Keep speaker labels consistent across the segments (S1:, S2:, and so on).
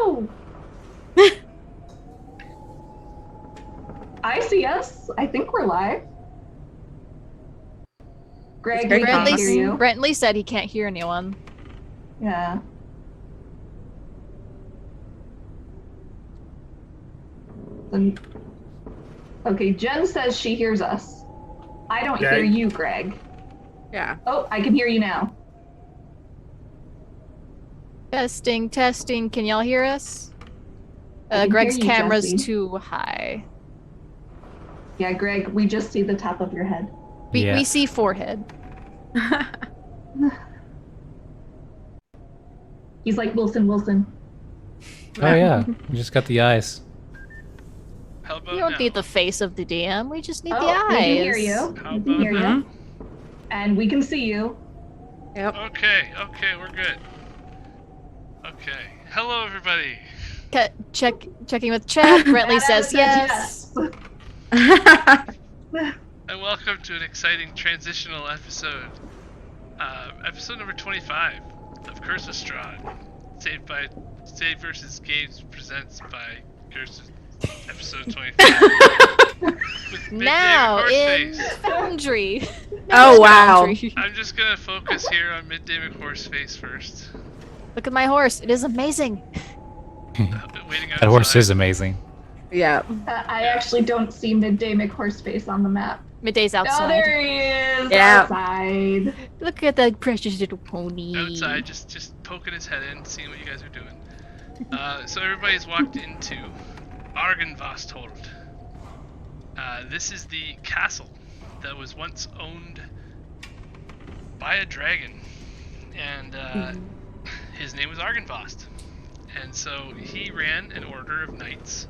S1: Hello. I see us. I think we're live. Greg, we can't hear you.
S2: Brentley said he can't hear anyone.
S1: Yeah. Okay, Jen says she hears us. I don't hear you, Greg.
S3: Yeah.
S1: Oh, I can hear you now.
S2: Testing, testing. Can y'all hear us?
S1: I can
S2: Greg's
S1: hear you,
S2: camera's
S1: Jesse.
S2: too high.
S1: Yeah, Greg, we just see the top of your head.
S2: We see forehead.
S1: He's like Wilson.
S4: Oh yeah, we just got the eyes.
S5: How about
S2: We don't
S5: now?
S2: need the face of the DM. We just need the
S1: Oh,
S2: eyes.
S1: we can hear you.
S5: How
S1: We can hear
S5: about
S1: you. And we can see you.
S3: Yep.
S5: Okay, we're good. Okay. Hello, everybody.
S2: Checking with chat. Brentley says yes.
S5: And welcome to an exciting transitional episode. Episode number 25 of Curse of Strahd. saveVSgames presents by Curse of Episode 25. With
S2: Now
S5: Midday
S2: in
S5: McHorseface.
S2: Foundry.
S3: Oh, wow.
S2: Foundry.
S5: I'm just gonna focus here on Midday McHorseface first.
S2: Look at my horse. It is amazing.
S5: Waiting
S4: That horse
S5: outside.
S4: is amazing.
S3: Yeah.
S1: I actually don't see Midday McHorseface on the map.
S2: Midday's outside.
S1: Oh, there he is.
S3: Yeah.
S1: Outside.
S2: Look at that precious little pony.
S5: Outside, just poking his head in, seeing what you guys are doing. So everybody's walked into Argynvostholt. This is the castle that was once owned by a dragon, and his name was Argynvost. And so he ran an order of knights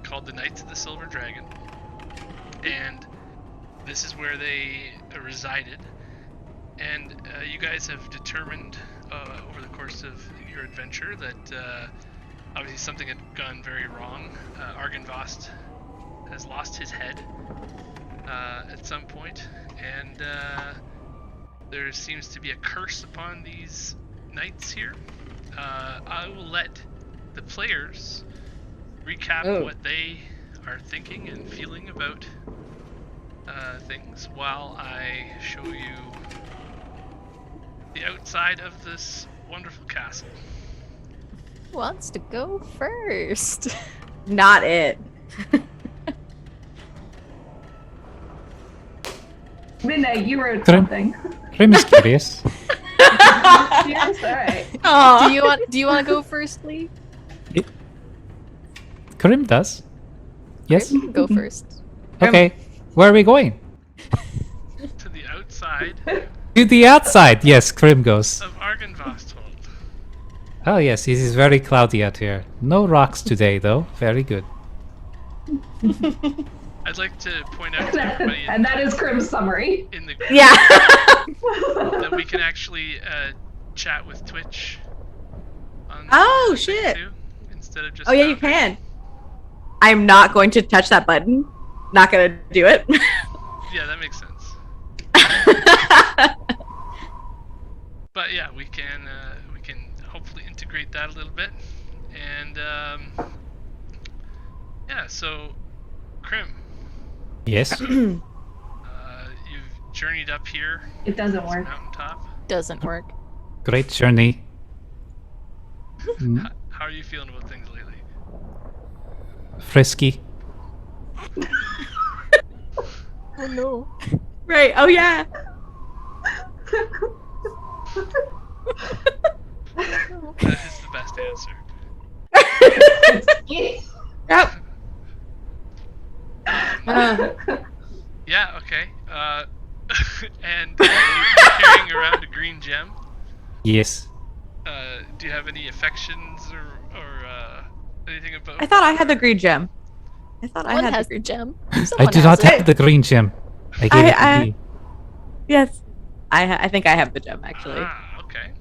S5: called the Knights of the Silver Dragon, and this is where they resided. And you guys have determined over the course of your adventure that obviously something had gone very wrong. Argynvost has lost his head at some point, and there seems to be a curse upon these knights here. I will let the players recap what they are thinking and feeling about things while I show you the outside of this wonderful castle.
S2: Who wants to go first?
S3: Not it.
S1: Midnight, you wrote
S4: Grim.
S1: something.
S4: Grim is curious.
S1: Yes, alright.
S2: Do you want to go first, Lee?
S4: Grim does. Yes.
S2: You can go first.
S4: Okay. Where are we going?
S5: To the outside
S4: To the outside. Yes, Grim goes.
S5: of Argynvostholt.
S4: Oh yes, it is very cloudy out here. No rocks today, though. Very good.
S5: I'd like to point out to everybody
S1: And that is Crim's summary.
S5: in the group
S3: Yeah.
S5: that we can actually chat with Twitch. On
S3: Oh,
S5: the thing
S3: shit.
S5: too, instead of just
S3: Oh, yeah, you
S5: Foundry.
S3: can. I'm not going to touch that button. Not gonna do it.
S5: Yeah, that makes sense. But yeah, we can hopefully integrate that a little bit, and yeah. So, Krim,
S4: Yes.
S5: you've journeyed up here.
S1: It doesn't
S5: to
S1: work.
S5: the mountaintop.
S2: Doesn't work.
S4: Great journey.
S5: How are you feeling about things lately?
S4: Frisky.
S2: Oh no.
S3: Right. Oh, yeah.
S5: That is the best answer.
S3: Yep.
S5: Yeah. Okay. And you're carrying around a green gem.
S4: Yes.
S5: Do you have any affections or anything about?
S3: I thought I had the green gem. I thought I
S2: One
S3: had
S2: has
S3: the
S2: the
S3: green
S2: gem.
S4: I
S2: Someone
S4: do
S2: has
S4: not
S2: it.
S4: have the green gem. I gave it to Lee.
S3: Yes. I think I have the gem, actually.
S5: Ah, okay.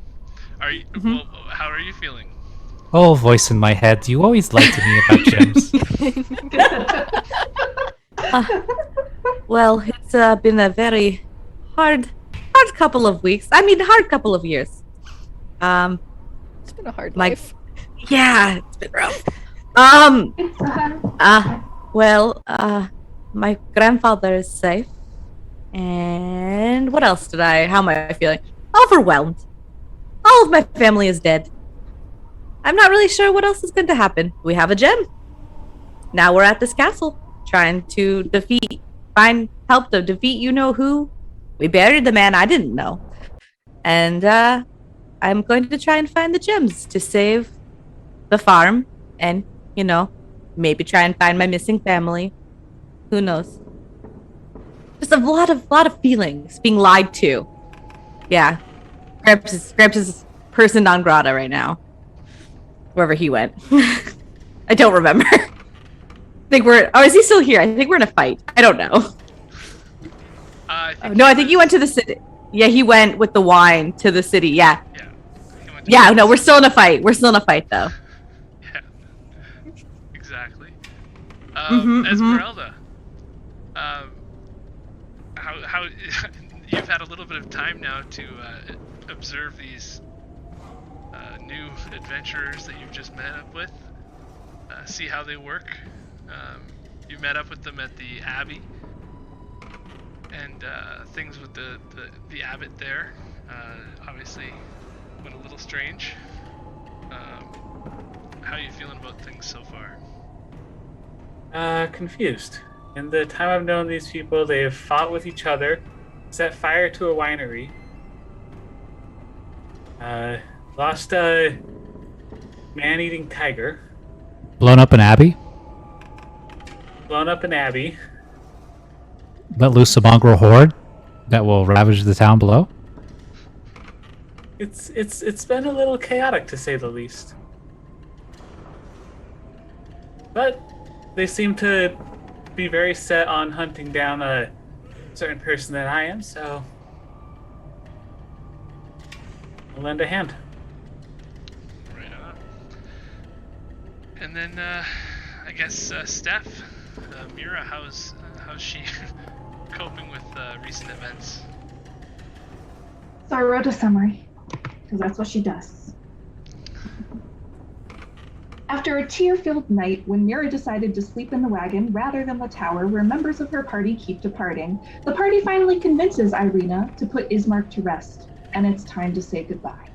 S5: Are you?
S3: Mhm.
S5: Well, how are you feeling?
S4: Oh, voice in my head. You always lie to me about gems.
S3: Well, it's been a very hard couple of weeks. I mean, hard couple of years.
S2: It's been a hard
S3: My-
S2: life.
S3: Yeah, it's been rough. My grandfather is safe. And what else how am I feeling? Overwhelmed. All of my family is dead. I'm not really sure what else is going to happen. We have a gem. Now we're at this castle, trying to find help to defeat you-know-who. We buried the man I didn't know. And, I'm going to try and find the gems to save the farm and, maybe try and find my missing family. Who knows? Just a lot of feelings being lied to. Yeah. Gramps is person non grata right now. Wherever he went. I don't remember. Is he still here? I think we're in a fight. I don't know. I think he went to the city. Yeah, he went with the wine to the city. Yeah. Yeah, no, we're still in a fight. We're still in a fight, though.
S5: Yeah. Exactly. Esmeralda. How you've had a little bit of time now to observe these new adventurers that you've just met up with, see how they work. You met up with them at the Abbey, and things with the abbot there obviously went a little strange. How are you feeling about things so far?
S6: Confused. In the time I've known these people, they have fought with each other, set fire to a winery, lost a man-eating tiger,
S4: Blown up an abbey?
S6: blown up an abbey.
S4: Let loose a mongrel horde that will ravage the town below?
S6: It's been a little chaotic, to say the least. But they seem to be very set on hunting down a certain person that I am, so I'll lend a hand.
S5: Right on. And then I guess Steph, Myra, how's she coping with recent events?
S1: So I wrote a summary, because that's what she does. After a tear-filled night, when Myra decided to sleep in the wagon rather than the tower where members of her party keep departing, the party finally convinces Ireena to put Ismark to rest, and it's time to say goodbye.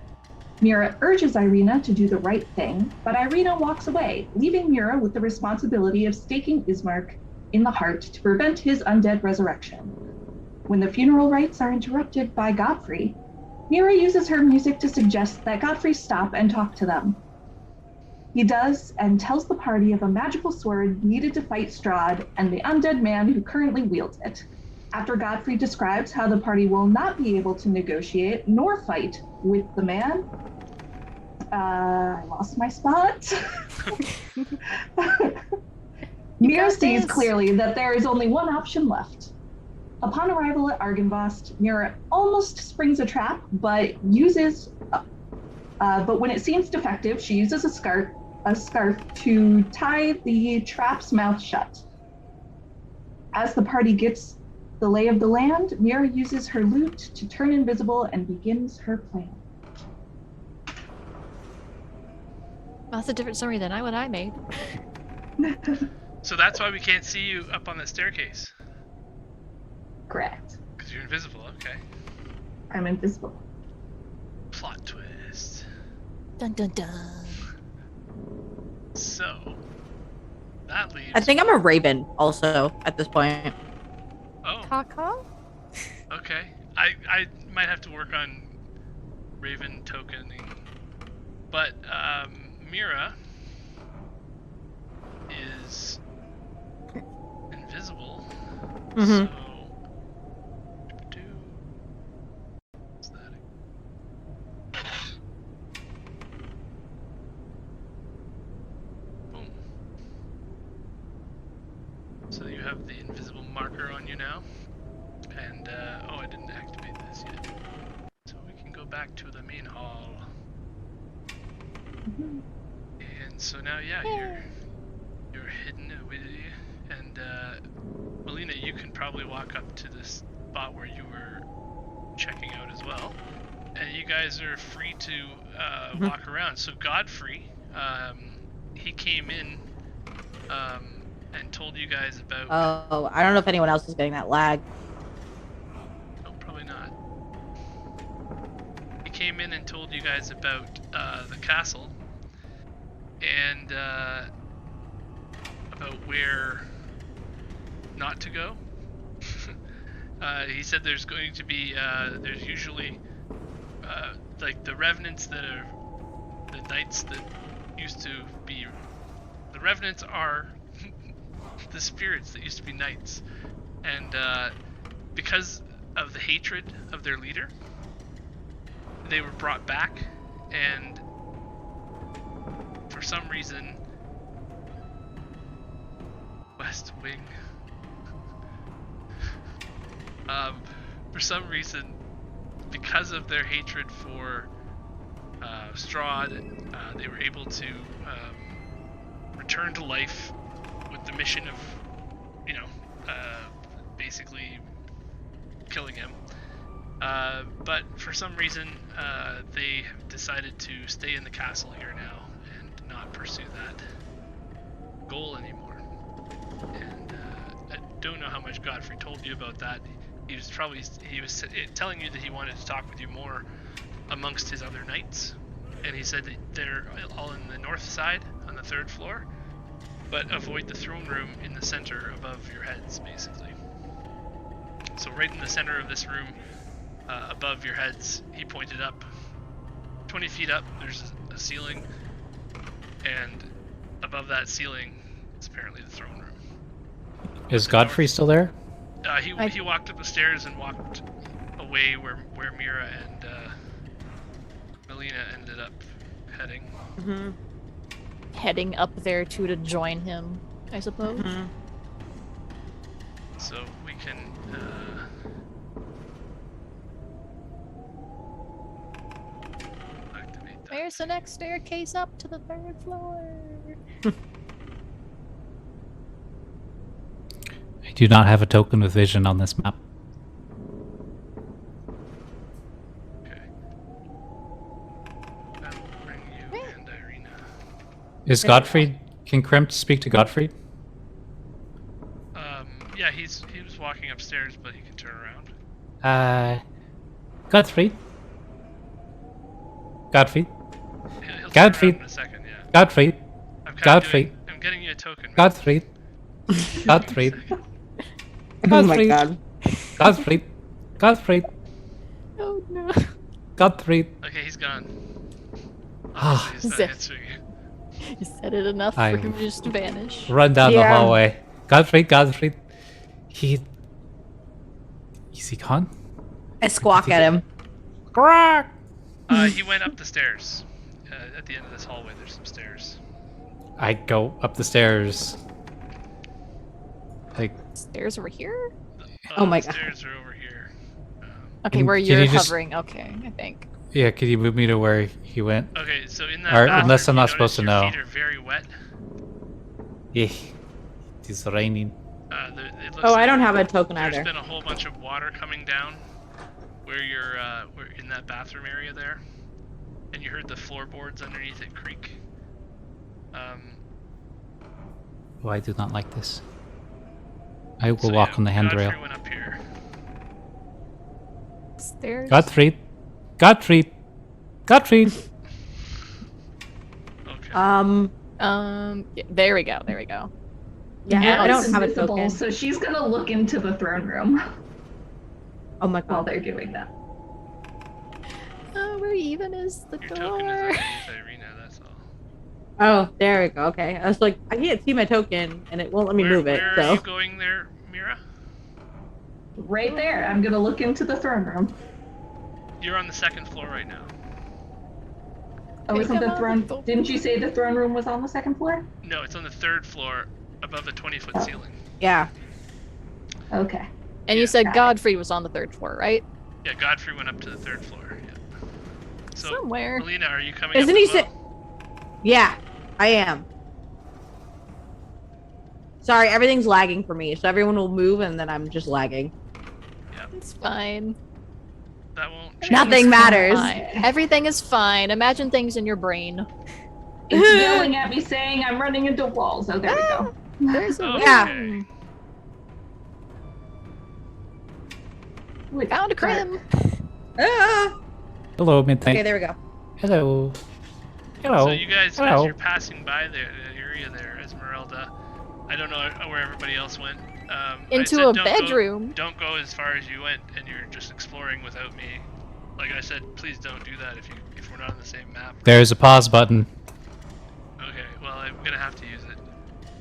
S1: Myra urges Ireena to do the right thing, but Ireena walks away, leaving Myra with the responsibility of staking Ismark in the heart to prevent his undead resurrection. When the funeral rites are interrupted by Godfrey, Myra uses her music to suggest that Godfrey stop and talk to them. He does, and tells the party of a magical sword needed to fight Strahd and the undead man who currently wields it. After Godfrey describes how the party will not be able to negotiate nor fight with the man, I lost my spot. Myra sees clearly that there is only one option left. Upon arrival at Argynvost, Myra almost springs a trap, but when it seems defective, she uses a scarf to tie the trap's mouth shut. As the party gets the lay of the land, Myra uses her lute to turn invisible and begins her plan.
S2: Well, that's a different summary than what I made.
S5: So that's why we can't see you up on that staircase.
S1: Correct.
S5: Because you're invisible, okay.
S1: I'm invisible.
S5: Plot twist.
S2: Dun dun dun.
S5: So, that leaves...
S3: I think I'm a raven also at this point.
S5: Oh,
S2: Caw-caw?
S5: okay. I might have to work on raven tokening. But, Myra is invisible.
S3: Mm-hmm.
S5: So... What's that? Boom. So you have the invisible marker on you now. And, oh, I didn't activate this yet. So we can go back to the main hall. And so now, yeah, you're hidden with you. And, Melina, you can probably walk up to this spot where you were checking out as well. And you guys are free to walk around. So Godfrey, he came in and told you guys about.
S3: Oh, I don't know if anyone else is getting that lag.
S5: No, probably not. He came in and told you guys about the castle and about where not to go. He said there's going to be there's usually like the revenants that are the knights that used to be. The revenants are the spirits that used to be knights, and because of the hatred of their leader, they were brought back, and for some reason, West Wing. For some reason, because of their hatred for Strahd, they were able to return to life with the mission of, basically killing him. But for some reason, they decided to stay in the castle here now and not pursue that goal anymore. And I don't know how much Godfrey told you about that. He was telling you that he wanted to talk with you more amongst his other knights, and he said that they're all in the north side on the 3rd floor, but avoid the throne room in the center above your heads, basically. So right in the center of this room, above your heads, he pointed up 20 feet up. There's a ceiling, and above that ceiling is apparently the throne room.
S4: Is Godfrey still there?
S5: He walked up the stairs and walked away where Myra and Melina ended up heading.
S3: Mm-hmm.
S2: Heading up there to join him, I suppose.
S3: Mm-hmm.
S5: So we can activate that.
S2: There's the next staircase up to the 3rd floor.
S4: I do not have a token with vision on this map.
S5: Okay. That will bring you and Ireena.
S4: Is Godfrey? Can Krempt speak to Godfrey?
S5: Yeah, he was walking upstairs, but he can turn around.
S4: Godfrey? Godfrey?
S5: He'll turn
S4: Godfrey.
S5: around in a second, yeah.
S4: Godfrey?
S5: I'm
S4: Godfrey.
S5: I'm getting you a token. Right?
S4: Godfrey? Godfrey?
S3: Oh my
S4: Godfrey?
S3: god.
S4: Godfrey? Godfrey?
S2: Oh no.
S4: Godfrey?
S5: Okay, he's gone.
S4: Ah.
S5: He's not
S2: Zip.
S5: answering you.
S2: You said it enough
S4: I-
S2: for him to just vanish.
S4: Run down the
S3: Yeah.
S4: hallway. Godfrey? Godfrey? Is he gone?
S3: I squawk at him.
S4: Quack!
S5: He went up the stairs. At the end of this hallway, there's some stairs.
S4: I go up the stairs. Like,
S2: Stairs over here?
S3: Oh my
S5: the
S3: God.
S5: stairs are over here.
S2: Okay,
S4: Can-
S2: where
S4: can
S2: you're
S4: you just-
S2: hovering. Okay, I think.
S4: yeah, could you move me to where he went?
S5: Okay, so in that
S4: Or
S5: bathroom,
S4: unless I'm
S5: you
S4: not supposed to
S5: notice
S4: know.
S5: your feet are very wet.
S4: Yeah. It's raining.
S5: It looks
S3: Oh,
S5: like
S3: I don't have a token
S5: There's
S3: either.
S5: been a whole bunch of water coming down where you're in that bathroom area there, and you heard the floorboards underneath it creak.
S4: Oh, I do not like this. I will
S5: So
S4: walk
S5: yeah,
S4: on the handrail.
S5: Godfrey went up here.
S2: Stairs.
S4: Godfrey! Godfrey! Godfrey!
S5: Okay.
S2: Yeah, there we go. There we go.
S3: Yeah, I
S1: Alice
S3: don't have a
S1: invisible,
S3: token.
S1: so she's gonna look into the throne room
S3: Oh my
S1: while
S3: god.
S1: they're doing that.
S2: Where even is the
S5: Your token is
S2: door?
S5: underneath Ireena, that's all.
S3: Oh, there we go. Okay. I was like, I can't see my token and it won't let me move it.
S5: Where
S3: So
S5: are you going there, Myra?
S1: Right there. I'm gonna look into the throne room.
S5: You're on the 2nd floor right now.
S1: Oh,
S2: Hey,
S1: isn't
S2: come
S1: the
S2: on,
S1: throne?
S2: go.
S1: Didn't you say the throne room was on the 2nd floor?
S5: No, it's on the 3rd floor above the 20-foot ceiling.
S3: yeah.
S1: Okay.
S2: And you
S5: Yeah.
S2: said
S1: Got it.
S2: Godfrey was on the 3rd floor, right?
S5: Yeah, Godfrey went up to the 3rd floor. Yeah. So,
S2: Somewhere.
S5: Melina, are you coming
S3: Isn't
S5: up
S3: he
S5: as
S3: sa-
S5: well?
S3: Yeah, I am. Sorry, everything's lagging for me, so everyone will move and then I'm just lagging.
S2: It's fine.
S5: That won't change.
S3: Nothing matters.
S2: Fine. Everything is fine. Imagine things in your brain.
S1: It's yelling at me saying I'm running into walls. Oh, there we go.
S2: There's a
S3: Yeah.
S2: room.
S1: Wait,
S2: Found a crim.
S3: Ah!
S4: Hello, Midnight.
S3: Okay, there we go.
S4: Hello. Hello.
S5: So you guys,
S4: Hello.
S5: as you're passing by the area there, Esmeralda, I don't know where everybody else went. I
S2: Into
S5: said
S2: a
S5: don't
S2: bedroom.
S5: Don't go as far as you went, and you're just exploring without me. Like I said, please don't do that if we're not on the same map.
S4: There's a pause button.
S5: Okay, well I'm gonna have to use it.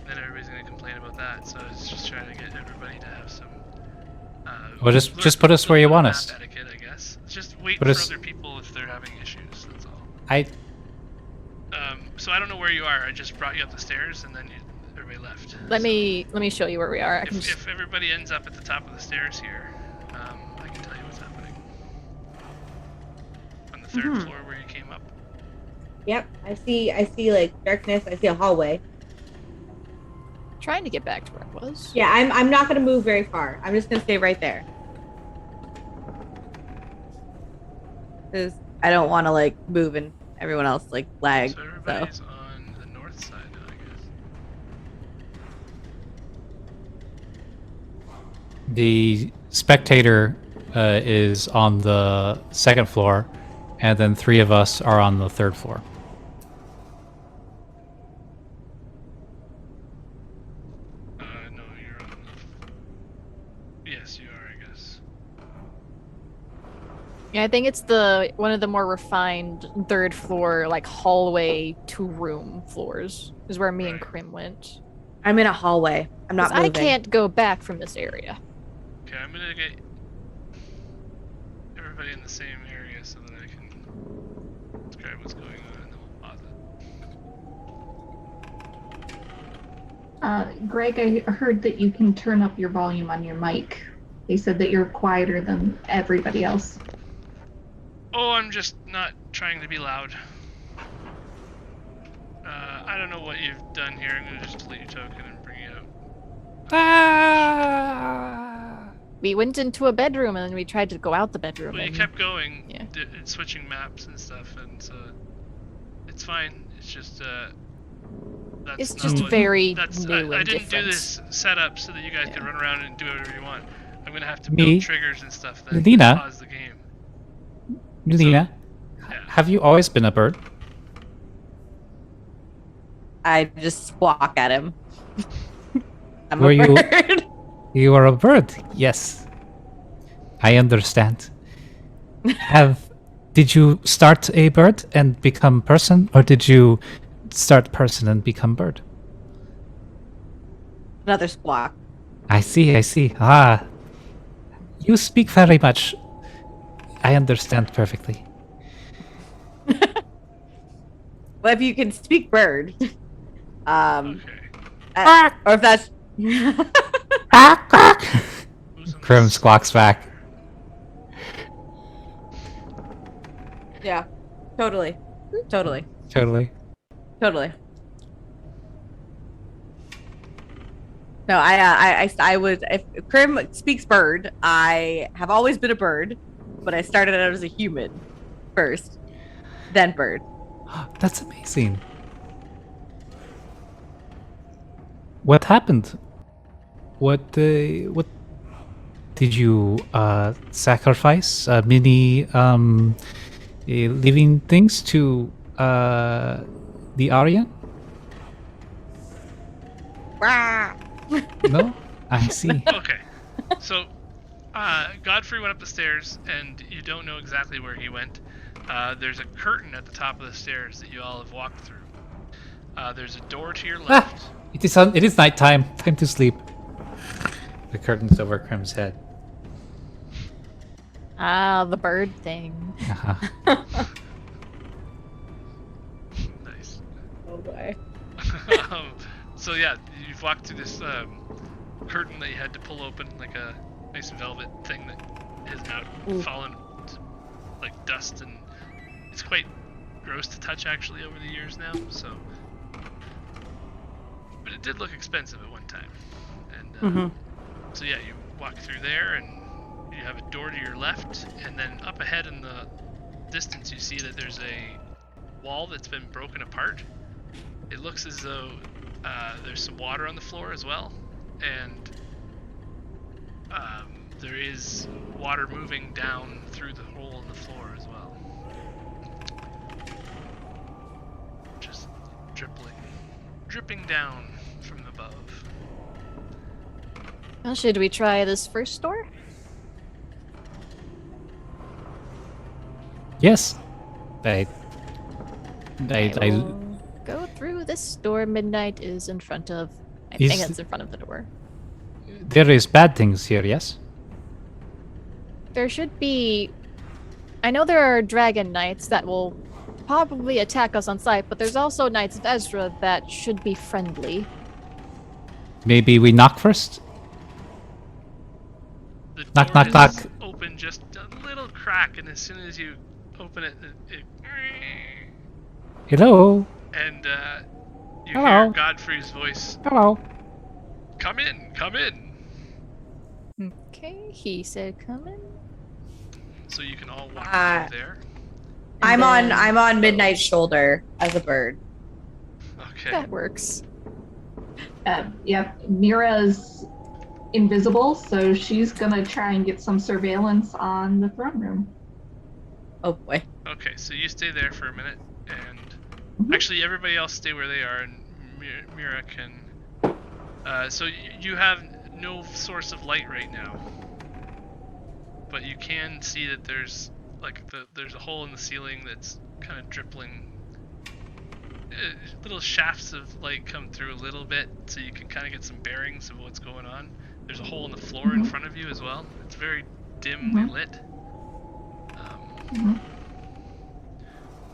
S5: Then everybody's gonna complain about that. So I was just trying to get everybody to have some.
S4: Well, just put us where you want us.
S5: Map etiquette, I guess. Just wait
S4: Put
S5: for
S4: us-
S5: other people if they're having issues. That's all.
S4: I
S5: So I don't know where you are. I just brought you up the stairs, and then everybody left.
S2: Let me show you where we are. I can
S5: If everybody ends up at the top of the stairs here, I can tell you what's happening. On the third floor where you came up.
S3: Yep, I see like darkness. I see a hallway.
S2: trying to get back to where I was.
S3: Yeah, I'm not gonna move very far. I'm just gonna stay right there. Cause I don't want to like move and everyone else like lag.
S5: So
S3: So
S5: everybody's on the north side now, I guess.
S4: The spectator is on the second floor, and then 3 of us are on the third floor.
S5: No, you're on the... Yes, you are, I guess.
S2: Yeah, I think it's one of the more refined third floor, like hallway to room floors is where me and
S5: Right.
S2: Krim went.
S3: I'm in a hallway. I'm
S2: 'Cause
S3: not moving.
S2: I can't go back from this area.
S5: Okay, I'm gonna get everybody in the same area so that I can describe what's going on, and then we'll pause it.
S1: Greg, I heard that you can turn up your volume on your mic. They said that you're quieter than everybody else.
S5: Oh, I'm just not trying to be loud. I don't know what you've done here. I'm gonna just delete your token and bring you out.
S2: We went into a bedroom and then we tried to go out the bedroom.
S5: Well, you
S2: and-
S5: kept going,
S2: yeah.
S5: and switching maps and stuff, and so it's fine. It's just that's
S2: It's
S5: not
S2: just
S5: what-
S2: very
S5: that's,
S2: new
S5: I
S2: and
S5: didn't do
S2: different.
S5: this setup so that you guys
S2: Yeah.
S5: can run around and do whatever you want. I'm gonna have to
S4: Me?
S5: build triggers and stuff that
S4: Lena?
S5: pause the game.
S4: Melina,
S5: Yeah.
S4: have you always been a bird?
S3: I just squawk at him. I'm
S4: Were
S3: a
S4: you-
S3: bird.
S4: You are a bird. Yes, I understand. Did you start a bird and become person, or did you start person and become bird?
S3: Another squawk.
S4: I see, I see. Ah, you speak very much. I understand perfectly.
S3: Well, if you can speak bird,
S5: Okay.
S3: or if that's
S5: Who's on
S4: Krim
S5: this?
S4: squawks back.
S3: yeah, totally.
S4: Totally.
S3: No, I would. If Krim speaks bird, I have always been a bird, but I started out as a human first, then bird.
S4: That's amazing. What happened? What did you sacrifice many living things to the Aryan?
S3: Rah!
S4: No, I see.
S5: Okay. So, Godfrey went up the stairs, and you don't know exactly where he went. There's a curtain at the top of the stairs that you all have walked through. There's a door to your left.
S4: It is nighttime. Time to sleep. The curtain's over Krim's head.
S2: Ah, the bird thing.
S4: Uh-huh.
S5: Nice.
S3: Oh boy.
S5: So yeah, you've walked through this curtain that you had to pull open, like a nice velvet thing that has now fallen to, like dust, and it's quite gross to touch actually over the years now. So, but it did look expensive at one time, and so yeah, you walk through there, and you have a door to your left, and then up ahead in the distance you see that there's a wall that's been broken apart, It looks as though there's some water on the floor as well, and there is water moving down through the hole in the floor as well. Just dripping down from above.
S2: Well, should we try this first door?
S4: Yes.
S2: I will go through this door. Midnight is in front of. I think it's in front of the door.
S4: There is bad things here, yes?
S2: There should be. I know there are dragon knights that will probably attack us on sight, but there's also Knights of Ezra that should be friendly.
S4: Maybe we knock first?
S5: The
S4: Knock,
S5: door
S4: knock,
S5: is
S4: knock.
S5: open just a little crack, and as soon as you open it,
S4: Hello?
S5: and you
S4: Hello?
S5: hear Godfrey's voice.
S4: Hello?
S5: Come in, come in.
S2: Okay, he said come in.
S5: So you can all walk through there.
S3: I'm on Midnight's shoulder as a bird.
S5: Okay.
S2: That works.
S1: Yep, Myra's invisible, so she's gonna try and get some surveillance on the throne room.
S3: Oh boy.
S5: Okay, so you stay there for a minute, and
S1: Mhm.
S5: actually everybody else stay where they are, and Myra can. So you have no source of light right now, but you can see that there's there's a hole in the ceiling that's kind of dripping. Little shafts of light come through a little bit, so you can kind of get some bearings of what's going on. There's a hole in the floor in front of you as well. It's very dimly lit.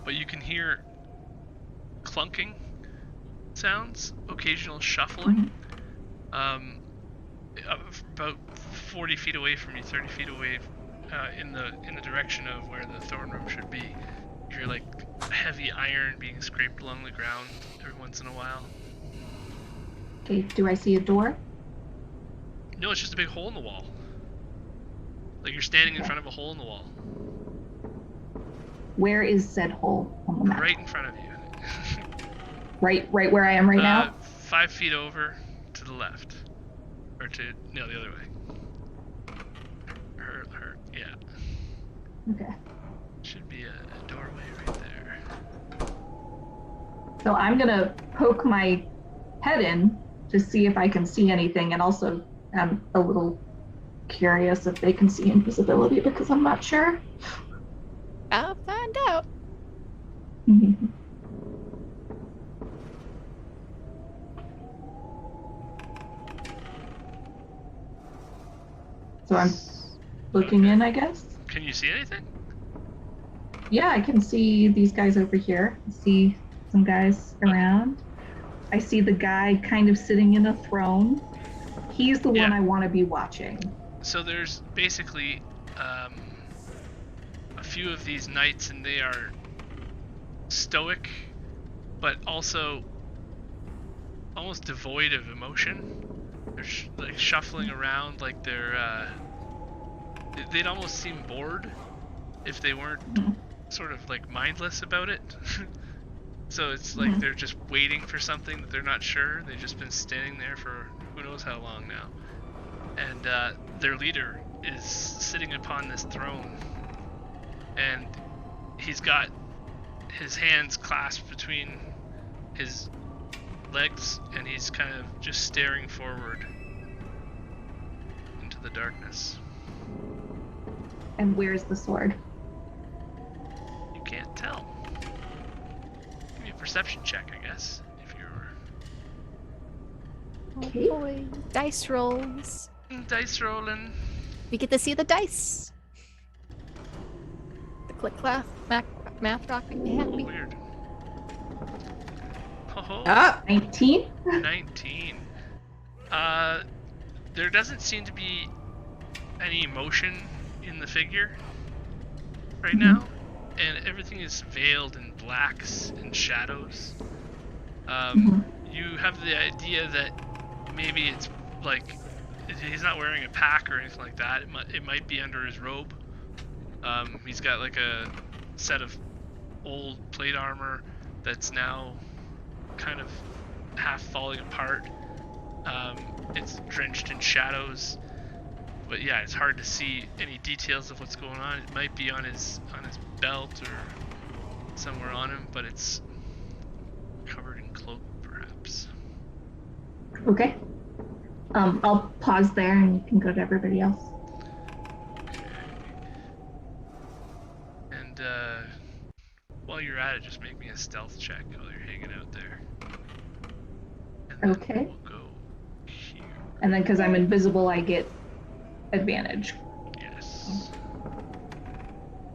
S5: But you can hear clunking sounds, occasional shuffling. About 40 feet away from you, 30 feet away, in the direction of where the throne room should be. You hear like heavy iron being scraped along the ground every once in a while.
S1: Okay, do I see a door?
S5: No, it's just a big hole in the wall. Like you're standing in front of a hole in the wall.
S1: Where is said hole on the map?
S5: Right in front of you.
S1: Right where I am right now?
S5: 5 feet over to the left. Or the other way. Yeah.
S1: Okay.
S5: Should be a doorway right there.
S1: So I'm gonna poke my head in to see if I can see anything, and also I'm a little curious if they can see invisibility because I'm not sure.
S2: I'll find out.
S1: So I'm looking in, I guess.
S5: Can you see anything?
S1: Yeah, I can see these guys over here. I see some guys around. I see the guy kind of sitting in a throne. He's the one I want to be watching.
S5: So there's basically a few of these knights, and they are stoic, but also almost devoid of emotion. They're like shuffling around like they'd almost seem bored if they weren't sort of like mindless about it. So it's like they're just waiting for something that they're not sure. They've just been standing there for who knows how long now. And their leader is sitting upon this throne, and he's got his hands clasped between his legs, and he's kind of just staring forward into the darkness.
S1: And where's the sword?
S5: You can't tell. Give me a perception check, I guess, if you're...
S1: Okay.
S2: Oh boy. Dice rolls.
S5: Dice rolling.
S2: We get to see the dice. The click clap math rock make me happy.
S5: Weird. Oh,
S1: 19?
S5: 19. There doesn't seem to be any emotion in the figure right now, and everything is veiled in blacks and shadows. You have the idea that maybe it's like he's not wearing a pack or anything like that. It might be under his robe. He's got like a set of old plate armor that's now kind of half falling apart. It's drenched in shadows. But yeah, it's hard to see any details of what's going on. It might be on his belt or somewhere on him, but it's covered in cloak, perhaps.
S1: Okay. I'll pause there and you can go to everybody else.
S5: Okay. And while you're at it, just make me a stealth check while you're hanging out there. And then
S1: Okay.
S5: we'll go here.
S1: And then because I'm invisible, I get advantage.
S5: Yes.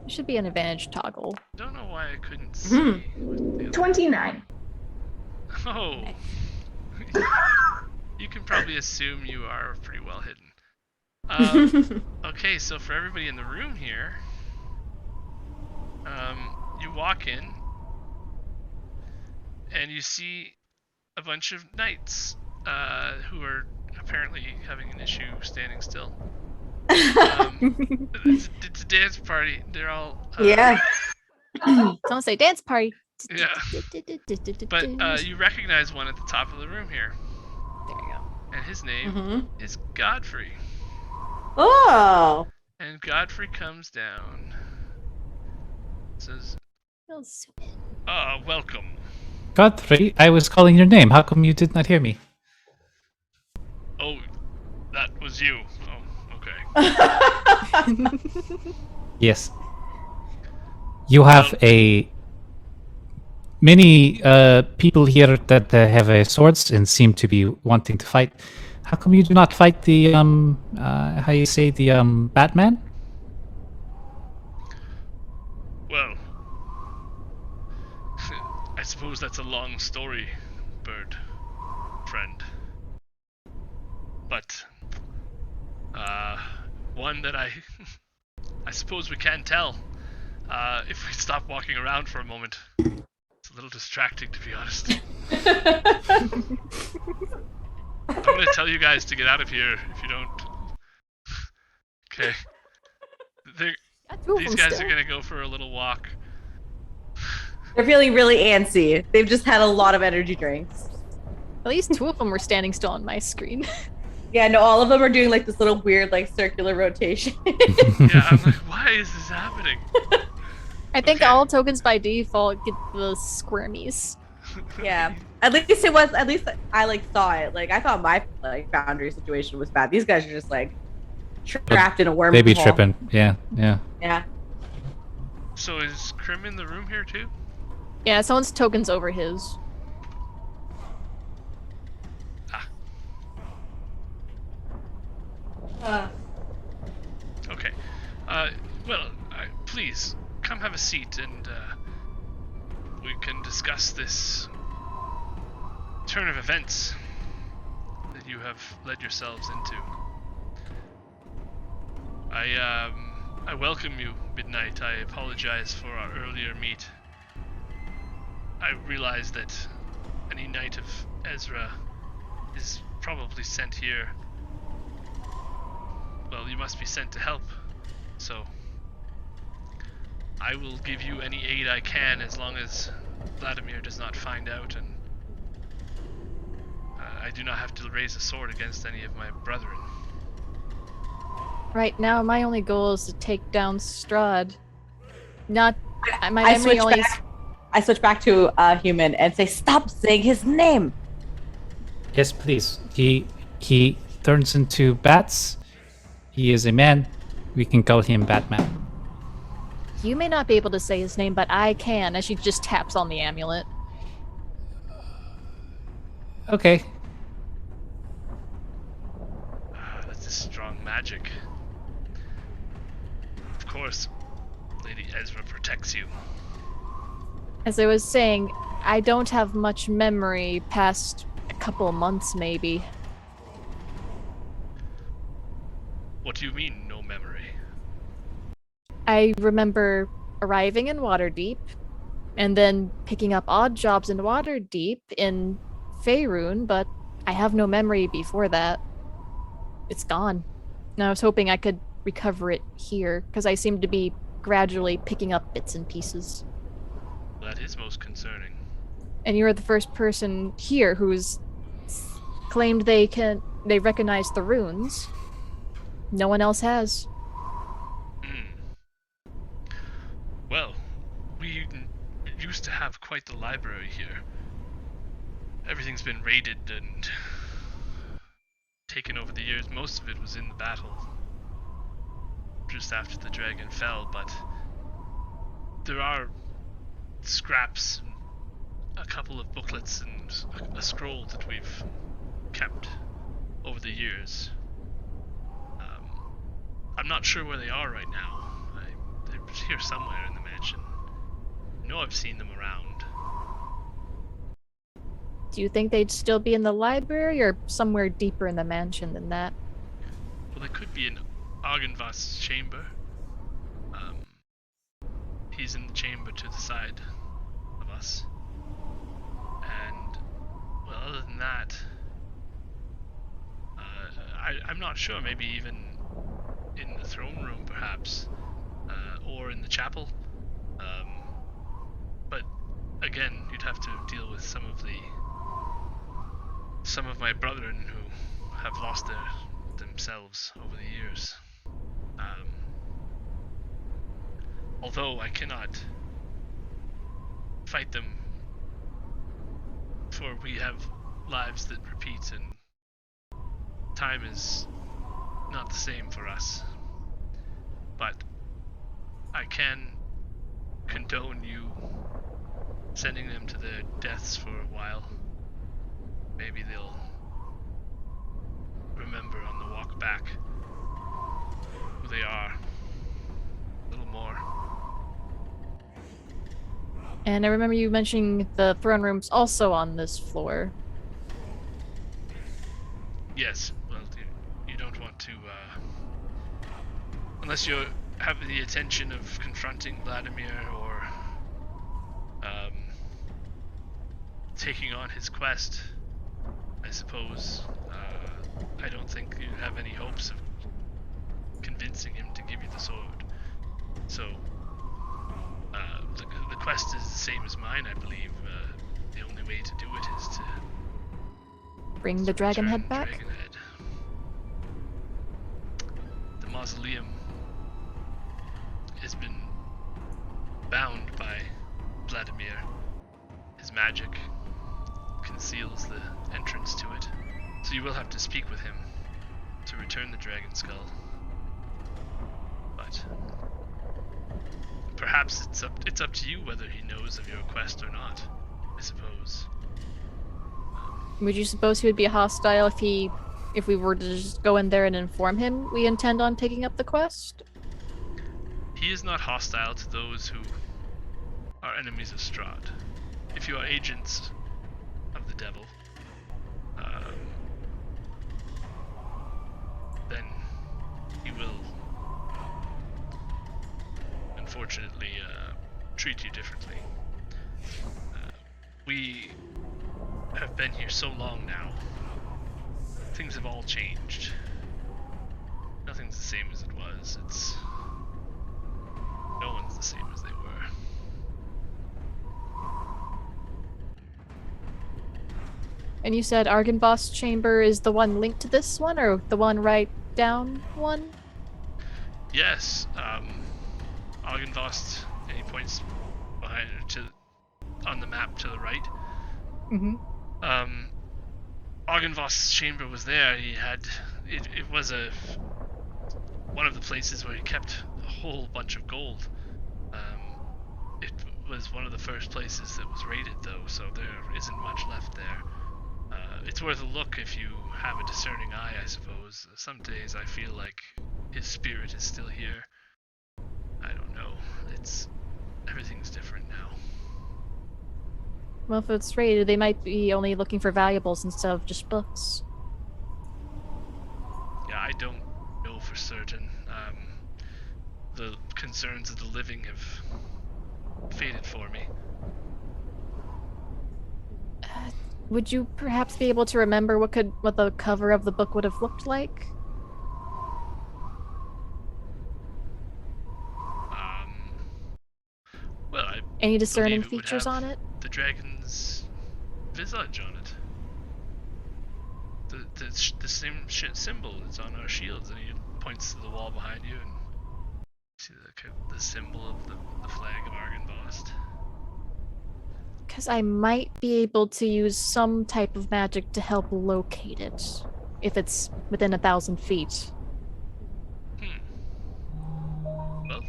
S2: It should be an advantage toggle.
S5: Don't know why I couldn't see. What the other-
S1: 29.
S5: Oh. You can probably assume you are pretty well hidden. Okay, so for everybody in the room here, you walk in and you see a bunch of knights who are apparently having an issue standing still. It's a dance party. They're all
S3: Yeah.
S2: Someone say dance party.
S5: Yeah. But you recognize one at the top of the room here,
S2: There you go.
S5: and his name
S3: Mm-hmm.
S5: is Godfrey.
S3: Oh.
S5: And Godfrey comes down, says, welcome.
S4: Godfrey, I was calling your name. How come you did not hear me?
S5: Oh, that was you. Oh, okay.
S4: Yes. You have many people here that have swords and seem to be wanting to fight. How come you do not fight the how you say the Batman?
S5: Well, I suppose that's a long story, bird friend. But one that I suppose we can tell if we stop walking around for a moment. It's a little distracting, to be honest. I'm gonna tell you guys to get out of here if you don't. Okay. These guys are gonna go for a little walk.
S3: They're feeling really antsy. They've just had a lot of energy drinks.
S2: At least 2 of them were standing still on my screen.
S3: Yeah, no, all of them are doing like this little weird like circular rotation.
S5: Yeah, I'm like, why is this happening?
S2: I think
S5: Okay.
S2: all tokens by default get the squirmies.
S3: Yeah. At least it was. At least I like saw it. Like I thought my like boundary situation was bad. These guys are just like trapped in a wormhole.
S4: They be tripping. Yeah, yeah.
S3: Yeah.
S5: So is Krim in the room here too?
S2: Yeah, someone's token's over his.
S5: Okay. Well, please come have a seat and we can discuss this turn of events that you have led yourselves into. I welcome you, Midnight. I apologize for our earlier meet. I realize that any Knight of Ezra is probably sent here. Well, you must be sent to help, so I will give you any aid I can as long as Vladamir does not find out, and I do not have to raise a sword against any of my brethren.
S2: Right now, my only goal is to take down Strahd. Not my
S3: I
S2: memory only.
S3: switch back to a human and say, "Stop saying his name."
S4: Yes, please. He turns into bats. He is a man. We can call him Batman.
S2: You may not be able to say his name, but I can. As she just taps on the amulet.
S4: Okay.
S5: That's a strong magic. Of course, Lady Ezra protects you.
S2: As I was saying, I don't have much memory past a couple of months, maybe.
S5: What do you mean, no memory?
S2: I remember arriving in Waterdeep, and then picking up odd jobs in Waterdeep in Faerun, but I have no memory before that. It's gone. And I was hoping I could recover it here, because I seem to be gradually picking up bits and pieces.
S5: That is most concerning.
S2: And you're the first person here who's claimed they recognize the runes. No one else has.
S5: Well, we used to have quite the library here. Everything's been raided and taken over the years. Most of it was in the battle just after the dragon fell, but there are scraps, a couple of booklets, and a scroll that we've kept over the years. I'm not sure where they are right now. They're here somewhere in the mansion. I know I've seen them around.
S2: Do you think they'd still be in the library or somewhere deeper in the mansion than that?
S5: Well, they could be in Argynvost's chamber. He's in the chamber to the side of us. And, well, other than that, I'm not sure. Maybe even in the throne room, perhaps, or in the chapel. But again, you'd have to deal with some of my brethren who have lost themselves over the years. Although I cannot fight them, for we have lives that repeat, and time is not the same for us. But I can condone you sending them to their deaths for a while. Maybe they'll remember on the walk back who they are a little more.
S2: And I remember you mentioning the throne room's also on this floor.
S5: Yes, well, you don't want to, unless you have the intention of confronting Vladamir or taking on his quest, I suppose. I don't think you have any hopes of convincing him to give you the sword. So, the quest is the same as mine, I believe. The only way to do it is to
S2: Bring the dragon head back?
S5: Dragonhead. The mausoleum has been bound by Vladamir. His magic conceals the entrance to it, so you will have to speak with him to return the dragon skull. But perhaps it's up to you whether he knows of your quest or not, I suppose.
S2: Would you suppose he would be hostile if we were to just go in there and inform him we intend on taking up the quest?
S5: He is not hostile to those who are enemies of Strahd. If you are agents of the devil, then he will unfortunately treat you differently. We have been here so long now. Things have all changed. Nothing's the same as it was. No one's the same as they were.
S2: And you said Argynvost's chamber is the one linked to this one, or the one right down one?
S5: Yes, Argynvost, and he points behind on the map to the right.
S2: Mm-hmm.
S5: Argynvost's chamber was there. He had it was one of the places where he kept a whole bunch of gold. It was one of the first places that was raided, though, so there isn't much left there. It's worth a look if you have a discerning eye, I suppose. Some days I feel like his spirit is still here. I don't know. Everything's different now.
S2: Well, if it's raided, they might be only looking for valuables instead of just books.
S5: Yeah, I don't know for certain. The concerns of the living have faded for me.
S2: Would you perhaps be able to remember what the cover of the book would have looked like?
S5: Well,
S2: Any discerning
S5: believe it would
S2: features
S5: have
S2: on it?
S5: the dragon's visage on it. The same symbol that's on our shields, and he points to the wall behind you, and see the symbol of the flag of Argynvost.
S2: Because I might be able to use some type of magic to help locate it, if it's within 1,000 feet.
S5: Well,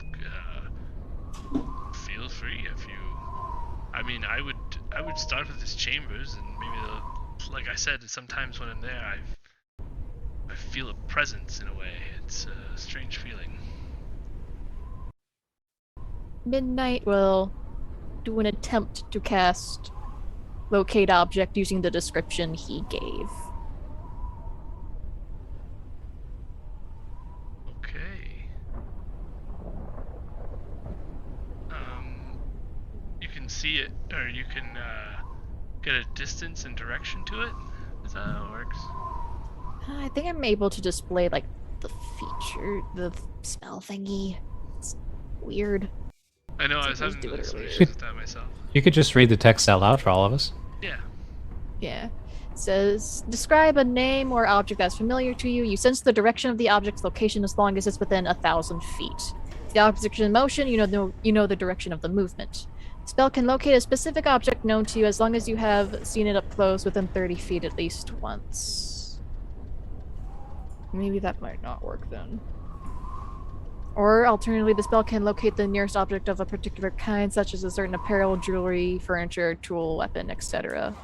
S5: feel free if you. I mean, I would start with his chambers, and maybe like I said, sometimes when I'm there, I feel a presence in a way. It's a strange feeling.
S2: Midnight will do an attempt to cast Locate Object using the description he gave.
S5: Okay. You can see it, or you can get a distance and direction to it. Is that how it works?
S2: I think I'm able to display, like, the feature, the spell thingy. It's weird.
S5: I know, I
S2: It's
S5: was
S2: supposed
S5: having
S2: to do it
S5: some
S2: earlier.
S5: issues with that myself.
S4: You could just read the text out loud for all of us.
S5: Yeah.
S2: Yeah. It says, describe a name or object that's familiar to you. You sense the direction of the object's location as long as it's within 1,000 feet. If the object is in motion, you know the direction of the movement. The spell can locate a specific object known to you as long as you have seen it up close within 30 feet at least once. Maybe that might not work then. Or alternatively, the spell can locate the nearest object of a particular kind, such as a certain apparel, jewelry, furniture, tool, weapon, etc.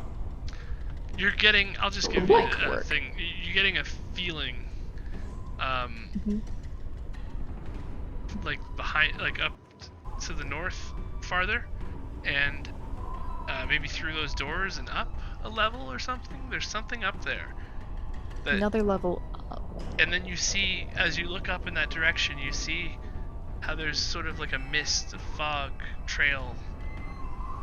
S5: You're getting. I'll just give you
S2: Like
S5: a
S2: work.
S5: thing. You're getting a feeling, like behind, like up to the north farther, and maybe through those doors and up a level or something. There's something up there. That,
S2: Another level up.
S5: and then you see, as you look up in that direction, you see how there's sort of like a mist, a fog trail.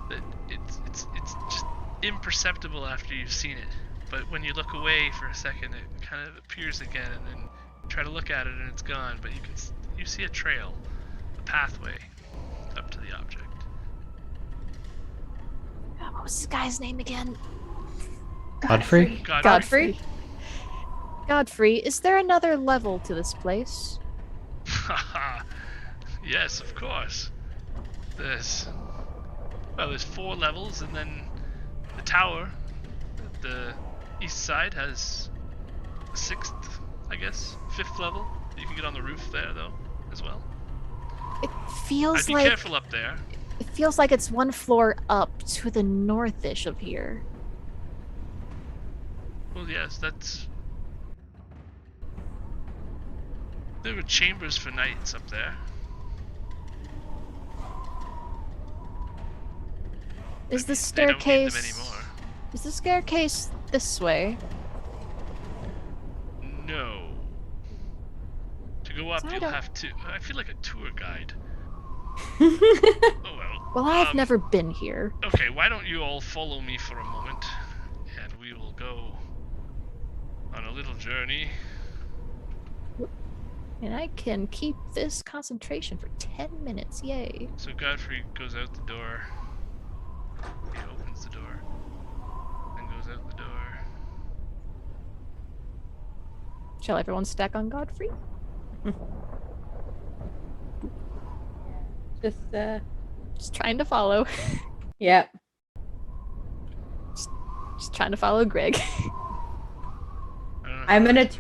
S5: That it's just imperceptible after you've seen it, but when you look away for a second, it kind of appears again, and then you try to look at it and it's gone. But you see a trail, a pathway up to the object.
S2: What was this guy's name again?
S4: Godfrey?
S2: Godfrey? Godfrey, is there another level to this place?
S5: Yes, of course. There's 4 levels, and then the tower at the east side has a 6th, I guess, 5th level. You can get on the roof there, though, as well.
S2: It
S5: I'd
S2: feels
S5: be
S2: like
S5: careful up there.
S2: it feels like it's one floor up to the northish of here.
S5: Well, yes, there were chambers for knights up there.
S2: Is the
S5: They don't need them
S2: staircase?
S5: anymore.
S2: Is the staircase this way?
S5: No. To go up,
S2: So I
S5: you'll
S2: don't-
S5: have to. I feel like a tour guide. Oh well.
S2: Well, I've never been here.
S5: Okay, why don't you all follow me for a moment, and we will go on a little journey.
S2: And I can keep this concentration for 10 minutes. Yay.
S5: So Godfrey goes out the door. He opens the door, and goes out the door.
S2: Shall everyone stack on Godfrey? Just trying to follow.
S3: Yep.
S2: Just trying to follow Greg.
S5: I don't know
S3: I'm
S5: how
S3: gonna
S5: that's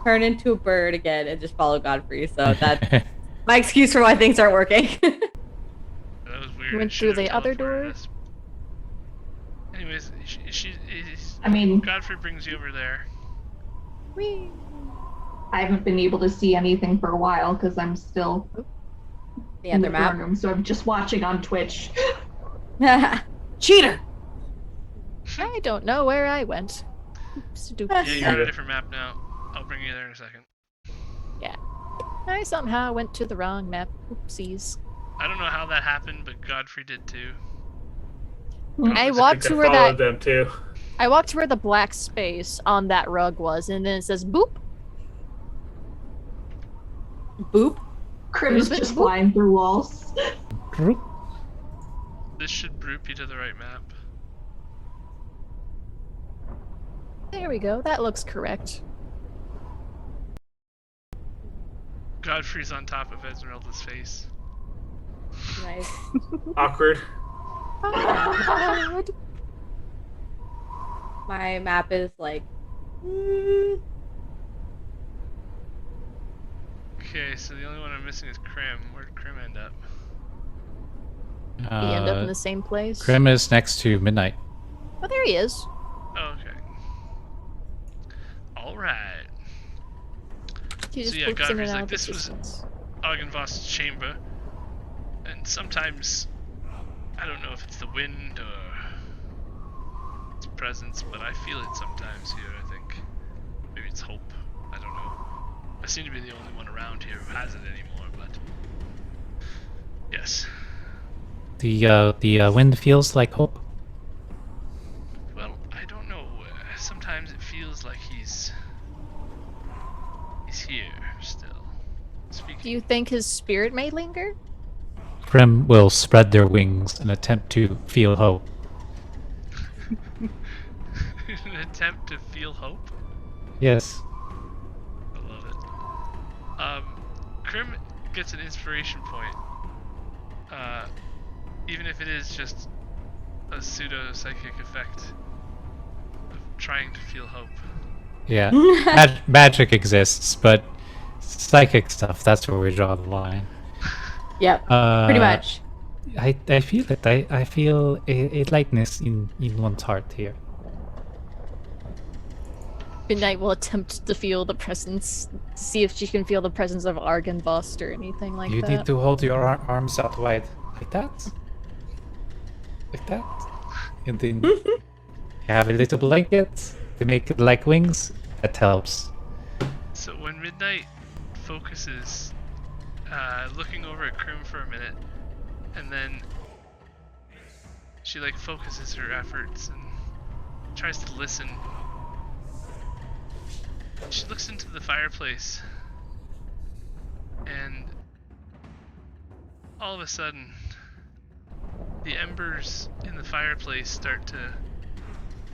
S3: turn into a bird again and just follow Godfrey. So that's my excuse for why things aren't working.
S5: That was weird.
S2: You went
S5: It
S2: through
S5: should have
S2: the other
S5: teleported
S2: door?
S5: us. Anyways,
S1: I mean,
S5: Godfrey brings you over there.
S2: Whee!
S1: I haven't been able to see anything for a while because I'm still
S3: The
S1: in the
S3: other
S1: throne
S3: map.
S1: room, so I'm just watching on Twitch.
S3: Cheater!
S2: I don't know where I went. Oops,
S5: Yeah, you're on
S6: Okay.
S5: a different map now. I'll bring you there in a second.
S2: I somehow went to the wrong map. Oopsies.
S5: I don't know how that happened, but Godfrey did too.
S2: I
S6: just
S2: walked
S6: think
S2: to
S6: I
S2: where
S6: followed
S2: that
S6: them too.
S2: I walked to where the black space on that rug was, and then it says boop.
S3: Boop.
S1: Crim's
S2: Boop.
S1: just flying through walls.
S5: This should group you to the right map.
S2: There we go. That looks correct.
S5: Godfrey's on top of Esmeralda's face.
S3: Nice.
S6: Awkward.
S2: God.
S3: My map is like.
S5: Okay, so the only one I'm missing is Krim. Where'd Krim end up?
S2: He end up in the same place.
S4: Krim is next to Midnight.
S2: Oh, there he is.
S5: Oh, okay. Alright.
S2: He
S5: So
S2: just
S5: yeah,
S2: looks in
S5: Godfrey's
S2: and out
S5: like,
S2: of
S5: this was
S2: existence.
S5: Argynvost's chamber. And sometimes, I don't know if it's the wind or its presence, but I feel it sometimes here, I think. Maybe it's hope. I don't know. I seem to be the only one around here who has it anymore, but... Yes.
S4: The wind feels like hope.
S5: Well, I don't know. Sometimes it feels like he's here still. Speaking.
S2: Do you think his spirit may linger?
S4: Krim will spread their wings and attempt to feel hope.
S5: An attempt to feel hope?
S4: Yes.
S5: I love it. Krim gets an inspiration point. Even if it is just a pseudo-psychic effect of trying to feel hope.
S4: Yeah. Magic exists, but psychic stuff, that's where we draw the line.
S3: Yep. Pretty much.
S4: I feel it. I feel a lightness in one's heart here.
S2: Midnight will attempt to feel the presence, see if she can feel the presence of Argynvost or anything like
S4: You
S2: that.
S4: need to hold your arms out wide. Like that. Like that. And then you have a little blanket to make it like wings. That helps.
S5: So when Midnight focuses, looking over at Krim for a minute, and then she like focuses her efforts and tries to listen. She looks into the fireplace, and all of a sudden, the embers in the fireplace start to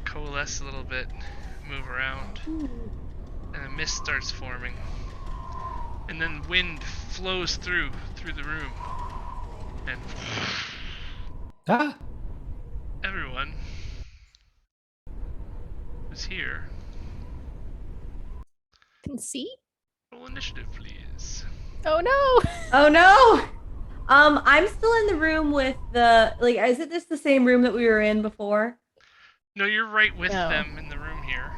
S5: coalesce a little bit, move around, and a mist starts forming. And then wind flows through the room, and
S4: Ah!
S5: everyone who's here,
S2: Can see?
S5: roll initiative, please.
S2: Oh no!
S3: Oh no! I'm still in the room with the is it this the same room that we were in before?
S5: No, you're right with
S2: No.
S5: them in the room here.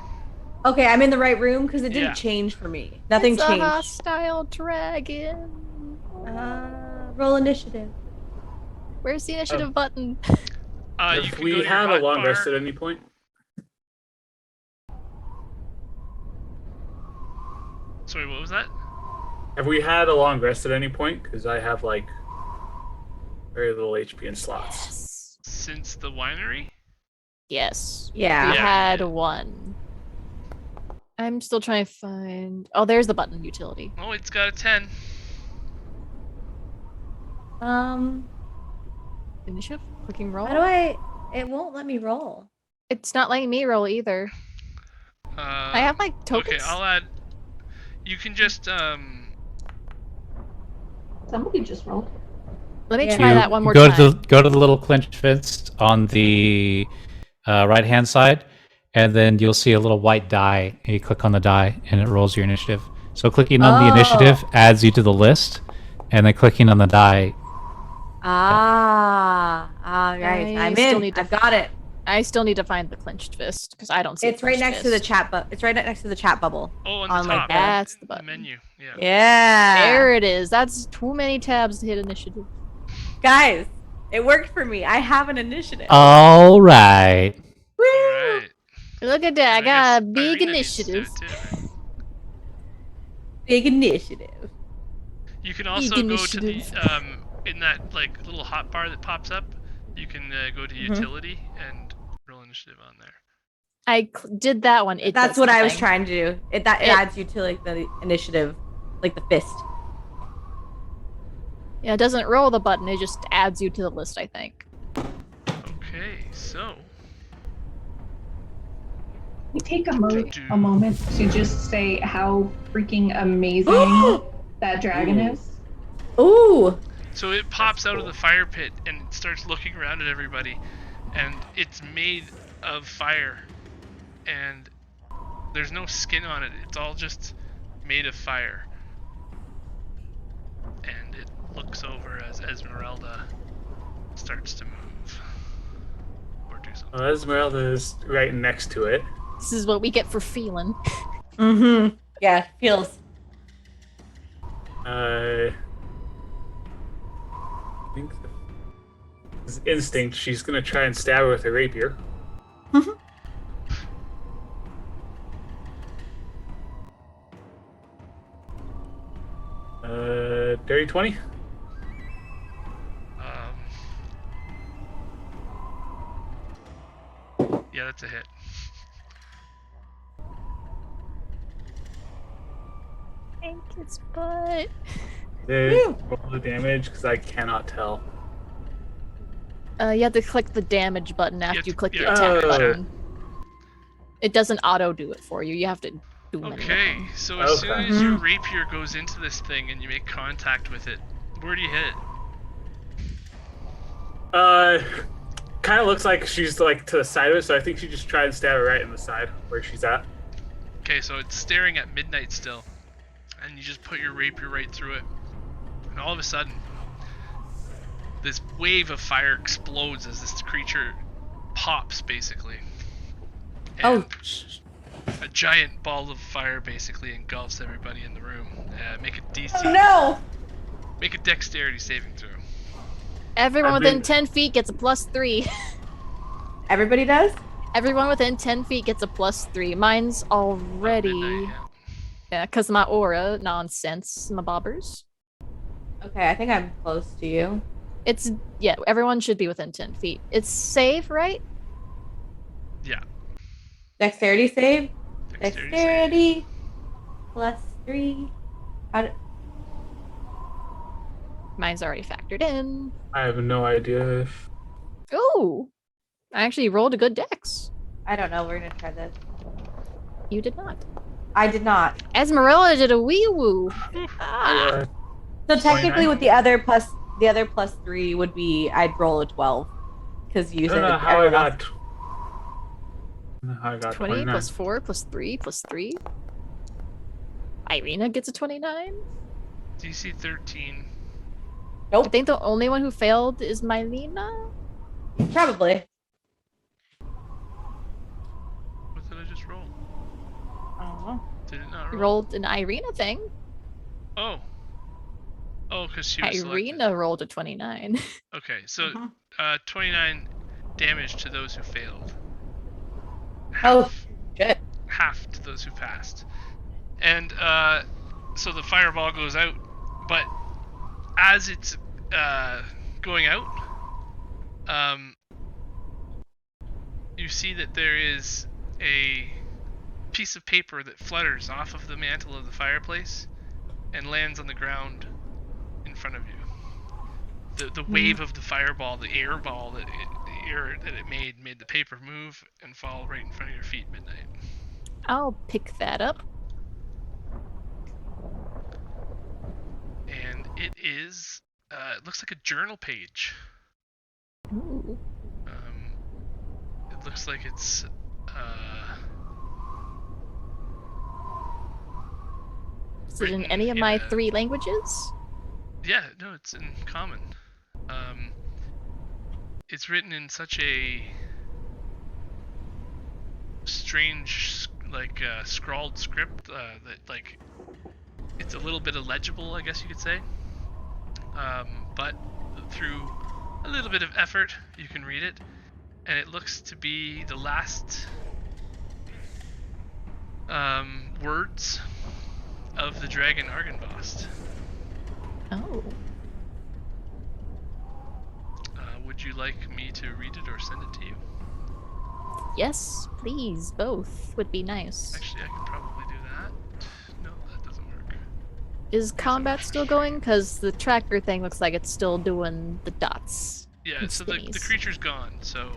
S3: Okay, I'm in the right room because it didn't
S5: Yeah.
S3: change for me. Nothing
S2: It's
S3: changed.
S2: a hostile dragon.
S3: Roll initiative.
S2: Where's the initiative button?
S5: You
S6: If
S5: can go
S6: we
S5: to your
S6: had a long
S5: hotbar.
S6: rest at any point,
S5: Sorry, what was that?
S6: have we had a long rest at any point? Because I have like very little HP in slots.
S5: Since the winery?
S2: Yes.
S3: Yeah.
S2: We
S5: Yeah.
S2: had one. I'm still trying to find... Oh, there's the button, utility.
S5: Oh, it's got a 10.
S2: Initiative? Clicking roll?
S3: How do I? It won't let me roll.
S2: It's not letting me roll either. I have my tokens.
S5: Okay, I'll add. You can just
S1: Somebody just rolled.
S2: Let me
S3: Yeah.
S2: try
S4: You
S2: that one more
S4: go
S2: time.
S4: to the little clenched fist on the right hand side, and then you'll see a little white die. And you click on the die, and it rolls your initiative. So clicking on the initiative adds you to the list, and then clicking on the die.
S3: Right.
S2: I
S3: I'm
S2: still
S3: in.
S2: need to
S3: I've got it.
S2: I still need to find the clenched fist because I don't see
S3: It's
S2: the
S3: right
S2: clenched
S3: next to the
S2: fist.
S3: chat It's right next to the chat bubble.
S5: on
S3: on,
S5: the
S3: like,
S5: top.
S3: that.
S2: That's the
S5: The
S2: button.
S5: menu. Yeah.
S3: Yeah.
S2: There it is. That's too many tabs to hit initiative.
S3: Guys, it worked for me. I have an initiative.
S4: All right.
S3: Woo!
S5: All right.
S2: Look at that. I got a
S5: guess
S2: big
S5: Ireena needs to do
S2: initiative.
S5: it too.
S3: Big initiative.
S5: You can also
S2: Big
S5: go to the
S2: initiative.
S5: in that like little hot bar that pops up. You can go to utility and roll initiative on there.
S2: I did that one. It
S3: That's
S2: does
S3: what I was
S2: nothing.
S3: trying to do. It adds you to like the initiative, like the fist.
S2: Yeah, it doesn't roll the button. It just adds you to the list, I think.
S5: Okay, so
S1: We take a
S5: Do-
S1: moment to just say how freaking amazing that dragon is.
S3: Ooh.
S5: So it pops out of the fire pit and starts looking around at everybody, and it's made of fire, and there's no skin on it. It's all just made of fire. And it looks over as Esmeralda starts to move or do something.
S6: Well, Esmeralda is right next to it.
S2: This is what we get for feeling.
S3: Mm-hmm. Yeah, feels.
S6: I think his instinct, she's gonna try and stab her with a rapier. Dirty 20?
S5: Yeah, that's a hit.
S2: Thank its butt.
S6: Roll the damage, because I cannot tell.
S2: You have to click the damage button after you click the
S5: yeah.
S2: attack
S6: Oh.
S2: button. It doesn't auto do it for you. You have to do it.
S5: Okay, so as soon
S6: Okay.
S5: as your rapier goes into this thing and you make contact with it, where do you hit it?
S6: Kind of looks like she's like to the side of it, so I think she just tried and stab her right in the side where she's at.
S5: Okay, so it's staring at midnight still, and you just put your rapier right through it, and all of a sudden, this wave of fire explodes as this creature pops, basically. And a giant ball of fire basically engulfs everybody in the room. Make a DC.
S3: Oh no!
S5: Make a dexterity saving throw.
S2: Everyone
S6: I've
S2: within
S6: been-
S2: 10 feet gets a +3.
S3: Everybody does?
S2: Everyone within 10 feet gets a +3. Mine's already...
S5: Midnight, yeah.
S2: Yeah, because my aura nonsense, my bobbers.
S3: Okay, I think I'm close to you.
S2: It's... Yeah, everyone should be within 10 feet. It's save, right?
S5: Yeah.
S3: Dexterity save?
S5: Dexterity save.
S3: Dexterity +3.
S2: Mine's already factored in.
S6: I have no idea if...
S2: Ooh! I actually rolled a good dex.
S3: I don't know. We're gonna try this.
S2: You did not.
S3: I did not.
S2: Esmeralda did a wee woo. Ah.
S6: Uh,
S3: So technically,
S6: 29?
S3: with the other +3 would be I'd roll a 12 because you
S6: I
S3: said
S6: don't know
S3: that
S6: how I
S3: everyone else-
S6: got... I don't know how I got
S2: 20
S6: 29.
S2: +4 +3 +3. Ireena gets a 29.
S5: DC 13.
S2: I think the only one who failed is Mylena.
S3: Probably.
S5: What did I just roll?
S3: I don't know.
S5: Did it not roll?
S2: Rolled an Ireena thing.
S5: Oh. Oh, because she was selected.
S2: Ireena rolled a 29.
S5: Okay, so
S3: Uh-huh.
S5: 29 damage to those who failed.
S3: Oh, shit.
S5: Half to those who passed. And so the fireball goes out, but as it's going out, you see that there is a piece of paper that flutters off of the mantle of the fireplace and lands on the ground in front of you. The wave of the fireball, the air ball that it made the paper move and fall right in front of your feet, Midnight.
S2: I'll pick that up.
S5: And it is, it looks like a journal page.
S2: Ooh.
S5: It looks like it's,
S2: Is it in
S5: written
S2: any of my
S5: in
S2: 3 languages?
S5: Yeah, no, it's in common. It's written in such a strange, like, scrawled script that, like, it's a little bit illegible, I guess you could say. But through a little bit of effort, you can read it, and it looks to be the last words of the dragon Argynvost.
S2: Oh.
S5: Would you like me to read it or send it to you?
S2: Yes, please. Both would be nice.
S5: Actually, I could probably do that. No, that doesn't work.
S2: Is combat still going? Because the tracker thing looks like it's still doing the dots.
S5: Yeah,
S2: and
S5: so the
S2: spinnies.
S5: creature's gone, so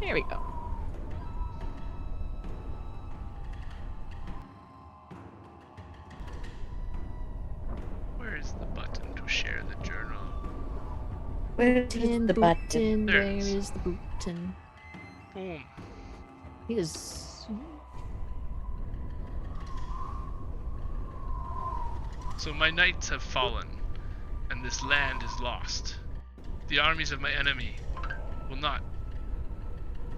S2: There we go.
S5: Where is the button to share the journal?
S3: Where's
S2: Tin
S3: the button?
S5: There
S2: Where
S5: it is.
S2: is the button?
S5: Boom.
S2: He is.
S5: So my knights have fallen, and this land is lost. The armies of my enemy will not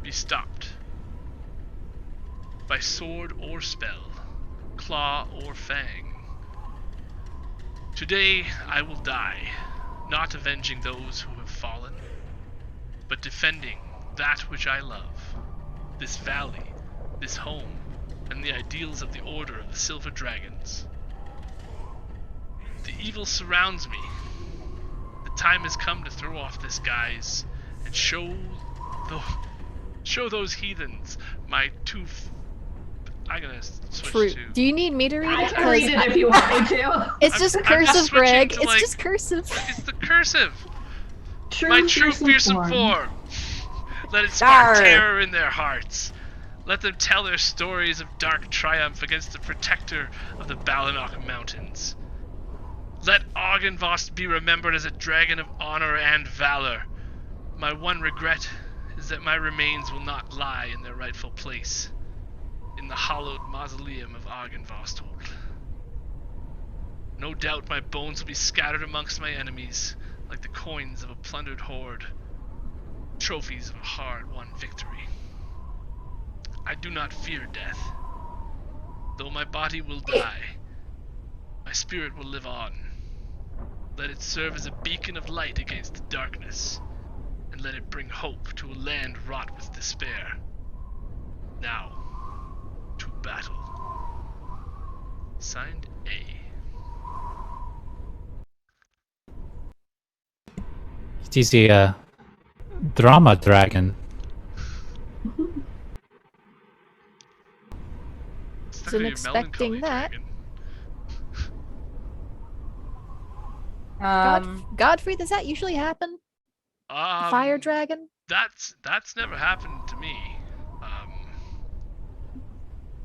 S5: be stopped by sword or spell, claw or fang. Today I will die, not avenging those who have fallen, but defending that which I love, this valley, this home, and the ideals of the Order of the Silver Dragons. The evil surrounds me. The time has come to throw off this guise and show those heathens my I'm gonna switch
S2: True.
S5: to.
S2: Do you need me to read
S1: I
S2: it?
S1: can read it if you want me to.
S2: It's
S5: I'm-
S2: just
S5: I'm
S2: cursive,
S5: just switching
S2: Greg.
S5: to,
S2: It's
S5: like-
S2: just cursive.
S5: It's the cursive.
S1: True
S5: My true fearsome form. Let it spark
S3: Arr.
S5: terror in their hearts. Let them tell their stories of dark triumph against the protector of the Balanok Mountains. Let Argynvost be remembered as a dragon of honor and valor. My one regret is that my remains will not lie in their rightful place, in the hallowed mausoleum of Argynvostholt. No doubt my bones will be scattered amongst my enemies, like the coins of a plundered horde, trophies of a hard-won victory. I do not fear death. Though my body will die, my spirit will live on. Let it serve as a beacon of light against the darkness, and let it bring hope to a land wrought with despair. Now, to battle. Signed, A.
S4: It is a drama dragon.
S5: It's
S2: Wasn't
S5: definitely a
S2: expecting
S5: melancholy
S2: that.
S5: dragon.
S2: Godfrey, does that usually happen? Fire dragon?
S5: That's never happened to me.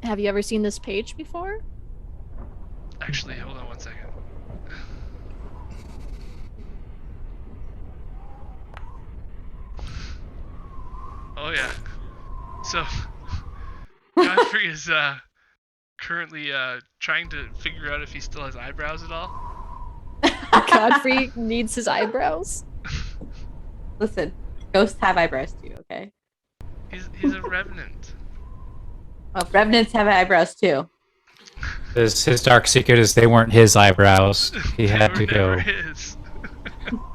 S2: Have you ever seen this page before?
S5: Actually, hold on one second. Oh yeah. So Godfrey is currently trying to figure out if he still has eyebrows at all.
S2: Godfrey needs his eyebrows.
S3: Listen, ghosts have eyebrows too, okay?
S5: He's a revenant.
S3: Oh, revenants have eyebrows too.
S4: His dark secret is they weren't his eyebrows. He had
S5: They
S4: to
S5: were
S4: go.
S5: never his.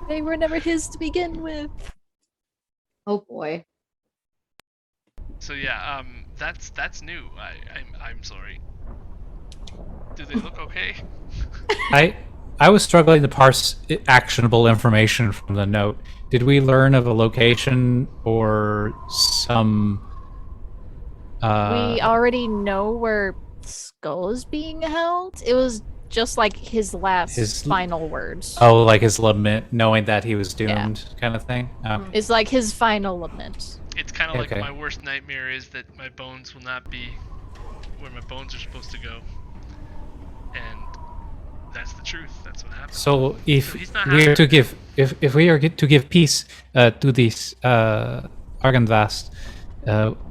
S2: They were never his to begin with.
S3: Oh boy.
S5: So yeah, that's new. I'm sorry. Do they look okay?
S4: I was struggling to parse actionable information from the note. Did we learn of a location or some?
S2: We already know where Skull is being held. It was just like his last
S4: His-
S2: final words.
S4: Oh, like his lament, knowing that he was
S2: Yeah.
S4: doomed, kind of thing. Oh.
S2: It's like his final lament.
S5: It's kind of like
S4: Okay.
S5: my worst nightmare is that my bones will not be where my bones are supposed to go, and that's the truth. That's what happens.
S4: So if
S5: So he's not
S4: we are
S5: happy.
S4: to give, if we are to give peace to this Argynvast,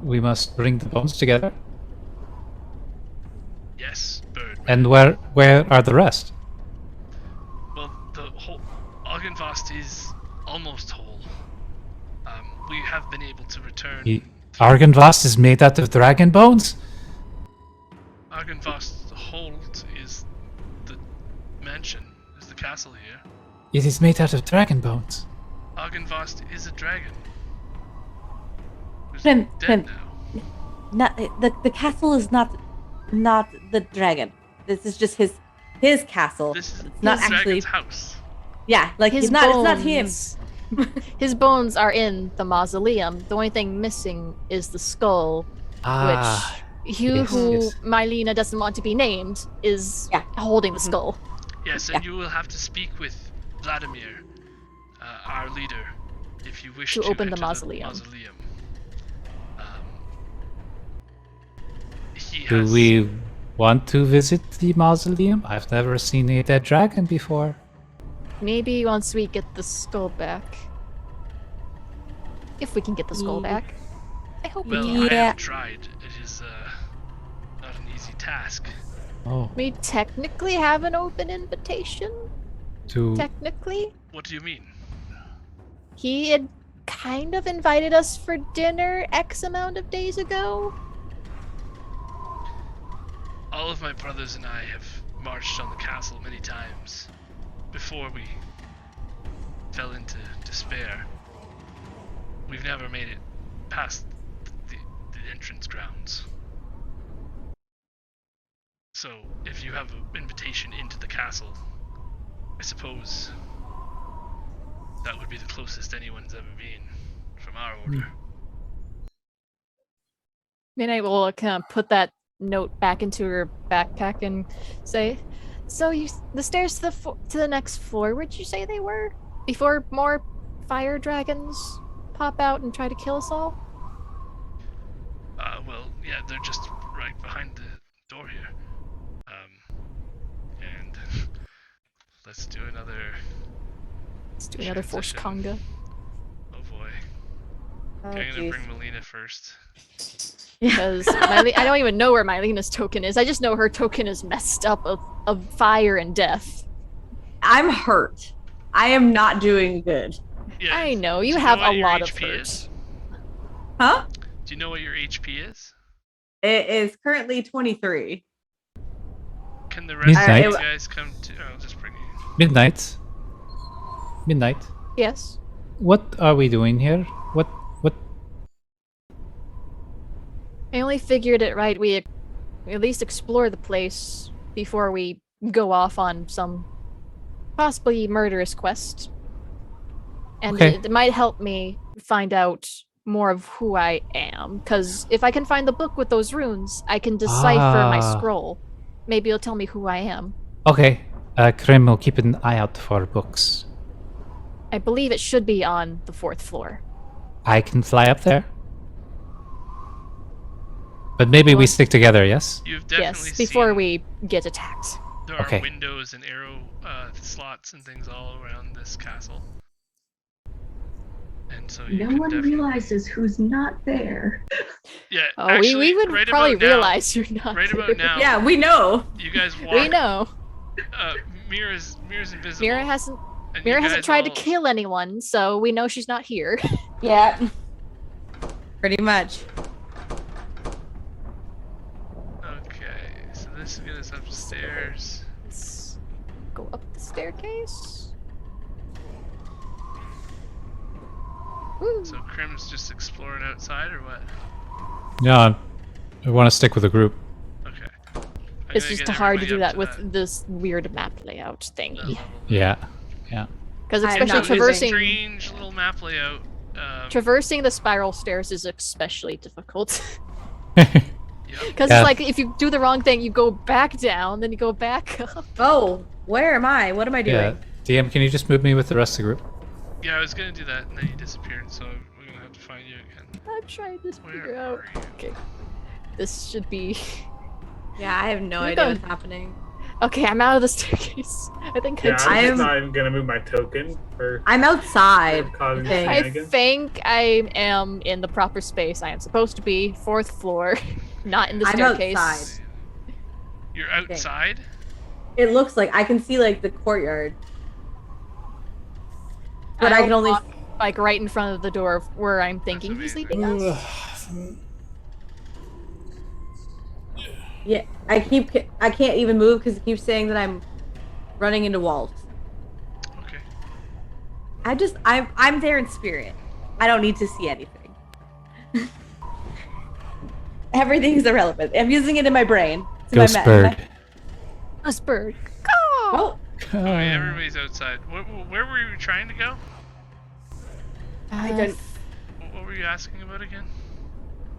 S4: we must bring the bones together.
S5: Yes, bird.
S4: And where are the rest?
S5: Well, the whole Argynvost is almost whole. We have been able to return.
S4: Argynvast is made out of dragon bones.
S5: Argynvostholt is the mansion, is the castle here.
S4: It is made out of dragon bones.
S5: Argynvost is a dragon. Who's
S3: Prim,
S5: dead
S3: Prim.
S5: now.
S3: Not the castle is not the dragon. This is just his castle.
S5: This is
S3: not
S5: the
S3: actually.
S5: dragon's house.
S3: Yeah, like
S2: His
S3: it's not him.
S2: bones- His bones are in the mausoleum. The only thing missing is the skull,
S4: Ah,
S2: which
S4: yes,
S2: who
S4: yes.
S2: Mylena doesn't want to be named is
S3: Yeah.
S2: holding the skull.
S5: Yes, and you will have to speak with Vladamir, our leader, if you wish
S2: To
S5: to
S2: open the
S5: enter
S2: mausoleum.
S5: He
S4: Do
S5: has.
S4: we want to visit the mausoleum? I've never seen a dead dragon before.
S2: Maybe once we get the skull back. If we can get the skull back. I hope we
S5: Well,
S2: can.
S5: I
S3: Yeah.
S5: have tried. It is not an easy task.
S4: Oh,
S2: We technically have an open invitation.
S4: to
S2: Technically.
S5: What do you mean?
S2: He had kind of invited us for dinner X amount of days ago.
S5: All of my brothers and I have marched on the castle many times before we fell into despair. We've never made it past the entrance grounds. So, if you have an invitation into the castle, I suppose that would be the closest anyone's ever been from our order.
S2: Then I will kind of put that note back into her backpack and say, "So the stairs to the next floor. Where'd you say they were? Before more fire dragons pop out and try to kill us all?"
S5: Well, yeah, they're just right behind the door here. And let's do another.
S2: Let's do another forced
S5: Transition.
S2: conga.
S5: Oh boy.
S3: Oh,
S5: Okay, I'm gonna
S3: jeez.
S5: bring Melina first.
S2: Because I don't even know where Myleena's token is. I just know her token is messed up of fire and death.
S3: I'm hurt. I am not doing good.
S5: Yeah.
S2: I know,
S5: do
S2: you
S5: know
S2: have
S5: what
S2: a
S5: your
S2: lot of
S5: HP
S2: hurt.
S5: is?
S3: Huh?
S5: Do you know what your HP is?
S3: It is currently 23.
S5: Can the rest of
S4: Midnight.
S5: you guys come to? I'll just bring you.
S4: midnight. Midnight.
S2: Yes.
S4: What are we doing here? What?
S2: I only figured it right. We at least explore the place before we go off on some possibly murderous quest. And
S4: Okay.
S2: it might help me find out more of who I am. Because if I can find the book with those runes, I can decipher my
S4: Ah.
S2: scroll. Maybe it'll tell me who I am.
S4: Okay. Krim will keep an eye out for books.
S2: I believe it should be on the 4th floor.
S4: I can fly up there. But maybe we
S2: Well-
S4: stick together, yes?
S5: You've definitely
S2: Yes, before
S5: seen
S2: we get attacked.
S5: there are
S4: Okay.
S5: windows and arrow slots and things all around this castle. And so you
S1: No
S5: can
S1: one
S5: definitely...
S1: realizes who's not there.
S5: Yeah,
S2: Oh,
S5: actually,
S2: we would
S5: right
S2: probably
S5: about now,
S2: realize you're not
S5: Right
S2: here.
S5: about now,
S3: Yeah, we know.
S5: you guys walk.
S2: We know.
S5: Myra's invisible.
S2: Mira hasn't
S5: and you
S2: Mira hasn't
S5: guys
S2: tried to
S5: all-
S2: kill anyone, so we know she's not here.
S3: Yeah. Pretty much.
S5: Okay, so this will get us upstairs.
S2: Let's go up the staircase. Woo.
S5: So Krim's just exploring outside, or what?
S4: Yeah, I want to stick with the group.
S5: Okay. I'm
S2: It's
S5: gonna
S2: just
S5: get
S2: hard to
S5: everybody
S2: do
S5: up
S2: that with this weird map layout
S5: that
S2: thingy.
S5: level.
S4: Yeah. Yeah.
S2: Because
S3: I am
S2: especially
S3: not using-
S2: traversing
S5: Strange little map layout.
S2: traversing the spiral stairs is especially difficult.
S5: Yep.
S2: Because
S4: Yeah.
S2: it's like if you do the wrong thing, you go back down, then you go back up.
S3: Oh, where am I? What am I doing?
S4: Yeah. DM, can you just move me with the rest of the group?
S5: Yeah, I was gonna do that, and then you disappeared, so we're gonna have to find you again.
S2: I'm trying to figure
S5: Where
S2: out.
S5: are you?
S2: Okay, this should be.
S3: Yeah, I have no
S2: You're
S3: idea
S2: done.
S3: what's happening.
S2: Okay, I'm out of the staircase. I think
S6: Yeah,
S3: I
S6: I'm
S3: am-
S6: just not even gonna move my token for
S3: I'm outside.
S6: causing
S3: Okay.
S2: I
S6: shenanigans.
S2: think I am in the proper space I am supposed to be, 4th floor, not in the
S3: I'm
S2: staircase.
S3: outside.
S5: You're outside?
S3: It looks like I can see like the courtyard. But I
S2: I'll
S3: can only
S2: walk, like right in front of the door of where I'm thinking he's
S5: amazing.
S2: leading us.
S3: Yeah, I can't even move because it keeps saying that I'm running into walls.
S5: Okay.
S3: I'm there in spirit. I don't need to see anything. Everything's irrelevant. I'm using it in my brain. It's in my
S4: Ghost
S3: ma-
S4: bird.
S2: Us bird.
S3: Oh,
S5: Oh, yeah, everybody's outside. Where were you trying to go?
S3: I don't.
S5: What were you asking about again?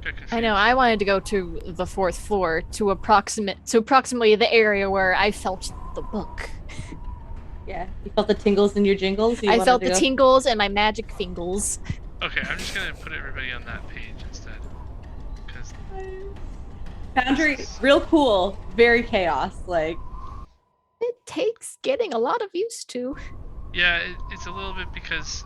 S5: Got confused.
S2: I know. I wanted to go to the 4th floor to approximately the area where I felt the book.
S3: Yeah, you felt the tingles in your jingles. You
S2: I
S3: wanted
S2: felt
S3: to
S2: the
S3: go-
S2: tingles and my magic fingers.
S5: Okay, I'm just gonna put everybody on that page instead. Because
S3: Foundry, real cool, very chaos. Like,
S2: It takes getting a lot of used to.
S5: Yeah, it's a little bit because.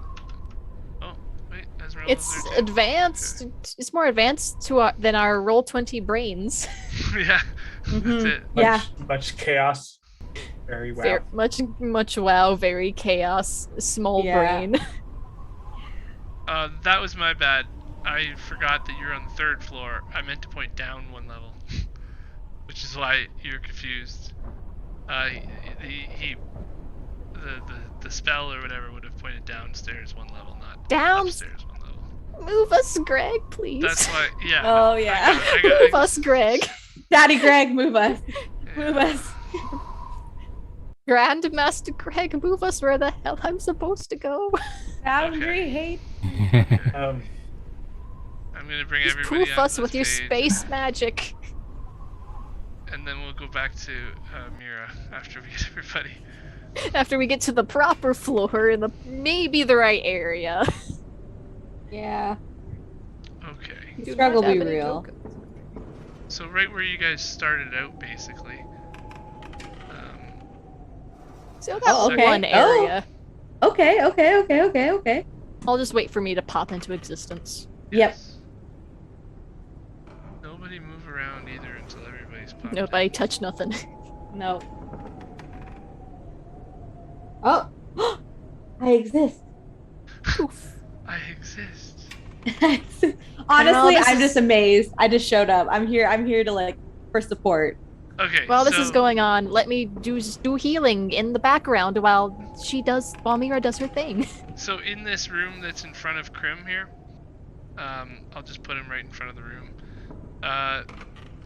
S5: Oh wait, Esmeralda's
S2: It's
S5: there too.
S2: advanced. It's more advanced than our Roll20 brains.
S5: Okay. Yeah, that's it.
S3: Yeah.
S6: Much chaos. Very well.
S2: Much wow, very chaos, small
S3: Yeah.
S2: brain.
S5: That was my bad. I forgot that you're on the 3rd floor. I meant to point down 1 level, which is why you're confused. The spell or whatever would have pointed downstairs 1 level, not upstairs 1 level.
S2: Move us, Greg, please.
S5: That's why. Yeah.
S3: Oh,
S5: no,
S3: yeah.
S2: Move us, Greg.
S3: Daddy Greg, move us. Move us.
S2: Grandmaster Greg, move us where the hell I'm supposed to go.
S3: Foundry hate.
S5: I'm gonna bring
S2: Just
S5: everybody
S2: poof
S5: onto
S2: us
S5: this
S2: with your
S5: page,
S2: space magic.
S5: and then we'll go back to Myra after we get everybody.
S2: After we get to the proper floor in maybe the right area.
S3: Yeah.
S5: Okay.
S3: The struggle
S2: Do not
S3: be
S2: have any
S3: real.
S2: joke.
S5: So right where you guys started out, basically.
S2: So got
S3: Oh, okay.
S2: one area.
S3: Okay.
S2: I'll just wait for me to pop into existence.
S3: Yep.
S5: Yes. Nobody move around either until everybody's popped.
S2: Nobody touch nothing.
S3: No. Oh, I exist.
S2: Poof.
S5: I exist.
S3: Honestly,
S2: this
S3: I'm
S2: is-
S3: just amazed. I just showed up. I'm here to like for support.
S5: Okay.
S2: While this
S5: so,
S2: is going on, let me do healing in the background while Myra does her thing.
S5: So in this room that's in front of Krim here, I'll just put him right in front of the room.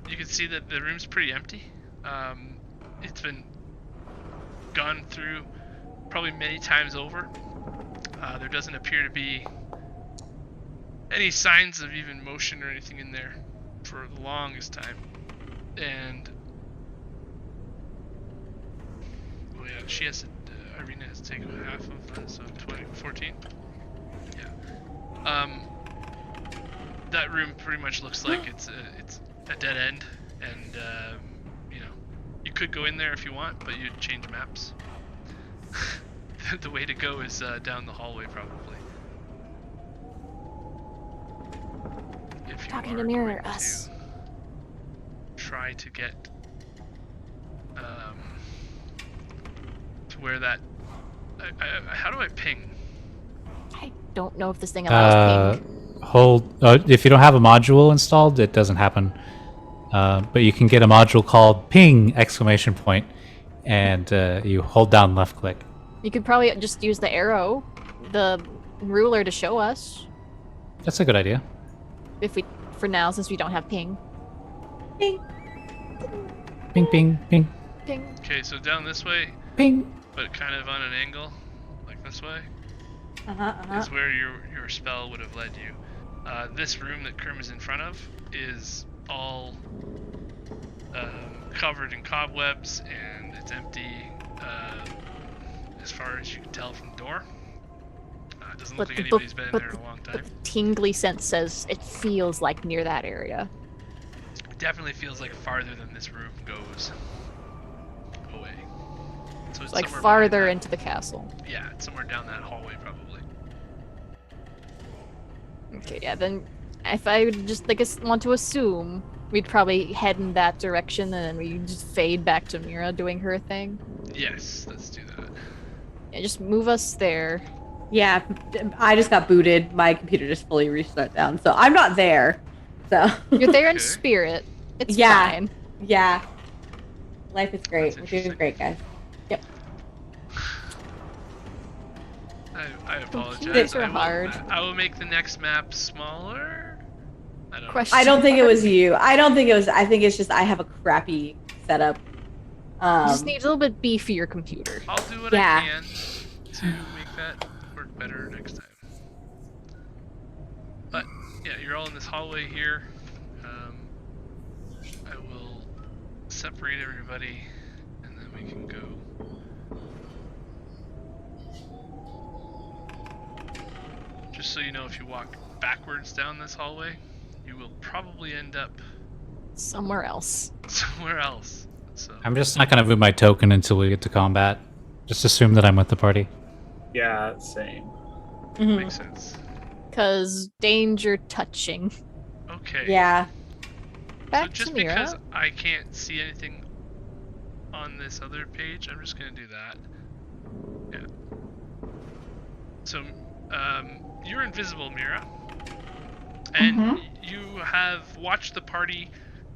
S5: You can see that the room's pretty empty. It's been gone through probably many times over. There doesn't appear to be any signs of even motion or anything in there for the longest time. And oh yeah, she has to, Ireena has to take half of that, so 14. Yeah. That room pretty much looks like it's a dead end, and you could go in there if you want, but you'd change maps. The way to go is down the hallway, probably. If you
S2: Talking
S5: are
S2: to Myra,
S5: going
S2: us.
S5: to try to get to where that. How do I ping?
S2: I don't know if this thing allows ping.
S4: Hold. If you don't have a module installed, it doesn't happen. But you can get a module called ping ! And you hold down left click.
S2: You could probably just use the arrow, the ruler to show us.
S4: That's a good idea.
S2: For now, since we don't have ping.
S3: Ping.
S4: Ping, ping, ping,
S2: Ping.
S5: Okay, so down this way,
S4: ping.
S5: but kind of on an angle, like this way,
S3: Uh-huh.
S5: is where your spell would have led you. This room that Krim is in front of is all covered in cobwebs, and it's empty as far as you can tell from the door. It doesn't look like anybody's been in there in a long
S2: But
S5: time.
S2: the tingly sense says it feels like near that area.
S5: It definitely feels like farther than this room goes away. So it's
S2: Like
S5: somewhere
S2: farther
S5: behind
S2: into the castle.
S5: that. Yeah, it's somewhere down that hallway probably.
S2: Okay, yeah, then if I would just, I guess, want to assume, we'd probably head in that direction and then we just fade back to Myra doing her thing.
S5: Yes, let's do that.
S2: Yeah, just move us there.
S3: Yeah, I just got booted. My computer just fully restarted down, so I'm not there. So
S2: You're there in
S5: Okay.
S2: spirit. It's
S3: Yeah.
S2: fine.
S3: yeah, life is great.
S5: That's
S3: We're doing
S5: interesting.
S3: great, guys. Yep.
S5: I apologize.
S2: Computers are hard.
S5: I will make the next map smaller. I don't know.
S2: Question
S3: I don't think it
S2: mark.
S3: was you. I don't think it was. I think it's just I have a crappy setup.
S2: You just need a little bit beefier computer.
S5: I'll do what
S3: Yeah.
S5: I can to make that work better next time. But yeah, you're all in this hallway here. I will separate everybody, and then we can go. Just so you know, if you walk backwards down this hallway, you will probably end up
S2: Somewhere else.
S5: somewhere else. So
S4: I'm just not gonna move my token until we get to combat. Just assume that I'm with the party.
S6: Yeah, same.
S5: makes sense.
S2: Because danger touching.
S5: Okay.
S3: Yeah.
S2: Back
S5: so just
S2: to Myra.
S5: because I can't see anything on this other page, I'm just gonna do that. Yeah. So, you're invisible, Myra, and you have watched the party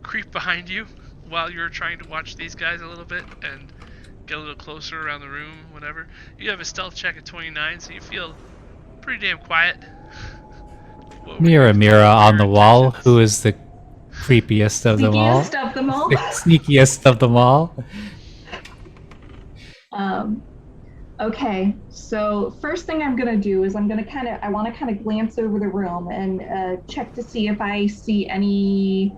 S5: creep behind you while you're trying to watch these guys a little bit and get a little closer around the room, whatever. You have a stealth check at 29, so you feel pretty damn quiet. What were you
S4: Myra,
S5: guys
S4: Myra
S5: doing
S4: on
S5: with
S4: the
S5: your
S4: wall.
S5: intentions?
S4: Who is the creepiest of them all?
S1: Sneakiest of them all.
S4: The sneakiest of them all.
S1: Okay, so first thing I'm gonna do is I want to kind of glance over the room and check to see if I see any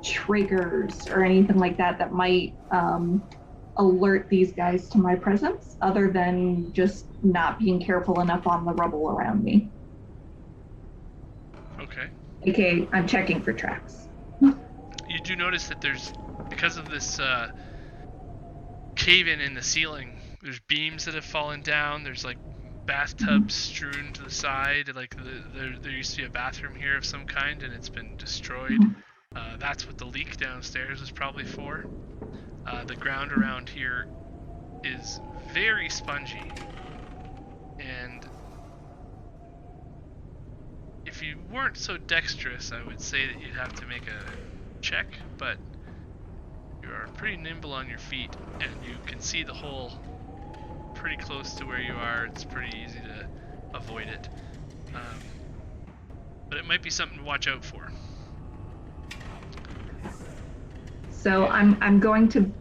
S1: triggers or anything like that that might alert these guys to my presence, other than just not being careful enough on the rubble around me.
S5: Okay.
S1: Okay, I'm checking for tracks.
S5: You do notice that there's, because of this cave-in in the ceiling, there's beams that have fallen down. There's like bathtubs strewn to the side. Like there used to be a bathroom here of some kind, and it's been destroyed. That's what the leak downstairs was probably for. The ground around here is very spongy, and if you weren't so dexterous, I would say that you'd have to make a check, but you are pretty nimble on your feet, and you can see the hole pretty close to where you are. It's pretty easy to avoid it, but it might be something to watch out for.
S1: So I'm going to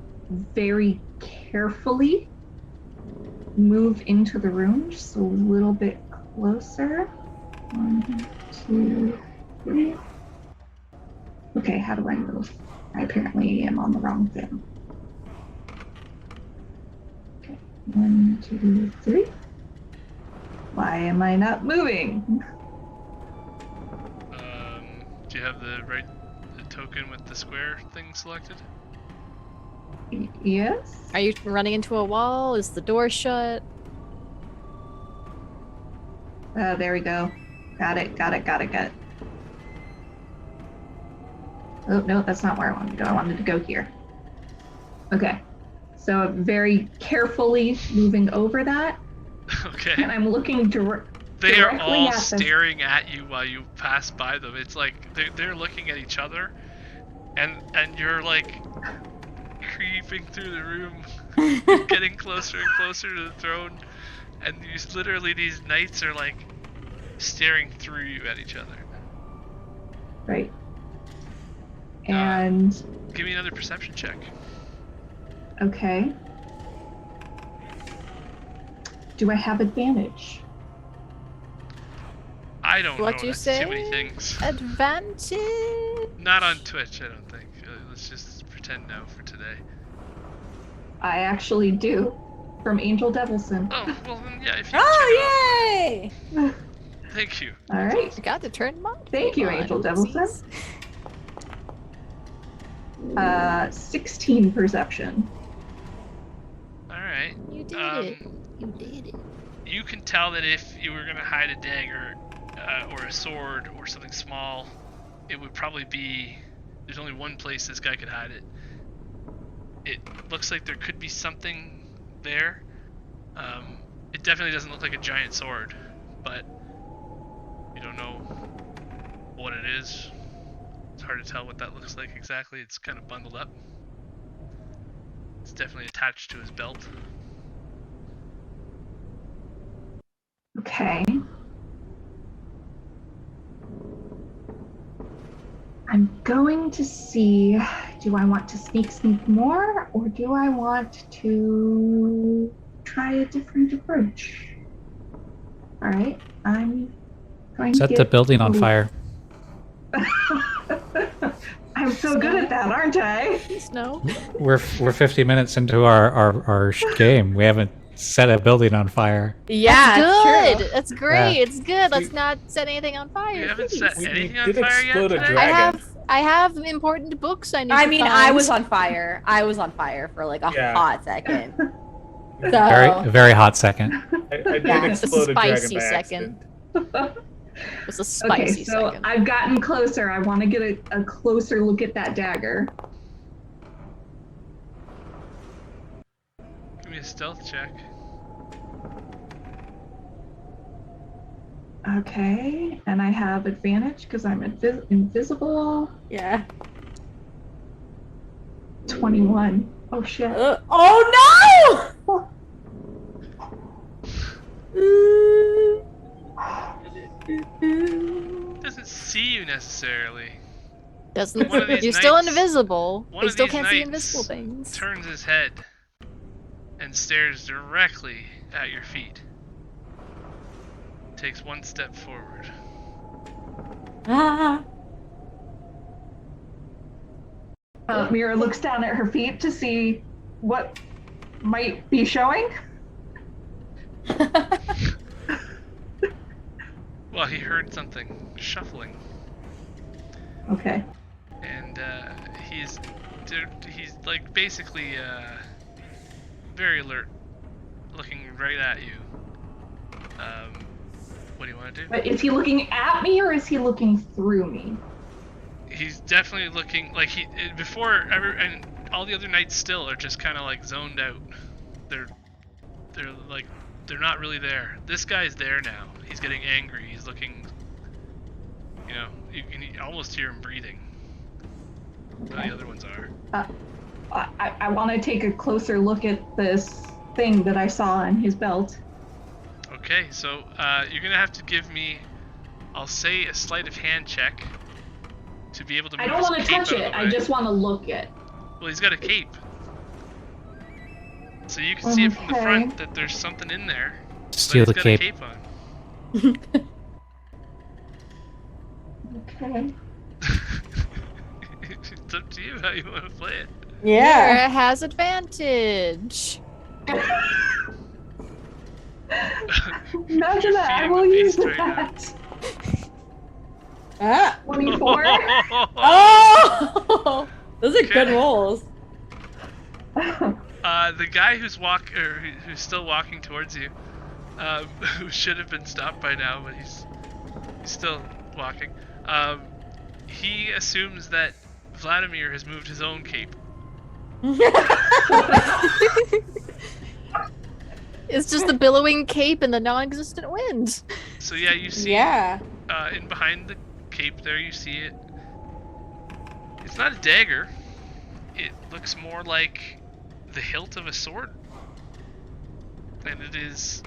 S1: very carefully move into the room just a little bit closer. 1, 2, 3. Okay, how do I move? I apparently am on the wrong thing. Okay, 1, 2, 3. Why am I not moving?
S5: Do you have the token with the square thing selected?
S1: Yes?
S2: Are you running into a wall? Is the door shut?
S1: There we go. Got it. Oh, no, that's not where I wanted to go. I wanted to go here. Okay. So I'm very carefully moving over that,
S5: Okay.
S1: and I'm looking
S5: They are
S1: directly
S5: all
S1: at this.
S5: staring at you while you pass by them. It's like they're looking at each other, and you're like creeping through the room, getting closer and closer to the throne, and literally these knights are like staring through you at each other.
S1: Right. And
S5: Give me another perception check.
S1: okay. Do I have advantage?
S5: I don't
S2: What
S5: know.
S2: you
S5: That's
S2: say?
S5: too many things.
S2: Advantage?
S5: Not on Twitch, I don't think. Let's just pretend no for today.
S1: I actually do. From Angel Devilson.
S5: Oh, well then, yeah, if you
S3: Oh,
S5: check it
S3: yay!
S5: off. Thank you.
S1: All right.
S2: Forgot to turn mine.
S1: Thank you, Angel Devilson. 16 perception.
S5: Alright.
S2: You did it. You did it.
S5: You can tell that if you were going to hide a dagger or a sword or something small, it would probably be... There's only one place this guy could hide it. It looks like there could be something there. It definitely doesn't look like a giant sword, but you don't know what it is. It's hard to tell what that looks like exactly. It's kind of bundled up. It's definitely attached to his belt.
S1: Okay. I'm going to see, do I want to sneak more, or do I want to try a different approach? All right, I'm going to
S4: Set the building on fire.
S1: I'm so good at that, aren't I?
S2: Snow.
S4: We're 50 minutes into our game. We haven't set a building on fire.
S3: Yeah,
S2: That's
S3: it's
S2: good.
S3: true.
S2: That's great. It's good. Let's not set anything on fire.
S5: You haven't
S2: please.
S5: set
S6: We
S5: anything on
S6: did
S5: fire yet
S6: explode a
S5: today?
S6: dragon.
S2: I have important books I need
S3: I
S2: to
S3: mean,
S2: find.
S3: I was on fire. I was on fire for like a
S6: Yeah.
S3: hot second. So
S4: Very, very hot second.
S6: I did
S3: Yeah.
S6: explode a dragon
S2: Spicy
S6: by
S2: second.
S6: accident.
S2: It was a
S1: Okay,
S2: spicy
S1: so
S2: second.
S1: I've gotten closer. I want to get a closer look at that dagger.
S5: Give me a stealth check.
S1: Okay, and I have advantage because I'm invisible.
S3: yeah.
S1: 21. Oh shit.
S3: Oh no!
S5: Doesn't see you necessarily.
S2: Doesn't
S5: One of these
S2: you're still
S5: knights-
S2: invisible.
S5: one
S2: I
S5: of
S2: still
S5: these
S2: can't see
S5: knights
S2: invisible things.
S5: Turns his head and stares directly at your feet. Takes one step forward.
S3: Ah.
S1: Myra looks down at her feet to see what might be showing.
S5: Well, he heard something shuffling,
S1: Okay.
S5: and he's like basically very alert, looking right at you. What do you want to do?
S1: But is he looking at me or is he looking through me?
S5: He's definitely looking like and all the other knights still are just kind of like zoned out. They're like they're not really there. This guy's there now. He's getting angry. He's looking. You know, you can almost hear him breathing.
S1: Okay.
S5: The other ones are.
S1: I want to take a closer look at this thing that I saw in his belt.
S5: Okay, so you're gonna have to give me, I'll say, a sleight of hand check to be able to move
S1: I don't
S5: his
S1: want to
S5: cape
S1: touch
S5: out of
S1: it.
S5: the
S1: I
S5: way.
S1: just want to look it.
S5: Well, he's got a cape. So you can see it from the
S1: Okay.
S5: front that there's something in there.
S4: Steal the
S5: but he's got
S4: cape.
S5: a cape on.
S1: Okay.
S5: It's up to you how you want to play it.
S3: Yeah.
S2: Myra has advantage.
S1: Imagine that. I
S5: Feeding
S1: will
S5: the
S1: use
S5: beast right now.
S1: that.
S3: Ah.
S1: 24.
S3: Oh! Those are good
S5: Okay.
S3: rolls.
S5: The guy who's who's still walking towards you, who should have been stopped by now, but he's still walking. He assumes that Vladamir has moved his own cape.
S2: It's just the billowing cape and the non-existent wind.
S5: So yeah, you see,
S3: Yeah.
S5: in behind the cape there, you see it. It's not a dagger. It looks more like the hilt of a sword, and it is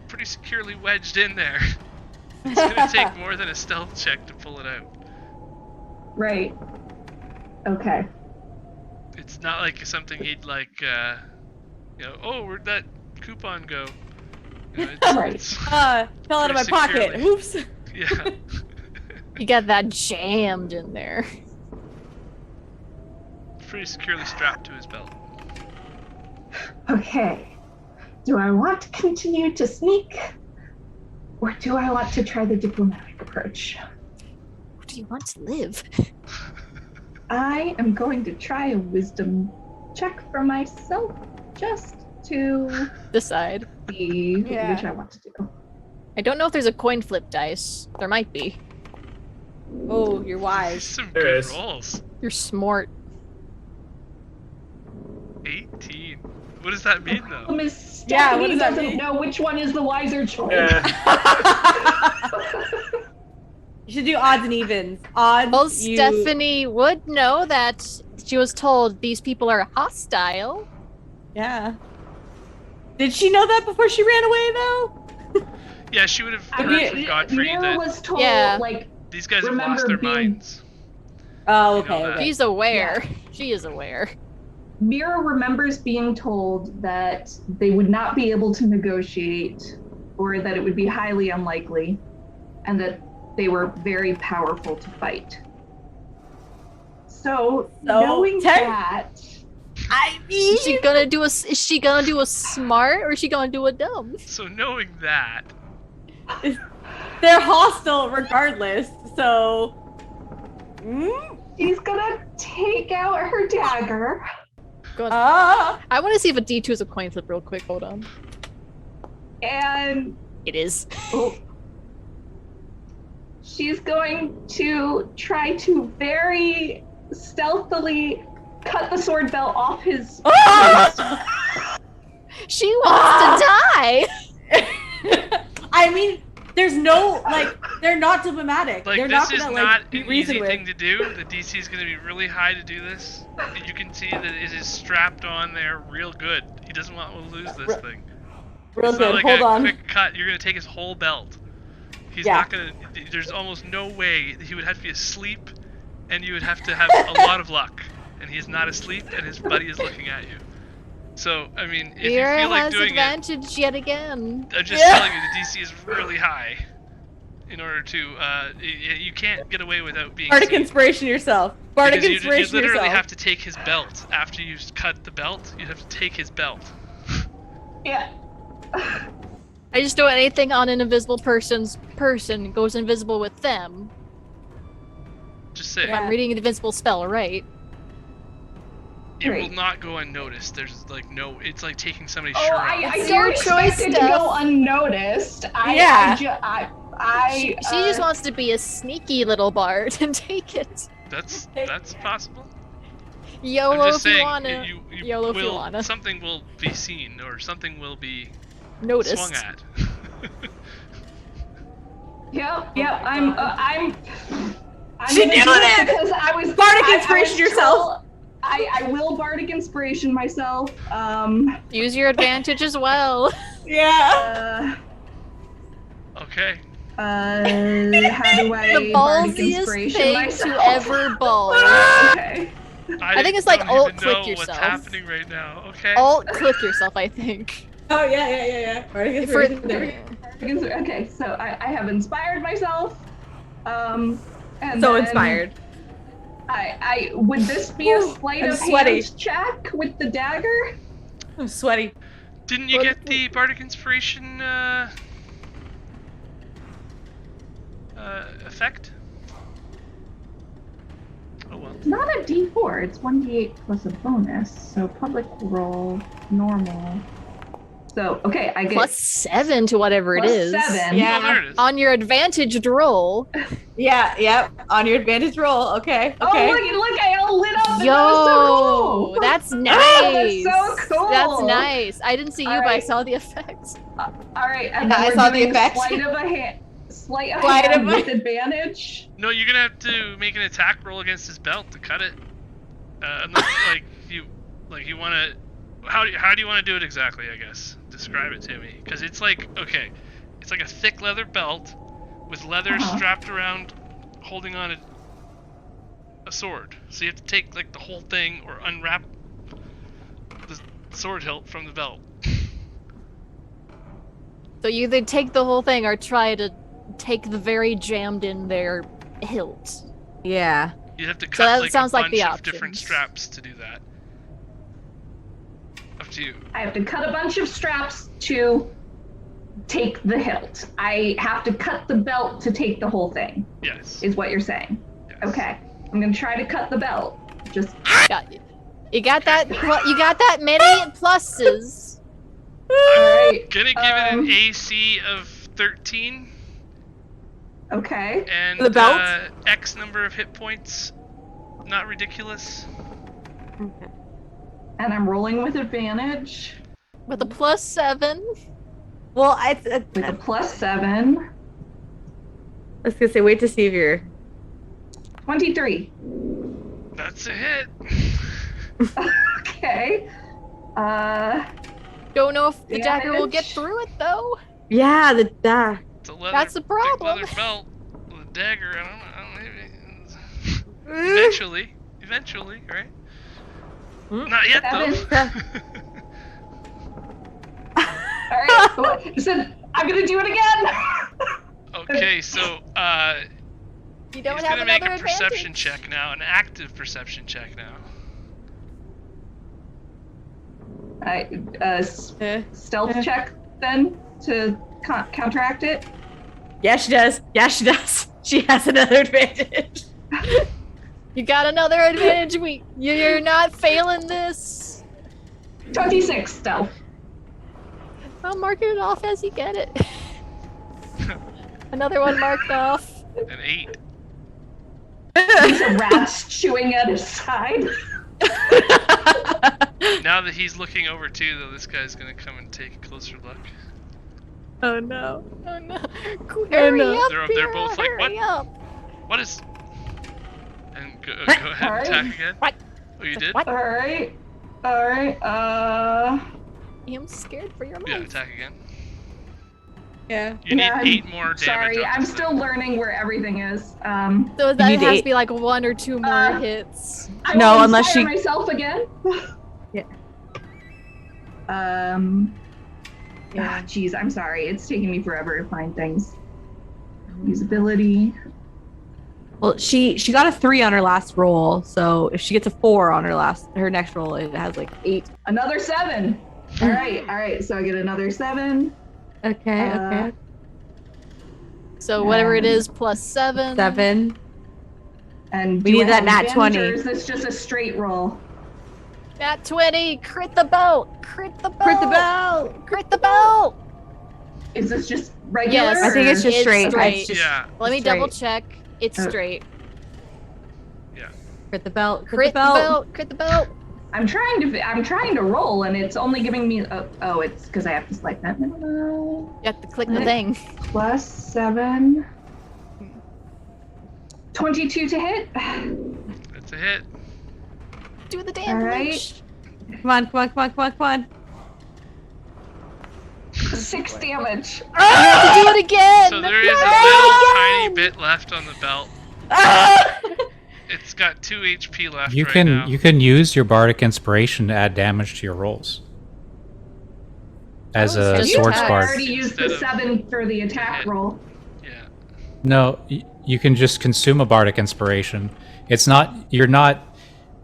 S5: pretty securely wedged in there. It's gonna take more than a stealth check to pull it out.
S1: Right. Okay.
S5: It's not like something he'd like, oh, where'd that coupon go? You know,
S1: Right.
S3: Fell out of my
S5: Pretty
S3: pocket.
S5: securely.
S3: Oops.
S5: yeah.
S2: You got that jammed in there.
S5: Pretty securely strapped to his belt.
S1: Okay. Do I want to continue to sneak? Or do I want to try the diplomatic approach?
S2: Where do you want to live?
S1: I am going to try a wisdom check for myself just to
S2: Decide.
S1: see
S3: Yeah.
S1: which I want to do.
S2: I don't know if there's a coin flip dice. There might be.
S3: Oh, you're wise.
S5: Some
S6: There
S5: good
S6: is.
S5: rolls.
S2: You're smart.
S5: 18. What does that mean though?
S1: Miss
S3: Yeah, what
S1: Stephanie
S3: does that
S1: doesn't
S3: mean?
S1: know which one is the wiser choice.
S6: Yeah.
S3: You should do odds and evens. Odds.
S2: Well,
S3: you...
S2: Stephanie would know that she was told these people are hostile.
S3: Yeah. Did she know that before she ran away, though?
S5: Yeah, she would have
S1: I
S5: heard from
S1: mean,
S5: Godfrey
S1: Myra
S5: that
S1: was told,
S2: Yeah.
S1: like,
S5: these guys have
S1: remember
S5: lost their
S1: being-
S5: minds.
S3: Oh,
S5: You know
S3: okay.
S5: that.
S3: okay.
S2: She's aware. She is aware.
S1: Myra remembers being told that they would not be able to negotiate, or that it would be highly unlikely, and that they were very powerful to fight. So knowing that,
S3: I mean,
S2: Is she gonna do a smart or is she gonna do a dumb?
S5: So knowing that,
S3: they're hostile regardless. So
S1: She's gonna take out her dagger.
S2: Go on.
S3: Ah!
S2: I want to see if a D2 is a coin flip real quick. Hold on.
S1: And
S2: It is.
S1: she's going to try to very stealthily cut the sword belt off his
S3: Ah!
S2: She wants to die!
S3: I mean, there's no, like, they're not diplomatic.
S5: Like,
S3: they're
S5: this
S3: not
S5: is
S3: gonna,
S5: not
S3: like, be
S5: an
S3: reasoned
S5: easy
S3: with.
S5: thing to do. The DC is going to be really high to do this. You can see that it is strapped on there real good. He doesn't want to lose this thing.
S3: Real
S5: It's
S3: good,
S5: not like
S3: hold
S5: a
S3: on.
S5: quick cut. You're going to take his whole belt. He's
S3: Yeah.
S5: not going to... There's almost no way. He would have to be asleep, and you would have to have a lot of luck. And he's not asleep, and his buddy is looking at you. So, I mean, if
S2: Myra
S5: you feel like
S2: has
S5: doing
S2: advantage yet again.
S5: I'm just telling you, the DC is really high. In order to, you can't get away without being
S3: Bardic
S5: seen.
S3: inspiration yourself. Bardic
S5: Because you
S3: inspiration
S5: literally
S3: yourself.
S5: have to take his belt. After you cut the belt, you have to take his belt.
S1: yeah.
S2: I just know anything on an invisible person goes invisible with them.
S5: Just say,
S2: If I'm reading an invincible spell, right?
S5: it will
S1: Right.
S5: not go unnoticed. There's like no, it's like taking somebody's
S1: Oh,
S5: shirt
S1: I
S5: off.
S2: It's
S1: don't
S2: your
S1: expect
S2: choice,
S1: it to go unnoticed.
S2: She just wants to be a sneaky little bard and take it.
S5: That's possible.
S2: YOLO
S5: I'm
S2: if
S5: just
S2: you
S5: saying,
S2: wanna.
S5: you
S2: YOLO if you
S5: will,
S2: wanna.
S5: something will be seen or something will be
S2: Noticed.
S5: swung at.
S1: Yep. I'm
S3: She
S1: gonna
S3: knew
S1: do
S3: it!
S1: because I was
S3: Bardic
S1: I
S3: inspiration
S1: was
S3: yourself.
S1: told- I will bardic inspiration myself.
S2: Use your advantage as well.
S3: Yeah.
S5: Okay.
S1: How do I
S2: The
S1: bardic
S2: ballsiest
S1: inspiration
S2: thing
S1: myself?
S2: to ever ball.
S1: Okay.
S2: I think it's like
S5: don't
S2: alt
S5: even
S2: click
S5: know
S2: yourself.
S5: What's happening right now? Okay.
S2: Alt click yourself, I think.
S3: Oh, yeah. Bardic
S2: For,
S3: inspiration. There.
S1: Okay, so I have inspired myself. And
S3: So
S1: then
S3: inspired.
S1: I would this be a
S3: Ooh,
S1: sleight
S3: I'm
S1: of
S3: sweaty.
S1: hand check with the dagger?
S3: I'm sweaty.
S5: Didn't you get the bardic inspiration effect? Oh well.
S1: It's not a D4, it's 1d8 plus a bonus. So public roll, normal. So okay, I get
S2: +7 to whatever it
S1: plus
S2: is.
S1: 7.
S3: Yeah.
S5: Oh, there it is.
S2: On your advantaged roll.
S3: Yeah, yep. On your advantage roll. Okay.
S1: Oh look, I all lit up. and
S2: Yo,
S1: that was so cool.
S2: that's nice.
S1: Oh, that's so cool.
S2: That's nice. I didn't see you,
S1: All
S2: but I
S1: right.
S2: saw the effects.
S1: All right, and
S3: Yeah,
S1: then
S3: I
S1: we're
S3: saw the
S1: doing
S3: effect.
S1: sleight of a hand. Sleight of
S3: Sleight
S1: hand
S3: of a-
S1: with advantage.
S5: No, you're gonna have to make an attack roll against his belt to cut it. Unless you want to. How do you want to do it exactly? I guess describe it to me, because it's like it's like a thick leather belt with leather strapped around, holding on a sword. So you have to take like the whole thing or unwrap the sword hilt from the belt.
S2: So you either take the whole thing or try to take the very jammed in there hilt.
S3: Yeah.
S5: You have to
S2: So
S5: cut
S2: that
S5: like
S2: sounds
S5: a
S2: like
S5: bunch
S2: the
S5: of different
S2: options.
S5: straps to do that. Up to you.
S1: I have to cut a bunch of straps to take the hilt. I have to cut the belt to take the whole thing,
S5: Yes.
S1: is what you're saying.
S5: Yes.
S1: Okay. I'm gonna try to cut the belt. Just
S2: You got that? You got that many pluses.
S1: alright.
S5: Gonna give it an AC of 13
S1: Okay.
S5: and
S3: The belt?
S5: X number of hit points. Not ridiculous.
S1: And I'm rolling with advantage.
S2: With a +7.
S3: Well,
S1: With a +7.
S3: I was gonna say, wait to see if you're.
S1: 23.
S5: That's a hit.
S1: Okay.
S2: Don't know if the dagger will get
S1: Damage.
S2: through it though.
S3: Yeah,
S5: It's a leather,
S2: That's the
S5: thick
S2: problem.
S5: leather belt with a dagger. I don't know. Eventually, right? Not yet though.
S1: Alright. Listen, I'm gonna do it again.
S5: Okay, so
S2: You don't
S5: he's
S2: have
S5: gonna make
S2: another
S5: a perception
S2: advantage.
S5: check now, an active perception check now.
S1: Stealth check then to counteract it.
S3: Yeah, she does. Yeah, she does. She has another advantage.
S2: You got another advantage. You're not failing this.
S1: 26 stealth.
S2: I'll mark it off as you get it. Another one marked off.
S5: An 8.
S1: There's a rat chewing at his side.
S5: Now that he's looking over too, though, this guy's gonna come and take a closer look.
S3: Oh no.
S2: Oh no. Hurry up,
S5: They're both like,
S2: hurry
S5: what?
S2: up.
S5: What is? And go ahead and
S1: Alright.
S5: attack again.
S2: What?
S5: Oh, you did?
S2: What?
S1: Alright.
S2: I'm scared for your life.
S5: Yeah, attack again.
S3: Yeah.
S5: You need
S1: Yeah,
S5: 8 more damage.
S1: Sorry,
S5: on
S1: I'm
S5: this
S1: still
S5: thing.
S1: learning where everything is.
S2: So that
S3: need
S2: has
S3: 8.
S2: to be like 1 or 2 more hits.
S1: I
S3: No,
S1: will
S3: unless
S1: inspire
S3: she-
S1: myself again.
S3: Yeah.
S1: Ah, jeez, I'm sorry. It's taking me forever to find things. Usability.
S3: Well, she got a 3 on her last roll, so if she gets a 4 on her next roll, it has like 8.
S1: Another 7. All right. So I get another 7.
S3: Okay, okay.
S2: So whatever it is, plus 7.
S3: 7.
S1: And
S3: We
S1: do
S3: need
S1: I
S3: that
S1: have
S3: nat
S1: advantage,
S3: 20.
S1: Or is this just a straight roll?
S2: Nat 20. Crit the belt. Crit the belt.
S3: Crit the belt!
S2: Crit the belt.
S1: Is this just regular?
S2: Yes.
S3: I think it's
S1: or-
S3: just
S2: It's
S3: straight.
S2: straight.
S3: It's just
S5: Yeah.
S2: Let me
S3: straight.
S2: double check. It's straight.
S3: Crit the belt.
S2: Crit the belt. Crit the belt.
S1: I'm trying to roll, and it's only giving me. Oh, it's because I have to select that.
S2: You have to click the thing.
S1: Plus 7. 22 to hit.
S5: That's a hit.
S2: Do the
S1: All
S2: damage.
S1: right.
S3: Come on.
S1: 6 damage.
S2: You have to do it again.
S5: So there is a little tiny bit left on the belt. It's got 2 HP left
S4: You
S5: right
S4: can
S5: now.
S4: you can use your bardic inspiration to add damage to your rolls. As
S2: Oh,
S4: a
S2: it's just
S4: sword
S2: attacks.
S1: I
S4: bard.
S1: already used the
S5: Instead of-
S1: 7 for the attack roll.
S5: Yeah.
S4: No, you can just consume a bardic inspiration. You're not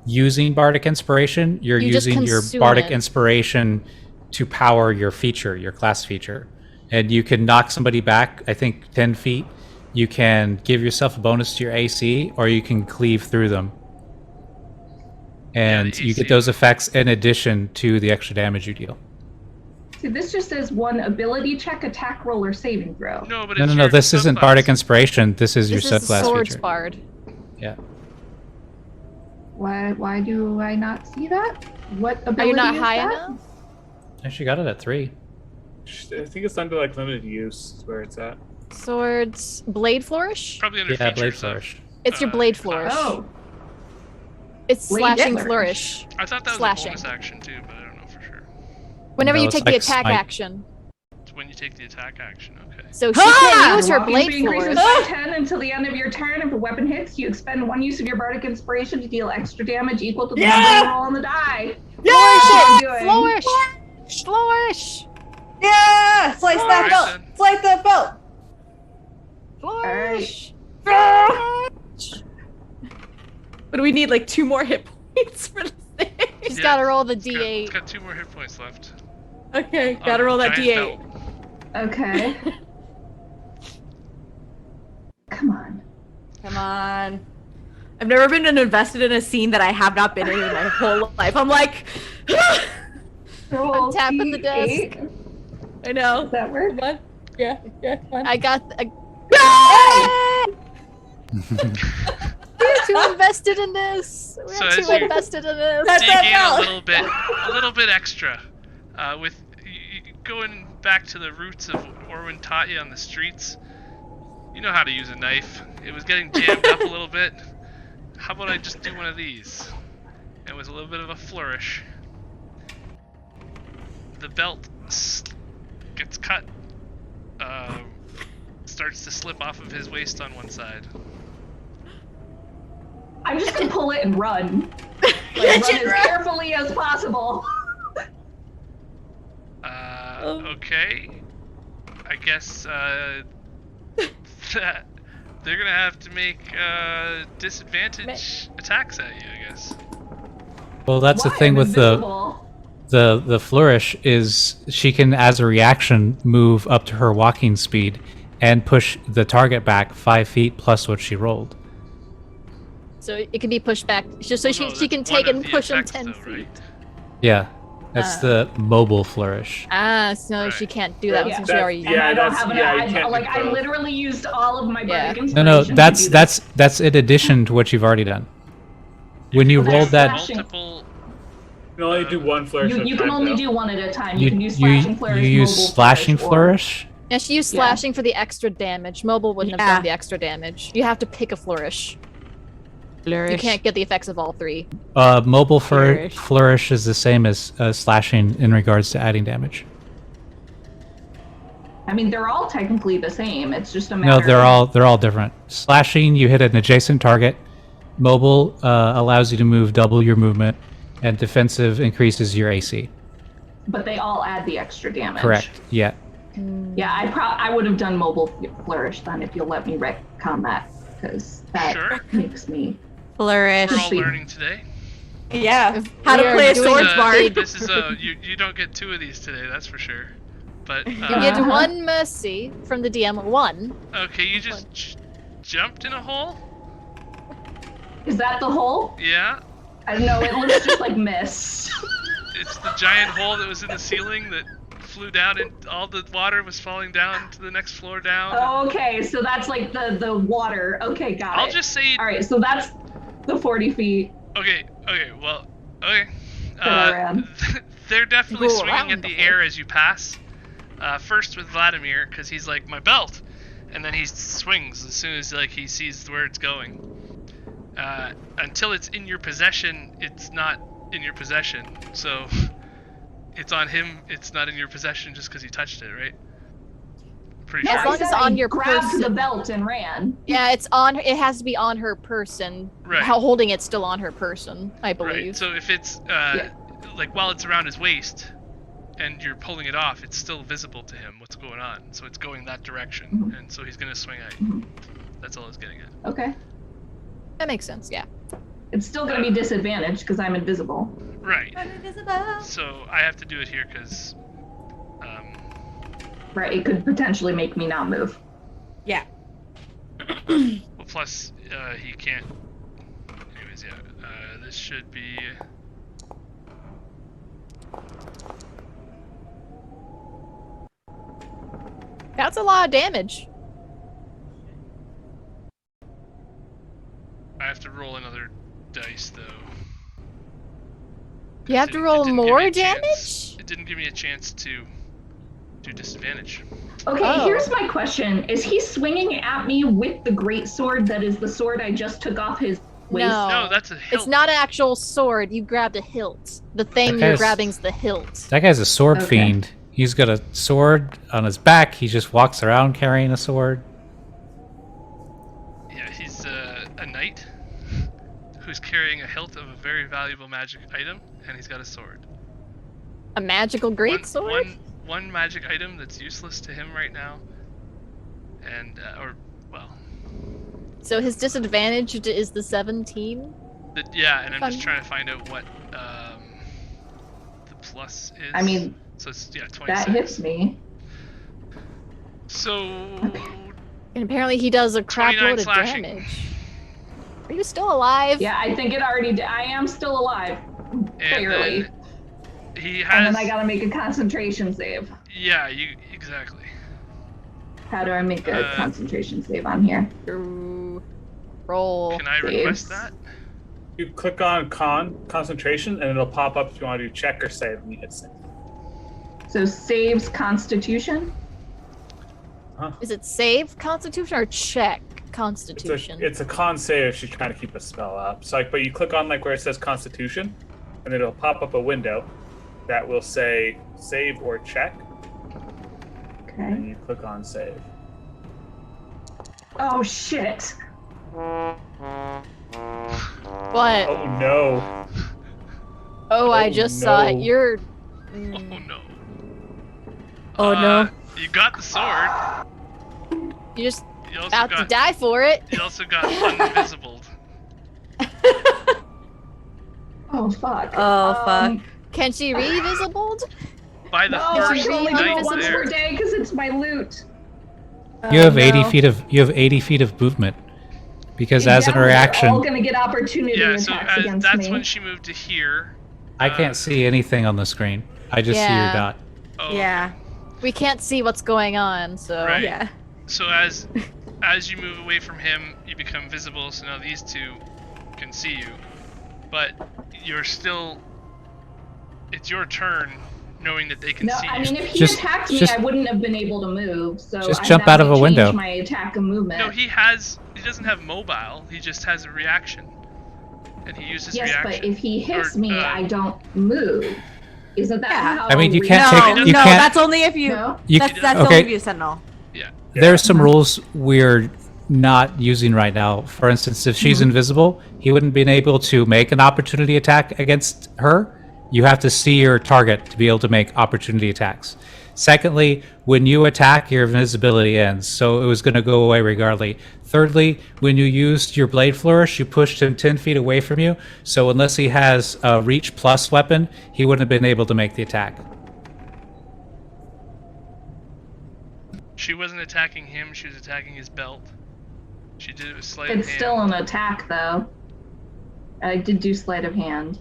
S4: using bardic inspiration. You're
S2: You just
S4: using your
S2: consume
S4: bardic
S2: it.
S4: inspiration to power your feature, your class feature, and you can knock somebody back. I think 10 feet. You can give yourself a bonus to your AC, or you can cleave through them, and
S5: the
S4: you
S5: AC.
S4: get those effects in addition to the extra damage you deal.
S1: See, this just says 1 ability check, attack roll, or saving throw.
S5: No, but
S4: No,
S5: it's
S4: no.
S5: your
S4: This isn't
S5: subclass.
S4: bardic inspiration. This is your
S2: This is
S4: subclass
S2: Swords
S4: feature.
S2: Bard.
S4: Yeah.
S1: Why do I not see that? What ability
S2: Are you not
S1: is
S2: high
S1: that?
S2: enough?
S4: Actually, got it at 3.
S6: I think it's under like limited use where it's at.
S2: Swords. Blade Flourish?
S5: Probably under
S4: Yeah,
S5: feature
S4: blade
S5: stuff.
S4: flourish.
S2: It's your Blade Flourish.
S1: Oh,
S2: It's
S1: Blade
S2: slashing
S1: Flourish.
S2: flourish.
S5: I thought that was
S2: Slashing.
S5: a bonus action too, but I don't know for sure.
S2: Whenever
S4: No,
S2: you
S4: it's
S2: take the
S4: like
S2: attack
S4: smite.
S2: action.
S5: It's when you take the attack action, okay.
S2: So she can use her
S1: Walking
S2: Blade
S1: speed increases
S2: Flourish.
S1: by 10 until the end of your turn. If a weapon hits, you expend 1 use of your bardic inspiration to deal extra damage equal to the number you roll on the die.
S2: Flourish
S1: I'm
S2: it!
S1: doing.
S2: Flourish! Flourish!
S3: Yeah! Slice that
S5: Alright,
S3: belt!
S5: then.
S3: Slice that belt!
S2: Flourish!
S3: But we need like 2 more hit points for this thing.
S2: She's
S5: Yeah,
S2: gotta roll the
S5: It's got,
S2: D8.
S5: it's got 2 more hit points left.
S3: Okay,
S5: on
S3: gotta
S5: the
S3: roll that
S5: giant
S3: D8.
S5: belt.
S1: Okay. Come on.
S3: Come on. I've never been invested in a scene that I have not been in my whole life. I'm like,
S1: Roll
S2: tapping the
S1: D8.
S2: desk.
S3: I know.
S1: Does that work?
S3: Come on. Yeah, come on.
S2: I got. We're too invested in this. We're
S5: So as
S2: too
S5: you-
S2: invested in this.
S3: That's
S5: Dig in
S3: belt.
S5: a little bit extra. With going back to the roots of what Orwin taught you on the streets. You know how to use a knife. It was getting jammed up a little bit. How about I just do one of these? And with a little bit of a flourish, the belt gets cut. Starts to slip off of his waist on one side.
S1: I'm just gonna pull it and run. Like, run as carefully as possible.
S5: Okay. I guess that they're gonna have to make disadvantage attacks at you, I guess.
S4: Well, that's the
S1: Why?
S4: thing
S1: I'm
S4: with
S1: invisible.
S4: the flourish is she can, as a reaction, move up to her walking speed and push the target back 5 feet plus what she rolled.
S2: So it can be pushed back, just so
S5: No,
S2: she can
S5: that's
S2: take
S5: one
S2: and
S5: of the
S2: push him
S5: effects,
S2: 10
S5: though,
S2: feet.
S5: right?
S4: Yeah, that's the mobile flourish.
S2: So she
S5: Right.
S2: canyou can't do that
S1: Yeah.
S2: since she already.
S6: Yeah,
S1: I don't
S6: that's-
S1: have
S6: yeah, you
S1: enough.
S6: can't do
S1: I
S6: both.
S1: literally used all of my
S2: Yeah.
S1: bardic
S4: No,
S1: inspiration.
S4: that's
S1: to do this.
S4: that's in addition to what you've already done. When you
S1: But
S4: rolled
S1: that's
S4: that,
S1: slashing.
S5: Multiple.
S6: You can only do one flourish at a
S1: You
S6: time,
S1: can only
S6: though.
S1: do one at a time.
S4: you
S1: You can use slashing flourish,
S4: you use
S1: mobile
S4: slashing
S1: or-
S4: flourish.
S2: Yeah, she used
S1: Yeah.
S2: slashing for the extra damage. Mobile wouldn't have
S3: Yeah.
S2: done the extra damage. You have to pick a flourish.
S3: Flourish.
S2: You can't get the effects of all three.
S4: Mobile
S3: Flourish.
S4: flourish is the same as slashing in regards to adding damage.
S1: I mean, they're all technically the same. It's just a matter.
S4: No, they're all different. Slashing, you hit an adjacent target. Mobile allows you to move double your movement, and defensive increases your AC.
S1: But they all add the extra damage.
S4: Correct. Yeah.
S1: Yeah, I would have done mobile flourish then if you'll let me retcon that, because that
S5: Sure.
S1: makes me.
S3: Flourish.
S5: We're all
S1: Speed.
S5: learning today.
S3: Yeah. How to
S2: We are
S3: play a
S2: doing
S3: swords
S2: a-
S3: bard.
S5: This is you don't get 2 of these today, that's for sure. But
S2: You get
S1: Uh-huh.
S2: one mercy from the DM. One.
S5: okay, you just jumped in a hole.
S1: Is that the hole?
S5: Yeah,
S1: I don't know. It looks just like mist.
S5: it's the giant hole that was in the ceiling that flew down, and all the water was falling down to the next floor down.
S1: Okay, so that's like the water. Okay, got it.
S5: I'll just say.
S1: All right, so that's the 40 feet.
S5: Okay. Well. Okay.
S1: I ran.
S5: They're definitely
S2: Go
S5: swinging
S2: around
S5: at
S2: the
S5: the
S2: hole.
S5: air as you pass. First with Vladamir, because he's like, my belt, and then he swings as soon as like he sees where it's going. Until it's in your possession, it's not in your possession. So it's on him. It's not in your possession just because he touched it, right? Pretty
S2: As
S5: sure.
S2: long as it's on your
S1: grabbed
S2: person.
S1: the belt and ran.
S2: Yeah, it's on. It has to be on her person.
S5: Right.
S2: Holding it's still on her person, I
S5: Right.
S2: believe.
S5: So if it's like while it's around his waist, and you're pulling it off, it's still visible to him what's going on. So it's going that direction, and so he's gonna swing at you. That's all I was getting at.
S1: Okay.
S2: That makes sense. Yeah.
S1: It's still going to be disadvantaged because I'm invisible.
S5: Right. So I have to do it here because,
S1: Right, it could potentially make me not move.
S3: Yeah.
S5: well, plus he can't. Anyways, yeah. This should be.
S2: That's a lot of damage.
S5: I have to roll another dice though.
S2: You have to roll more damage?
S5: It didn't give me a chance to do disadvantage.
S1: Okay,
S2: Oh.
S1: here's my question. Is he swinging at me with the great sword that is the sword I just took off his waist?
S2: No.
S5: No, that's a hilt.
S2: It's not an actual sword. You grabbed a hilt. The thing
S4: Okay,
S2: you're
S4: s-
S2: grabbing's the hilt.
S4: That guy's a sword
S1: Okay.
S4: fiend. He's got a sword on his back. He just walks around carrying a sword.
S5: Yeah, he's a knight who's carrying a hilt of a very valuable magic item, and he's got a sword.
S2: A magical great sword?
S5: One magic item that's useless to him right now, and
S2: So his disadvantage is the 17?
S5: yeah, and I'm just
S2: Fun.
S5: trying to find out what the plus is.
S1: I mean,
S5: so it's 26.
S1: that hits me.
S5: So
S2: And apparently he does a crap
S5: 29
S2: load of
S5: slashing.
S2: damage. Are you still alive?
S1: Yeah, I think it already did. I am still alive.
S5: and
S1: Barely.
S5: then he
S1: And
S5: has.
S1: then I gotta make a concentration save.
S5: Yeah, you exactly.
S1: How do I make a
S5: Uh,
S1: concentration save on here?
S2: Ooh. Roll.
S5: Can I
S1: Saves.
S5: request that?
S6: You click on concentration, and it'll pop up if you want to do check or save, and you hit save.
S1: So saves Constitution.
S2: Is it save Constitution or check
S6: It's
S2: Constitution?
S6: a con save if she's trying to keep a spell up. So, but you click on where it says Constitution, and it'll pop up a window that will say save or check,
S1: Okay.
S6: and you click on save.
S1: Oh shit.
S2: What?
S6: Oh no!
S2: Oh, I
S6: oh,
S2: just saw it.
S6: no.
S2: You're.
S5: Oh no.
S3: Oh no.
S5: You got the sword.
S2: You just
S5: You also
S2: about to
S5: got.
S2: die for it.
S5: You also got uninvisible.
S1: Oh fuck.
S3: Oh, fuck.
S2: Can she re-visibled?
S5: By the
S1: No, I
S5: first
S1: can only do
S5: night
S1: it once
S5: there.
S1: per day because it's my loot.
S4: You have 80
S1: no.
S4: feet of 80 feet of movement. Because as a
S1: They're all
S4: reaction,
S1: going to get opportunity
S5: Yeah, so
S1: attacks against
S5: that's
S1: me.
S5: when she moved to here.
S4: I can't see anything on the screen. I just see your
S2: Yeah.
S4: dot.
S5: Oh,
S3: Yeah.
S2: We can't see what's going on, so
S5: Right.
S3: Yeah.
S5: So as you move away from him, you become visible. So now these two can see you, but you're still. It's your turn, knowing that they can
S1: No,
S5: see
S1: I
S5: you.
S1: mean, if he
S4: Just-
S1: attacked me,
S4: just-
S1: I wouldn't have been able to move. So
S4: Just
S1: I'd
S4: jump
S1: have
S4: out
S1: to
S4: of a
S1: change
S4: window.
S1: My attack and movement.
S5: No, he doesn't have mobile. He just has a reaction, and he uses
S1: yes,
S5: reaction.
S1: but if he hits
S5: Or,
S1: me, I don't move. Isn't that
S3: Yeah.
S1: how?
S4: I mean, you
S1: we-
S4: can't
S3: no,
S4: take- you
S3: no,
S4: can't-
S3: that's only if you.
S1: No?
S4: You
S3: that's
S4: c-
S3: that's
S4: okay.
S3: only if you sentinel.
S5: Yeah.
S4: There's some rules we're not using right now. For instance, if she's invisible, he wouldn't be able to make an opportunity attack against her. You have to see your target to be able to make opportunity attacks. Secondly, when you attack, your invisibility ends, so it was going to go away regardless. Thirdly, when you used your blade flourish, you pushed him 10 feet away from you, so unless he has a reach plus weapon, he wouldn't have been able to make the attack.
S5: She wasn't attacking him. She was attacking his belt. She did it with sleight of
S1: It's
S5: hand.
S1: still an attack, though. I did do sleight of hand.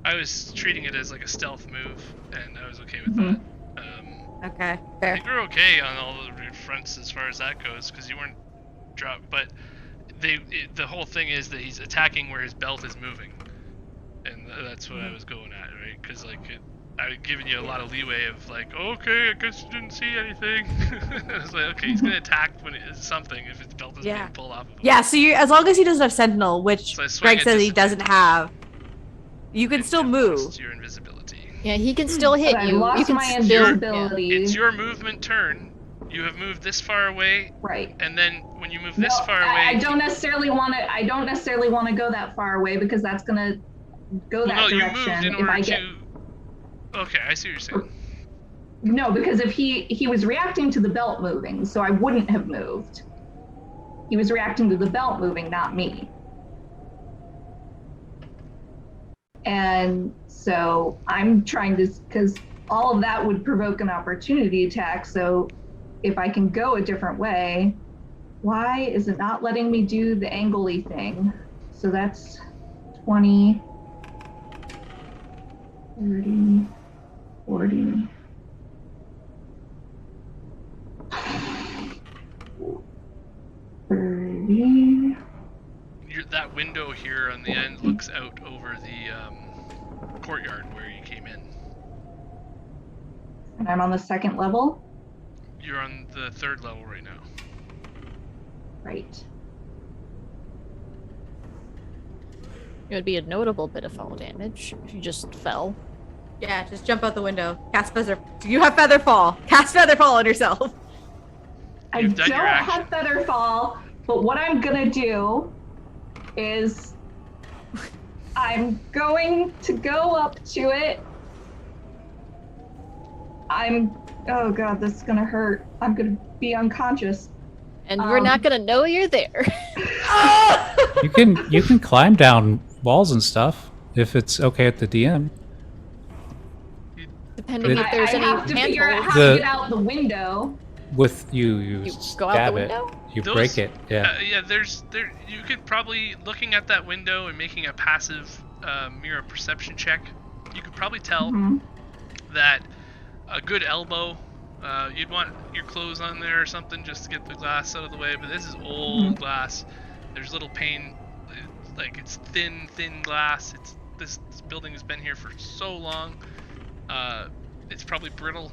S5: I was treating it as like a stealth move, and I was okay with
S1: Mhm.
S5: that.
S3: Okay,
S5: I
S3: fair.
S5: think we're okay on all the fronts as far as that goes, because you weren't dropped. But the whole thing is that he's attacking where his belt is moving, and that's what I was going at, right? Because I've given you a lot of leeway of like, okay, I guess you didn't see anything. I was like, okay, he's gonna attack when it is something if his belt is
S3: Yeah.
S5: being pulled off of him.
S3: Yeah, so you as long as he doesn't have sentinel, which
S5: So I swing
S3: Greg
S5: at
S3: says he
S5: disadvantage.
S3: doesn't have, you can
S5: And
S3: still
S5: you
S3: move.
S5: lost your invisibility.
S2: yeah, he can still hit
S1: But I
S2: you.
S1: lost
S2: You can
S1: my
S2: still,
S1: invisibility.
S5: It's your movement turn. You have moved this far away,
S1: Right.
S5: and then when you move
S1: No,
S5: this far away,
S1: I don't necessarily want to. I don't necessarily want to go that far away because that's gonna go
S5: well,
S1: that
S5: no, you
S1: direction.
S5: moved in
S1: if
S5: order
S1: I get
S5: to. Okay, I see what you're saying.
S1: no, because if he was reacting to the belt moving, so I wouldn't have moved. He was reacting to the belt moving, not me. And so I'm trying to, because all of that would provoke an opportunity attack. So if I can go a different way, why is it not letting me do the angle-y thing? So that's 20, 30, 40.
S5: That window here on the end looks out over the courtyard where you came in.
S1: And I'm on the second level?
S5: You're on the third level right now.
S1: Right.
S2: it would be a notable bit of fall damage if you just fell.
S3: Yeah, just jump out the window. Cast feather. You have feather fall. Cast feather fall on yourself.
S1: I
S5: You've done
S1: don't
S5: your action.
S1: have feather fall, but what I'm gonna do is I'm going to go up to it. Oh god, this is gonna hurt. I'm gonna be unconscious.
S2: And we're not gonna know you're there.
S4: You can climb down walls and stuff if it's okay at the DM.
S2: Depending if
S1: I
S2: there's any
S1: have to figure out
S2: handholds.
S1: how
S4: The-
S1: to get out the window.
S4: With you
S2: You
S4: stab
S2: go out the
S4: it.
S2: window?
S4: You
S5: Those-
S4: break it. Yeah.
S5: Yeah, you could probably, looking at that window and making a passive Myra perception check, you could probably tell
S1: Mhm.
S5: that a good elbow, you'd want your clothes on there or something just to get the glass out of the way, but this is old glass. There's little pane, like it's thin glass. This building has been here for so long. It's probably brittle.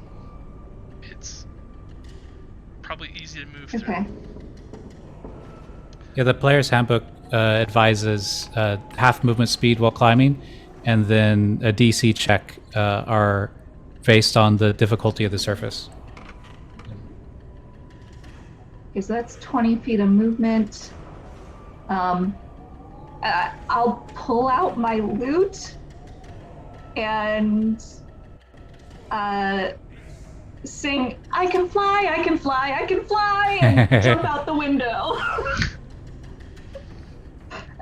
S5: It's probably easy to move through.
S1: Okay.
S4: Yeah, the player's handbook advises half movement speed while climbing, and then a DC check are based on the difficulty of the surface.
S1: Okay, so that's 20 feet of movement. I'll pull out my loot and sing, I can fly, I can fly, I can fly, and jump out the window.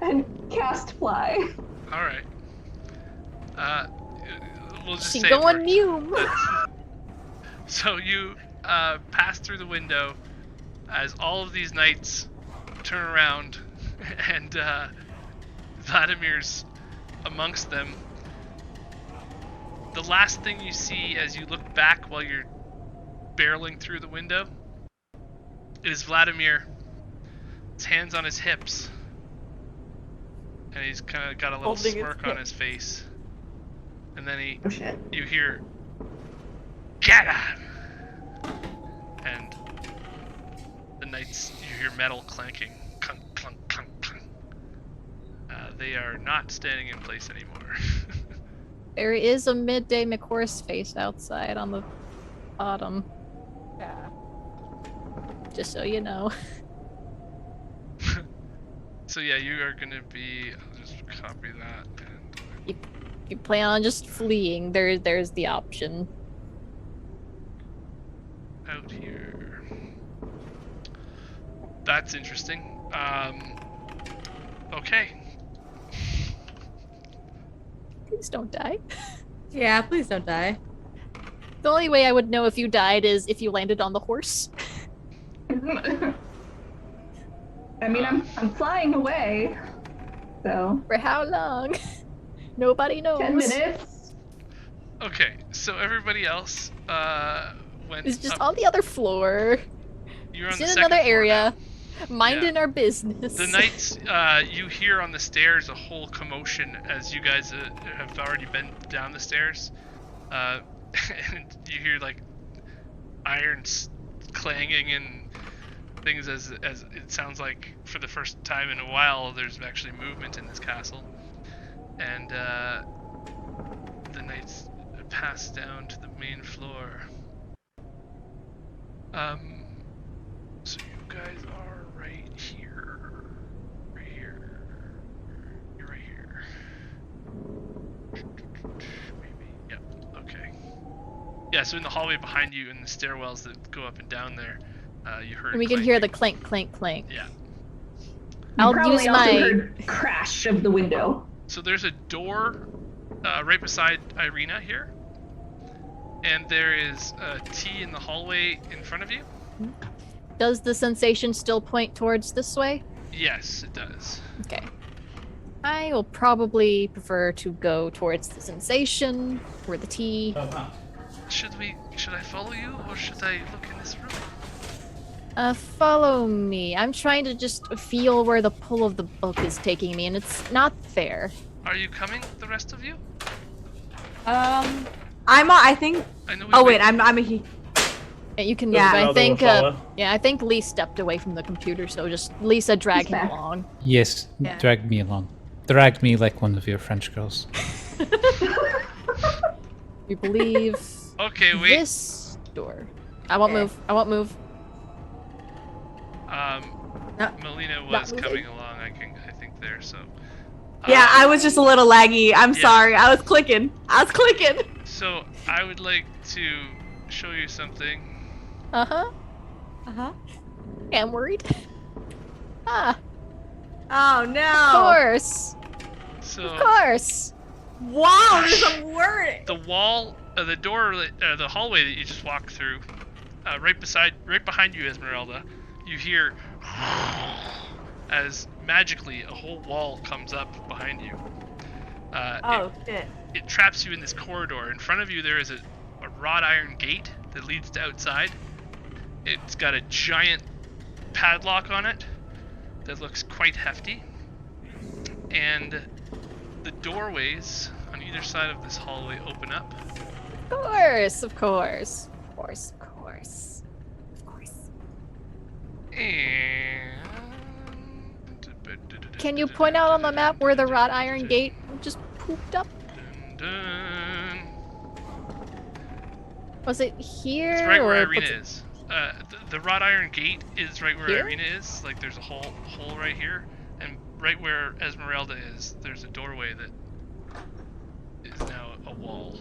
S1: And cast fly.
S5: All right. We'll just
S2: She
S5: say it
S2: going
S5: worked.
S2: mute.
S5: So you pass through the window as all of these knights turn around, and Vladimir's amongst them. The last thing you see as you look back while you're barreling through the window is Vladimir. His hands on his hips, and he's kind of got a little
S3: Holding his
S5: smirk on
S3: hip.
S5: his face. And then
S1: Oh shit.
S5: you hear, "Get him!" And the knights, you hear metal clanking, clunk, clunk, clunk, clunk. They are not standing in place anymore.
S2: There is a midday McHorse face outside on the bottom.
S3: Yeah.
S2: Just so you know.
S5: So yeah, you are gonna be. I'll just copy that. And
S2: You plan on just fleeing, there's the option.
S5: out here. That's interesting. Okay.
S2: Please don't die.
S3: Yeah, please don't die.
S2: The only way I would know if you died is if you landed on the horse.
S1: I mean, I'm flying away, so
S2: For how long? Nobody knows.
S1: 10 minutes.
S5: Okay. So everybody else went.
S2: It's just
S5: up.
S2: on the other floor.
S5: You're on
S2: It's
S5: the
S2: in
S5: second
S2: another
S5: floor
S2: area.
S5: now.
S2: Minding our business.
S5: The knights, you hear on the stairs a whole commotion as you guys have already been down the stairs. And you hear like irons clanging and things as it sounds like for the first time in a while there's actually movement in this castle. And the knights pass down to the main floor. So you guys are right here. Right here. You're right here. Maybe. Yep. Okay. Yeah, so in the hallway behind you and the stairwells that go up and down there, you heard
S2: And we can hear the
S5: clanking.
S2: clank, clank, clank.
S5: Yeah.
S2: I'll
S1: Probably
S2: use
S1: also
S2: my.
S1: heard crash of the window.
S5: So there's a door right beside Ireena here. And there is a T in the hallway in front of you.
S2: Does the sensation still point towards this way?
S5: Yes, it does.
S2: Okay. I will probably prefer to go towards the sensation or the T.
S5: Should I follow you or should I look in this room?
S2: Follow me. I'm trying to just feel where the pull of the book is taking me, and it's not fair.
S5: Are you coming, the rest of you?
S3: I think.
S5: I know.
S3: Oh wait, I'm a he.
S2: Yeah, you can move.
S3: Yeah.
S2: I
S6: Another
S2: think.
S6: will follow.
S2: Yeah, I think Lee stepped away from the computer, so just Lisa drag
S1: He's
S2: him
S1: back.
S2: along.
S4: Yes,
S3: Yeah.
S4: drag me along. Drag me like one of your French girls.
S2: We believe
S5: Okay, wait.
S2: this door. I won't move. I won't move.
S3: No.
S5: Melina
S2: Not
S5: was
S2: moving.
S5: coming along. I think there. So.
S3: Yeah, I was just a little laggy. I'm
S5: Yeah.
S3: sorry. I was clicking.
S5: So I would like to show you something.
S2: Uh huh.
S3: Uh-huh.
S2: Yeah, I'm worried. Ah,
S3: Oh
S2: of
S3: no.
S2: course.
S5: So
S2: Of course.
S3: Wow, there's a word.
S5: the wall, the door, the hallway that you just walked through, right behind you, Esmeralda, you hear as magically a whole wall comes up behind you.
S3: Oh shit.
S5: It traps you in this corridor. In front of you, there is a wrought iron gate that leads to outside. It's got a giant padlock on it that looks quite hefty. And the doorways on either side of this hallway open up.
S2: Of course. Of course. Of course. Of course. Of course.
S5: And...
S2: Can you point out on the map where the wrought iron gate just pooped up?
S5: Dun.
S2: Was it here?
S5: It's right where
S2: or what's
S5: Ireena
S2: it-
S5: is. The wrought iron gate is right where
S2: Here?
S5: Ireena is. Like there's a hole right here, and right where Esmeralda is, there's a doorway that is now a wall.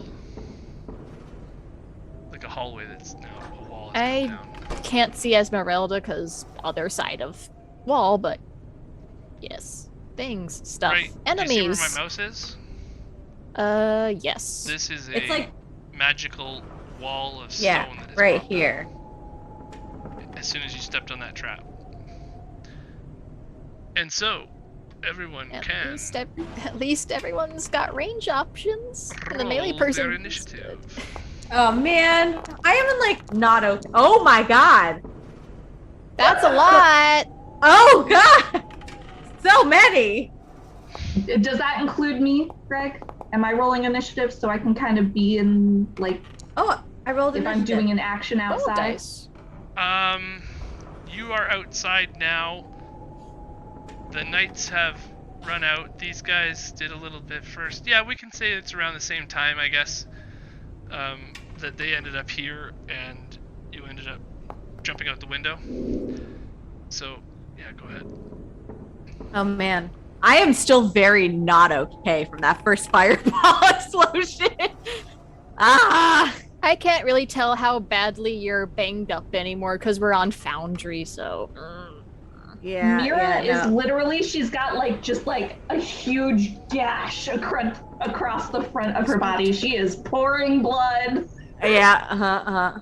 S5: Like a hallway that's now a wall. has come down.
S2: Can't see Esmeralda because other side of wall, but yes. Things, stuff,
S5: Right.
S2: enemies.
S5: Do you see where my mouse is?
S2: Yes.
S5: This is a
S3: It's like
S5: magical wall of stone
S3: yeah,
S5: that is
S3: right
S5: popped up
S3: here.
S5: as soon as you stepped on that trap. And so, everyone can
S2: At least everyone's got range options. And the melee
S5: roll their
S2: person.
S5: initiative.
S3: Oh man, I am in like not okay. Oh my god.
S2: That's a lot.
S3: Oh god. So many.
S1: Does that include me, Greg? Am I rolling initiative so I can kind of be in, like,
S3: Oh, I rolled
S1: if I'm doing an action
S2: Roll
S1: outside?
S2: dice.
S5: You are outside now. The knights have run out. These guys did a little bit first. Yeah, we can say it's around the same time, I guess. That they ended up here and you ended up jumping out the window. So, yeah, go ahead.
S3: Oh man. I am still very not okay from that first fireball explosion. Ah.
S2: I can't really tell how badly you're banged up anymore because we're on Foundry, so.
S3: Yeah.
S1: Myra
S3: yeah,
S1: is
S3: no.
S1: literally, she's got like just like a huge gash across the front of her body. She is pouring blood.
S3: Yeah,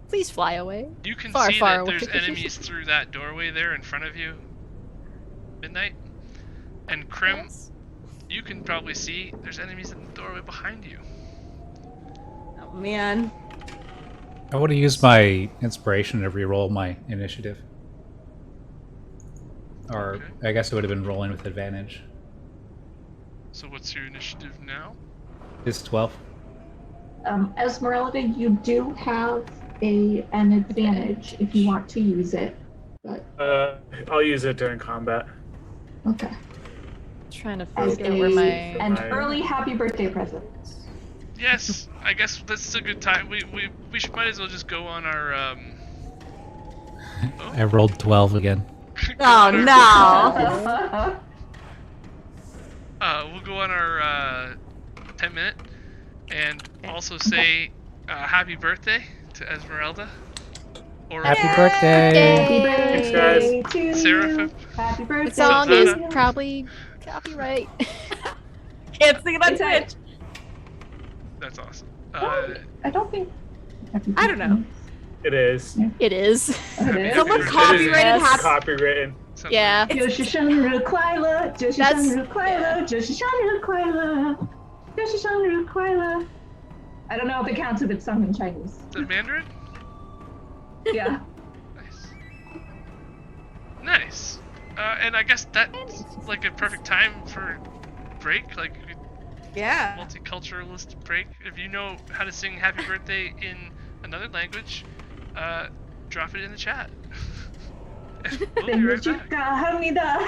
S2: Please fly away.
S5: You can
S2: Far,
S5: see
S2: far
S5: that
S2: away.
S5: there's enemies through that doorway there in front of you, Midnight. And Krim,
S2: Yes.
S5: you can probably see there's enemies in the doorway behind you.
S3: Oh man.
S4: I would have used my inspiration to reroll my initiative. Or
S5: Okay.
S4: I guess it would have been rolling with advantage.
S5: So what's your initiative now?
S4: It's 12.
S1: Esmeralda, you do have an advantage if you want to use it. But
S6: I'll use it during combat.
S1: okay.
S2: Trying to
S1: As
S2: figure out where my.
S1: an early happy birthday present.
S5: Yes, I guess this is a good time. We might as well just go on our
S4: I rolled 12 again.
S3: Oh no.
S5: We'll go on our 10-minute and also say happy birthday to Esmeralda. Or
S4: Happy birthday!
S1: Happy
S6: Thanks,
S1: birthday
S6: guys.
S1: to you.
S5: Seraphim.
S1: Happy birthday.
S2: The song
S1: to
S2: is
S1: you.
S2: probably copyright.
S3: Can't sing it on
S1: Is it?
S3: Twitch.
S5: That's awesome.
S1: I don't think.
S3: I don't know.
S6: It is.
S2: It is.
S1: It is.
S3: Someone
S5: It is.
S3: copyrighted
S2: Yes.
S3: happy.
S6: Copywritten.
S5: something-
S2: Yeah.
S1: Joshishanu Quila,
S2: That's-
S1: Joshishanu Quila, Joshishanu Quila, Joshishanu Quila. I don't know if it counts if it's sung in Chinese.
S5: Is it Mandarin?
S1: Yeah.
S5: Nice. Nice. And I guess that's like a perfect time for break, like
S3: Yeah.
S5: multiculturalist break. If you know how to sing happy birthday in another language, drop it in the chat. We'll be right back.
S1: 감사합니다.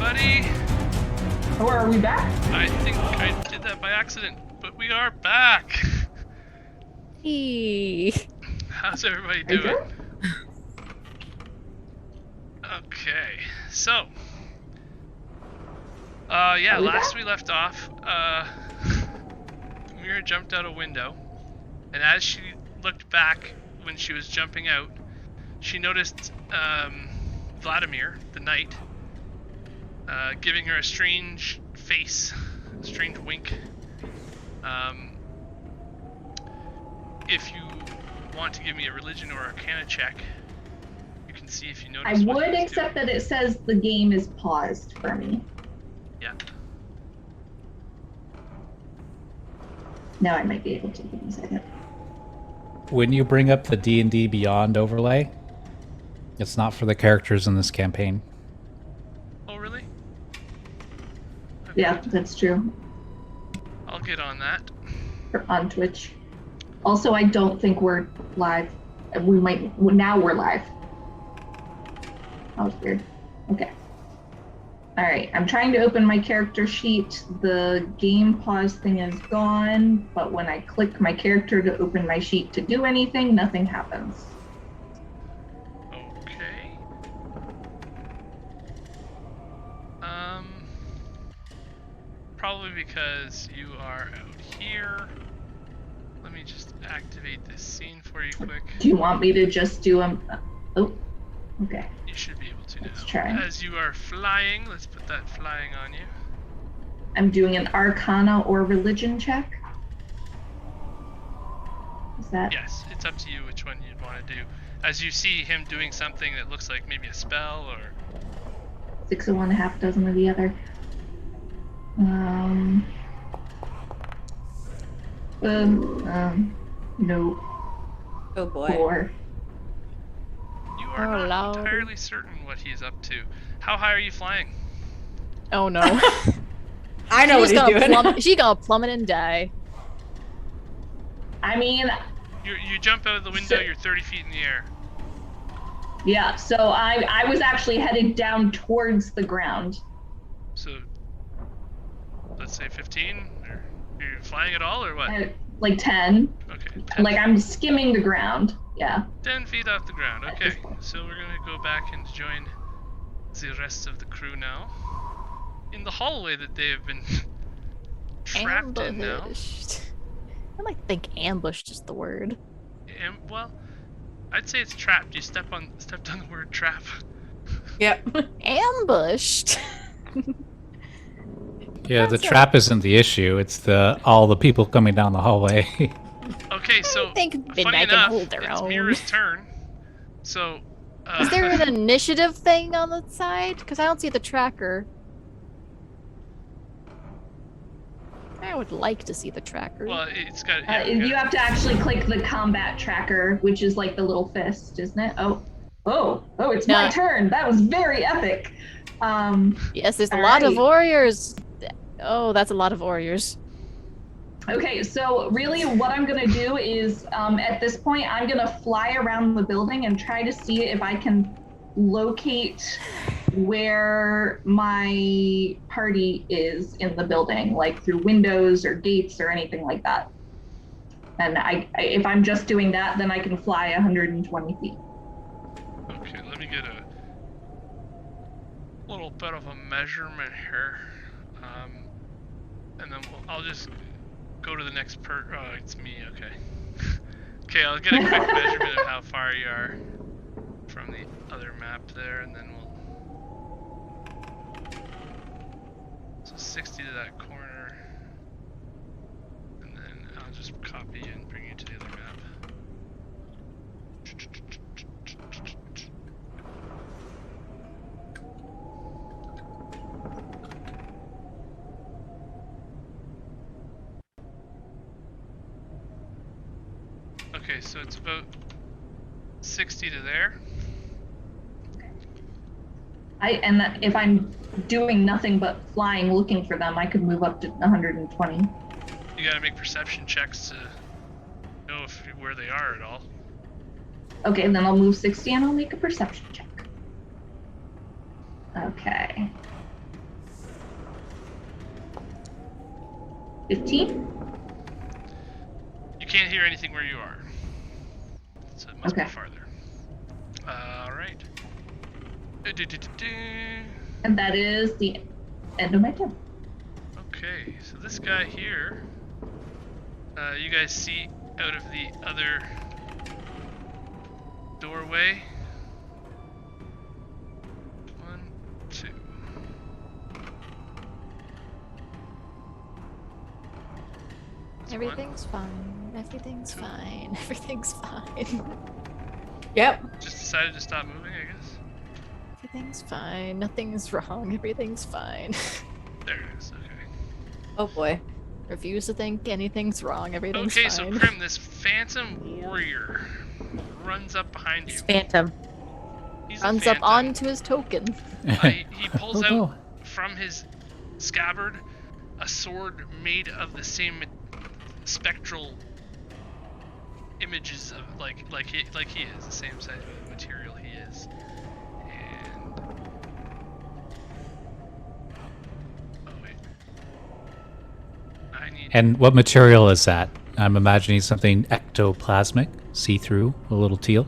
S5: everybody.
S1: Oh, are we back?
S5: I think I did that by accident, but we are back.
S2: Eee.
S5: How's everybody
S1: Are you
S5: doing?
S1: good?
S5: Okay, so yeah,
S1: Are we
S5: last
S1: back?
S5: we left off, Myra jumped out a window, and as she looked back when she was jumping out, she noticed Vladamir, the knight, giving her a strange face, a strange wink. If you want to give me a religion or arcana check, you can see if you notice.
S1: I
S5: what
S1: would,
S5: he's
S1: except
S5: doing.
S1: that it says the game is paused for me.
S5: Yeah.
S1: Now I might be able to. Give me a second.
S4: When you bring up the D&D Beyond overlay, it's not for the characters in this campaign.
S5: Oh, really? Okay,
S1: Yeah, that's true.
S5: I'll get on that.
S1: On Twitch. Also, I don't think we're live. We might. Now we're live. That was weird. Okay. All right. I'm trying to open my character sheet. The game pause thing is gone, but when I click my character to open my sheet to do anything, nothing happens.
S5: Okay. Probably because you are out here. Let me just activate this scene for you quick.
S1: Do you want me to just do oh, okay.
S5: You should be able to now.
S1: Let's try.
S5: As you are flying, let's put that flying on you.
S1: I'm doing an Arcana or Religion check. Is that?
S5: Yes, it's up to you which one you'd want to do. As you see him doing something that looks like maybe a spell or...
S1: 6 of one, half dozen of the other. No.
S3: Oh boy.
S1: 4.
S5: You are
S2: Oh,
S5: not
S2: Lord.
S5: entirely certain what he's up to. How high are you flying?
S2: Oh no.
S3: I know what he's doing.
S2: She gonna plummet and die.
S1: I mean,
S5: You jump out of the window,
S1: So-
S5: you're 30 feet in the air.
S1: yeah, so I was actually headed down towards the ground.
S5: So, let's say 15? Or are you flying at all, or what?
S1: Like 10.
S5: Okay, 10,
S1: Like I'm skimming the ground. Yeah.
S5: 10 feet off the ground.
S1: At
S5: Okay,
S1: this point.
S5: so we're gonna go back and join the rest of the crew now. In the hallway that they have been trapped in now.
S2: Ambushed. I like think ambushed is the word.
S5: And, well, I'd say it's trapped. You stepped on the word trap.
S3: Yep.
S2: Ambushed.
S4: Yeah, the
S2: That's
S4: trap isn't the issue. It's all the people coming down the hallway.
S5: Okay, so
S2: I think
S5: funny
S2: Midnight can
S5: enough,
S2: hold their
S5: it's
S2: own.
S5: Mira's turn. So,
S2: Is there an initiative thing on the side? Because I don't see the tracker. I would like to see the tracker.
S5: well, it's got. Yeah, we
S1: You
S5: got-
S1: have to actually click the combat tracker, which is like the little fist, isn't it? Oh, it's my
S2: No.
S1: turn. That was very epic.
S2: Yes, there's a lot of
S1: alright.
S2: warriors. Oh, that's a lot of warriors.
S1: Okay, so really what I'm gonna do is, at this point, I'm gonna fly around the building and try to see if I can locate where my party is in the building, like through windows or gates or anything like that. And if I'm just doing that, then I can fly 120 feet.
S5: Okay, let me get a little bit of a measurement here, and then I'll just go to the next Oh, it's me. Okay. Okay, I'll get a quick measurement of how far you are from the other map there, and then we'll. So 60 to that corner, and then I'll just copy and bring you to the other map. Okay, so it's about 60 to there.
S1: And if I'm doing nothing but flying looking for them, I could move up to 120.
S5: You gotta make perception checks to know where they are at all.
S1: Okay, then I'll move 60 and I'll make a perception check. Okay. 15?
S5: You can't hear anything where you are. So it must be
S1: Okay.
S5: farther. Alright.
S1: And that is the end of my turn.
S5: Okay, so this guy here, you guys see out of the other doorway. 1, 2. That's
S2: Everything's fine. Everything's fine. Everything's fine.
S3: Yep.
S5: one. Just decided to stop moving, I guess.
S2: Everything's fine. Nothing's wrong. Everything's fine.
S5: There it is. Okay.
S3: Oh boy.
S2: Refuse to think anything's wrong. Everything's
S5: Okay,
S2: fine.
S5: so Krim, this phantom warrior runs up behind you.
S3: It's Phantom.
S5: He's a
S2: Runs up
S5: phantom.
S2: onto his token.
S5: He pulls
S4: Oh, no.
S5: out from his scabbard a sword made of the same spectral images of like he is the same size of material he is. And oh wait, I need
S4: And what material is that? I'm imagining something ectoplasmic, see-through, a little teal.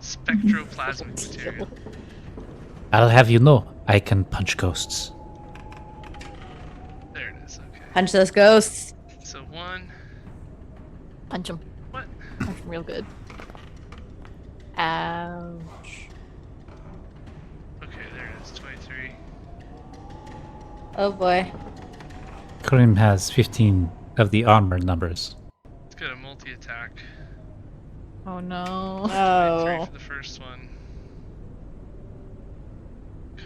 S5: spectroplasmic material.
S4: I'll have you know, I can punch ghosts.
S5: There it is. Okay.
S3: Punch those ghosts.
S5: So 1.
S2: Punch him.
S5: What?
S2: Punch him real good. Ouch.
S5: Okay, there it is. 23.
S3: Oh boy.
S4: Krim has 15 of the armor numbers.
S5: It's got a multi-attack.
S2: Oh no.
S5: 23
S3: Oh.
S5: for the first one.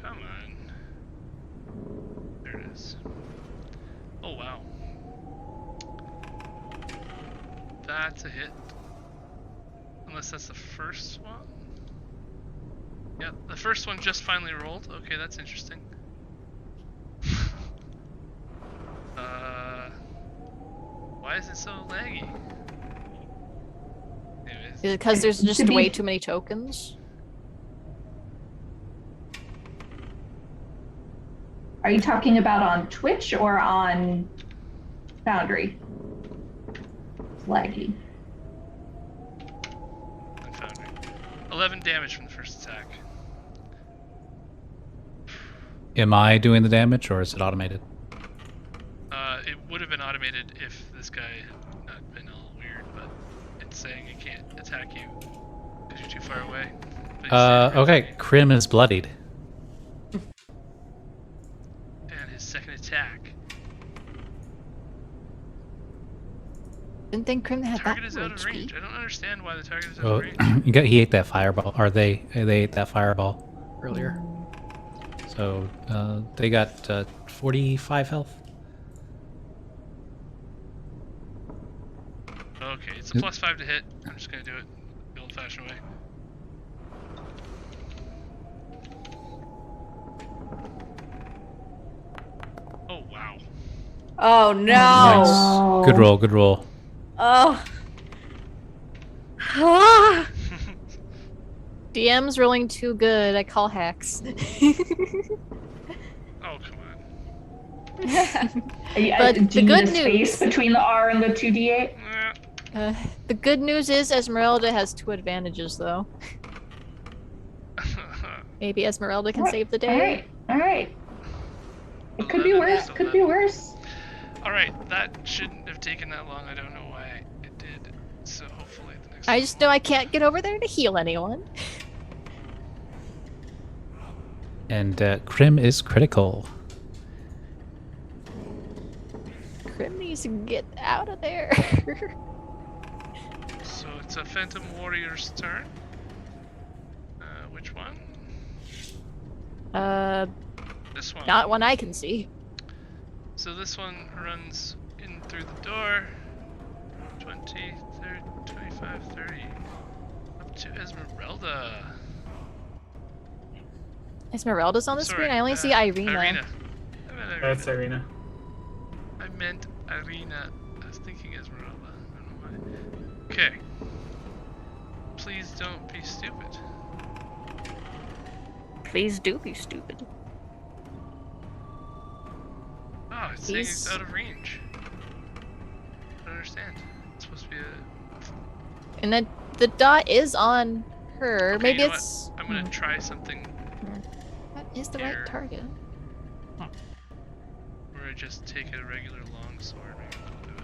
S5: Come on. There it is. Oh wow. That's a hit. Unless that's the first one. Yep, the first one just finally rolled. Okay, that's interesting. Why is it so laggy? Anyways.
S2: Is it because there's
S1: It
S2: just
S1: should be-
S2: way too many tokens?
S1: Are you talking about on Twitch or on Foundry? It's laggy.
S5: I found it. 11 damage from the first attack.
S4: Am I doing the damage, or is it automated?
S5: It would have been automated if this guy had not been all weird, but it's saying it can't attack you because you're too far away. But he's saying
S4: Okay, Krim is bloodied.
S5: And his second attack.
S2: Didn't think Krim had that
S5: Target is
S2: low
S5: out of
S2: HP.
S5: range. I don't understand why the target is out
S4: Oh,
S5: of range.
S4: he ate that fireball. Or they ate that fireball earlier. So they got 45 health.
S5: Okay, it's a +5 to hit. I'm just gonna do it the old-fashioned way. Oh wow.
S3: Oh no.
S4: Nice. Good roll, good roll.
S3: Oh. Ah.
S2: DM's rolling too good. I call hacks.
S5: Oh come on.
S2: But
S1: Do
S2: the
S1: you
S2: good
S1: need a space
S2: news-
S1: between the R and the 2d8?
S2: The good news is Esmeralda has 2 advantages, though. Maybe Esmeralda can save the day.
S1: Alright. It could be
S5: 11
S1: worse,
S5: is
S1: could be
S5: 11.
S1: worse.
S5: Alright, that shouldn't have taken that long. I don't know why it did. So hopefully the next
S2: I just know I can't get over there to heal anyone.
S4: And Krim is critical.
S2: Krim needs to get out of there.
S5: So it's a Phantom Warrior's turn. Which one? This one.
S2: Not one I can see.
S5: So this one runs in through the door. 20, 30, 25, 30. Up to Esmeralda.
S2: Esmeralda's on the
S5: Sorry,
S2: screen. I only see Ireena.
S5: Ireena. I meant
S6: That's
S5: Ireena.
S6: Ireena.
S5: I meant Ireena. I was thinking Esmeralda. I don't know why. Okay. Please don't be stupid.
S2: Please do be stupid.
S5: Oh, it's saying it's out of range. understand. It's supposed to be a...
S2: And then the dot is on her.
S5: Okay,
S2: Maybe
S5: you know
S2: it's.
S5: what? I'm gonna try something
S2: That is the
S5: here.
S2: right target.
S5: where I just take a regular long sword. Maybe I'll do it.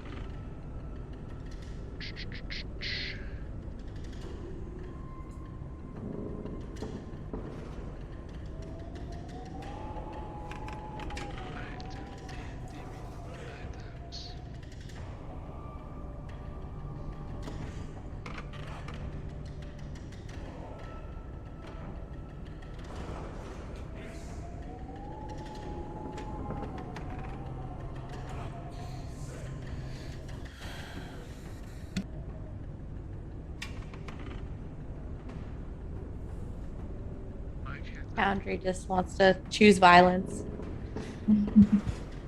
S3: Foundry just wants to choose violence.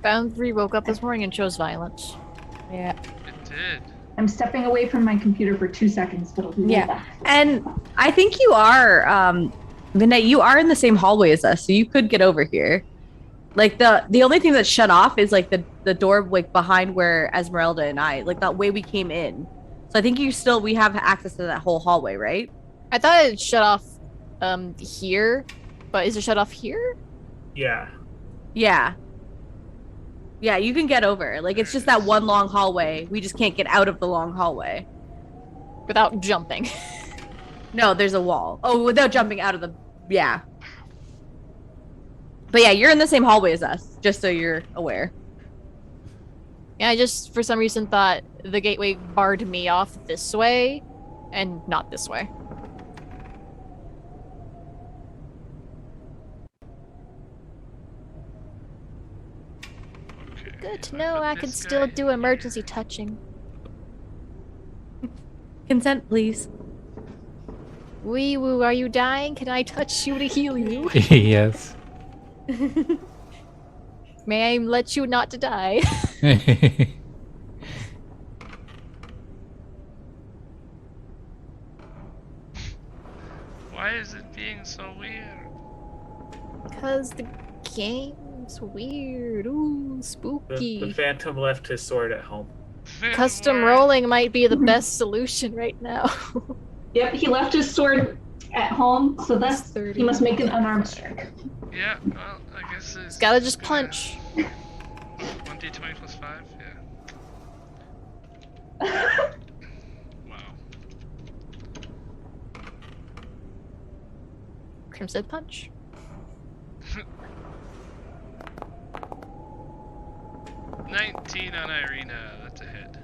S2: Boundary woke up this morning and chose violence.
S3: Yeah.
S5: It did.
S1: I'm stepping away from my computer for 2 seconds, but I'll be right back.
S3: And I think you are, Midnight, you are in the same hallway as us, so you could get over here. Like, the only thing that's shut off is, like, the door, like, behind where Esmeralda and I, like, that way we came in. So I think we have access to that whole hallway, right?
S2: I thought it shut off here, but is it shut off here?
S6: Yeah.
S3: Yeah. Yeah, you can get over. Like, it's just that one long hallway. We just can't get out of the long hallway.
S2: Without jumping.
S3: No, there's a wall. Oh, without jumping out of the... Yeah. But yeah, you're in the same hallway as us, just so you're aware.
S2: Yeah, I just, for some reason, thought the gateway barred me off this way, and not this way.
S5: Okay.
S2: Good to know I can
S5: This
S2: still
S5: guy
S2: do emergency touching.
S3: Consent, please.
S2: Wee woo, are you dying? Can I touch you to heal you?
S4: Yes.
S2: May I let you not to die?
S5: Why is it being so weird?
S2: Because the game's weird. Ooh, spooky.
S6: The Phantom left his sword at home.
S2: Custom rolling might be the best solution right now.
S1: Yep, he left his sword at home, so that's
S2: 30.
S1: he must make an unarmed strike.
S5: Yeah, well, I guess it's...
S2: Gotta just punch.
S5: 1d20 plus 5, yeah. Wow.
S2: Crimson punch.
S5: $19 on Ireena, that's a hit.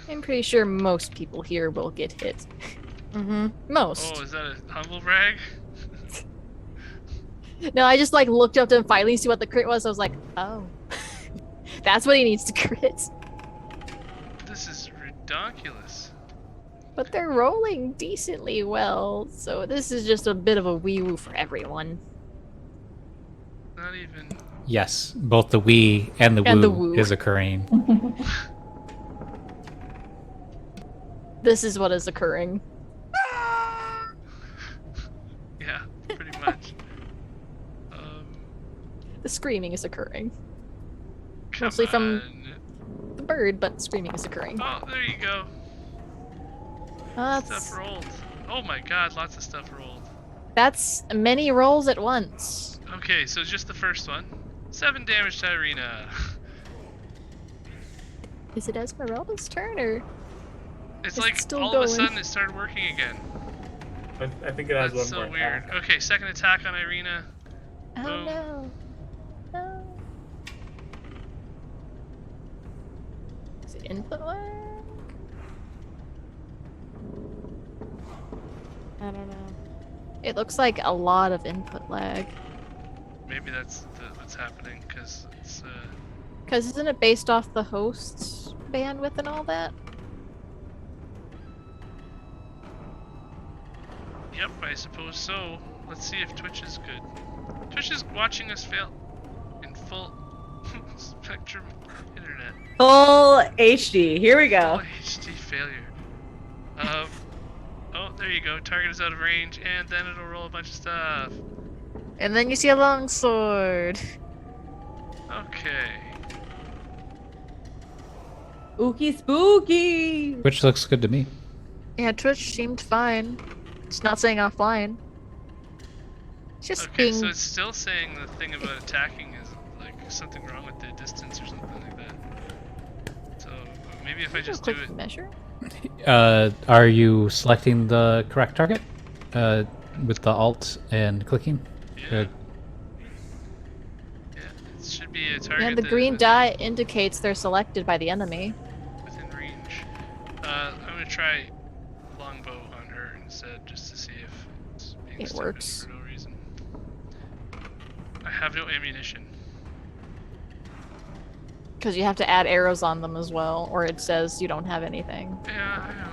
S2: I'm pretty sure most people here will get hit.
S3: Mm-hmm.
S2: Most.
S5: Oh, is that a humble brag?
S2: No, I just like looked up to him finally see what the crit was. I was like, oh. That's what he needs to crit.
S5: This is redonkulous.
S2: But they're rolling decently well, so this is just a bit of a wee woo for everyone.
S5: Not even...
S4: Yes, both the wee and the
S2: And the
S4: woo
S2: woo.
S4: is occurring.
S2: This is what is occurring.
S5: Yeah, pretty much.
S2: The screaming is occurring.
S5: Come
S2: Mostly from
S5: on.
S2: the bird, but screaming is occurring.
S5: Oh, there you go.
S2: That's
S5: Stuff rolled. Oh my god, lots of stuff rolled.
S2: that's many rolls at once.
S5: Okay, so just the first one. 7 damage to Ireena.
S2: Is it Esmeralda's turn or?
S5: It's
S2: It's
S5: like
S2: still
S5: all of a
S2: going.
S5: sudden it started working again.
S6: I think it has
S5: That's
S6: one
S5: so
S6: more
S5: weird.
S6: attack.
S5: Okay, second attack on Ireena.
S2: Oh
S5: Boom.
S2: no. No. Is it input lag? I don't know. It looks like a lot of input lag.
S5: Maybe that's what's happening, because it's
S2: Because isn't it based off the host's bandwidth and all that?
S5: Yep, I suppose so. Let's see if Twitch is good. Twitch is watching us fail in full spectrum internet.
S3: Full HD. Here we go.
S5: Full HD failure. Oh, there you go. Target is out of range, and then it'll roll a bunch of stuff.
S2: And then you see a longsword.
S5: Okay.
S3: Spooky, spooky.
S4: Which looks good to me.
S2: Yeah, Twitch seemed fine. It's not saying offline. It's just
S5: Okay,
S2: being.
S5: so it's still saying the thing about attacking is like something wrong with the distance or something like that. So maybe if I just do
S2: quick
S5: it.
S2: measure.
S4: Are you selecting the correct target with the alt and clicking?
S5: Yeah. Yeah, it should be a target.
S2: Yeah, the
S5: that
S2: green
S5: is
S2: die indicates they're selected by the enemy.
S5: within range. I'm gonna try longbow on her instead, just to see if it's being
S2: It
S5: stupid
S2: works.
S5: for no reason. I have no ammunition.
S2: Because you have to add arrows on them as well, or it says you don't have anything.
S5: Yeah, I know.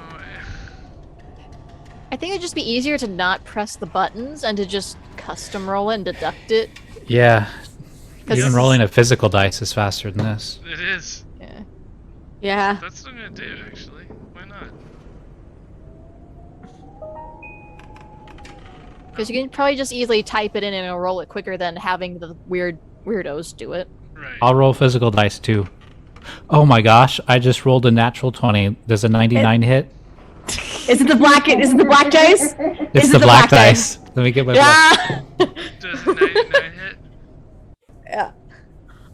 S2: I think it'd just be easier to not press the buttons and to just custom roll it and deduct it.
S4: Yeah.
S2: 'Cause
S4: Even
S2: this
S4: rolling
S2: is-
S4: a physical dice is faster than this.
S5: It is.
S2: Yeah.
S3: Yeah.
S5: That's what I'm gonna do, actually. Why not?
S2: Because you can probably just easily type it in and it'll roll it quicker than having the weirdos do it.
S5: Right.
S4: I'll roll physical dice too. Oh my gosh, I just rolled a natural 20. Does a 99 hit?
S3: Is it the black? Is it the black dice?
S4: It's
S3: Is
S4: the
S3: it
S4: black dice. Let me get my black.
S3: Yeah.
S5: Does a 99 hit?
S3: Yeah.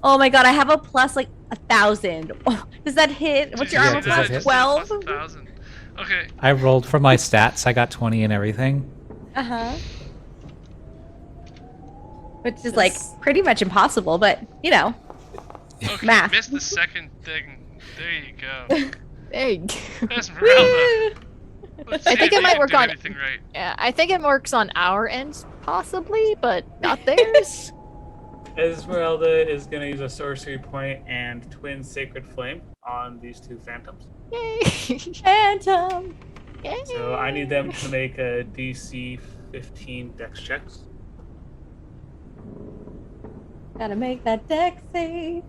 S3: Oh my god, I have a plus like 1,000. Oh, does that hit? What's your
S4: Yeah,
S3: armor
S4: does that
S3: class?
S4: hit?
S3: 12?
S5: Plus 1,000. Okay.
S4: I rolled for my stats. I got 20 and everything.
S3: Uh-huh. Which is like pretty much impossible, but you know.
S5: Okay,
S3: Math.
S5: missed the second thing. There you go.
S2: Hey.
S5: Esmeralda. Let's
S2: I
S5: see
S2: think
S5: if
S2: it might
S5: you
S2: work
S5: do
S2: on-
S5: anything right.
S2: Yeah, I think it works on our end, possibly, but not theirs.
S6: Esmeralda is going to use a sorcery point and twin sacred flame on these two phantoms.
S2: Yay.
S3: Phantom.
S2: Yay.
S6: So I need them to make a DC 15 dex checks.
S3: Gotta make that dex save.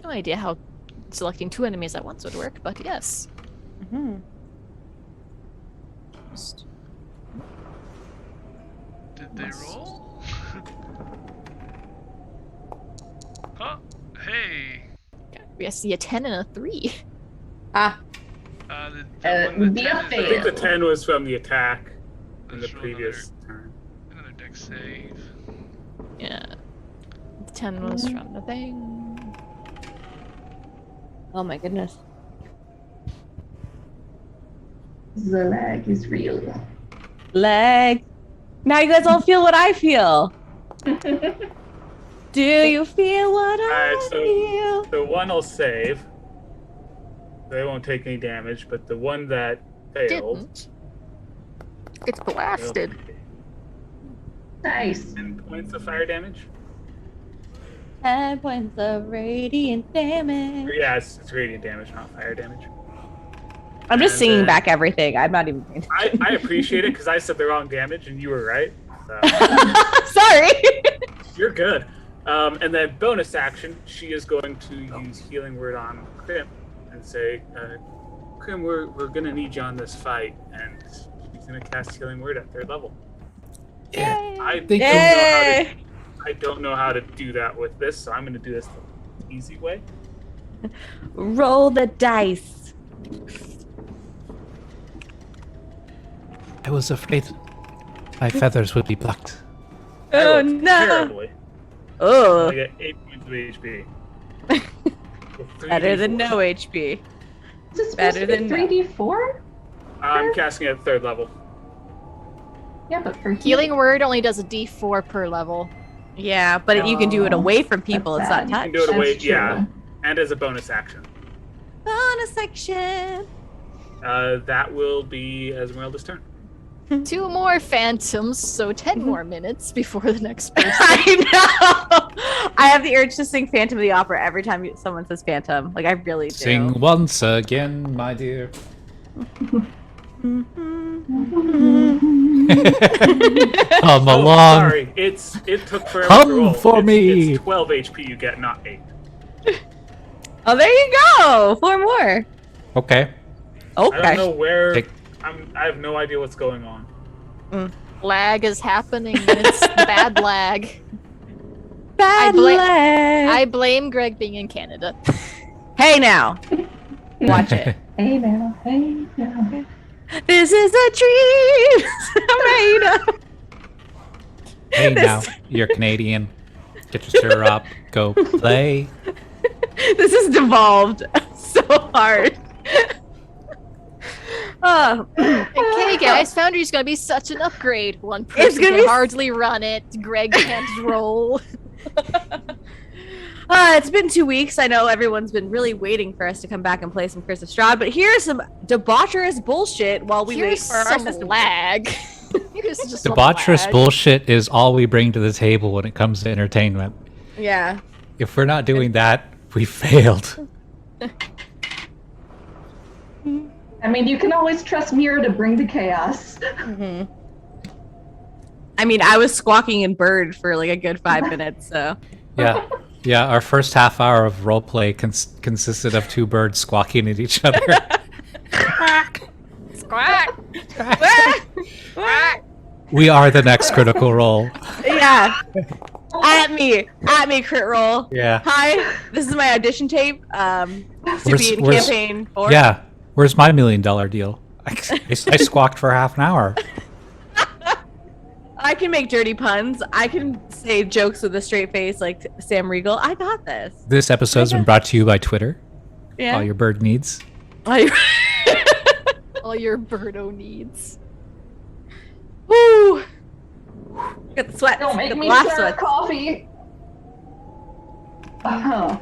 S2: No idea how selecting two enemies at once would work, but yes.
S3: Mm-hmm.
S5: Did they roll? Huh? Hey.
S2: We see a 10 and a 3.
S3: Ah.
S5: The
S1: would be
S5: 10
S1: a
S5: is
S6: I
S1: fail.
S6: think the 10 was from the attack in the
S5: Let's roll
S6: previous turn.
S5: Another dex save.
S2: Yeah. The 10 was from the thing.
S3: Oh my goodness.
S1: The lag is real.
S3: Leg. Now you guys all feel what I feel. Do you feel what I
S6: Alright,
S3: feel?
S6: The one will save. They won't take any damage, but the one that failed.
S2: Didn't. It's blasted.
S1: Nice.
S6: 10 points of fire damage.
S3: 10 points of radiant damage.
S6: Yeah, it's radiant damage, not fire damage.
S3: I'm just
S6: And
S3: singing
S6: then-
S3: back everything. I'm not even paying
S6: I appreciate it because I said the wrong damage and you were right. So
S3: Sorry.
S6: you're good. And then bonus action, she is going to use Healing Word on Krim and say, Krim, we're gonna need you on this fight, and she's gonna cast Healing Word at 3rd level.
S4: Yeah.
S6: I don't know how to do that with this, so I'm gonna do this the easy way.
S3: Roll the dice.
S4: I was afraid my feathers would be plucked.
S6: I
S3: Oh
S6: rolled
S3: no.
S6: terribly.
S3: Oh.
S6: I get 8 points of HP. With
S3: Better than
S6: 3d4.
S3: no HP.
S1: Is it supposed
S3: Better
S1: to be
S3: than no.
S1: 3d4?
S6: I'm casting it at 3rd level.
S1: Yeah, but for
S2: Healing word only does a d4 per level.
S3: Yeah, but if you can do it away from people, it's
S1: That's
S3: not
S1: sad.
S3: touch.
S6: You can do it away,
S1: That's true.
S6: yeah, and as a bonus action.
S3: Bonus section.
S6: That will be Esmeralda's turn.
S2: 2 more phantoms, so 10 more minutes before the next person.
S3: I know. I have the urge to sing Phantom of the Opera every time someone says Phantom. Like I really do.
S4: Sing once again, my dear. Come
S6: Oh,
S4: along.
S6: sorry, it took forever
S4: Come
S6: to roll.
S4: for me.
S6: It's 12 HP you get, not 8.
S3: Oh, there you go. 4 more.
S4: Okay.
S6: I
S3: Okay.
S6: don't know where.
S4: Take-
S6: I have no idea what's going on.
S2: Lag is happening, and it's bad lag.
S3: bad leg.
S2: I blame Greg being in Canada.
S3: Hey now. Watch it.
S1: Hey now, hey now.
S3: This is a dream. Ireena.
S4: Hey now, you're Canadian. Get your stir up. Go play.
S3: This has devolved so hard.
S2: Okay, guys, Foundry's gonna be such an upgrade. One person
S3: gonna
S2: can
S3: be
S2: hardly run it. Greg can't roll.
S3: It's been 2 weeks. I know everyone's been really waiting for us to come back and play some Curse of Strahd, but here's some debaucherous bullshit while we wait
S2: Here's
S3: for our
S2: some
S3: system.
S2: lag. Here's just some
S4: Debaucherous
S2: lag.
S4: bullshit is all we bring to the table when it comes to entertainment.
S3: Yeah.
S4: If we're not doing that, we failed.
S1: I mean, you can always trust Myra to bring the chaos.
S3: Mm-hmm. I mean, I was squawking in bird for like a good 5 minutes, so.
S4: Yeah. Our first half hour of roleplay consisted of two birds squawking at each other.
S2: Squawk.
S4: We are the next Critical Role.
S3: Yeah. At me, crit roll.
S4: Yeah.
S3: Hi, this is my audition tape. To be in
S4: Where's-
S3: campaign 4.
S4: Yeah. Where's my $1 million deal? I squawked for half an hour.
S3: I can make dirty puns. I can say jokes with a straight face like Sam Riegel. I got this.
S4: This episode's been brought to you by Twitter.
S3: Yeah.
S4: All your bird needs.
S2: All your birdo needs.
S3: Woo! Get the sweat.
S1: Don't make
S3: Get the
S1: me
S3: laugh
S1: stir
S3: sweat.
S1: coffee. Oh.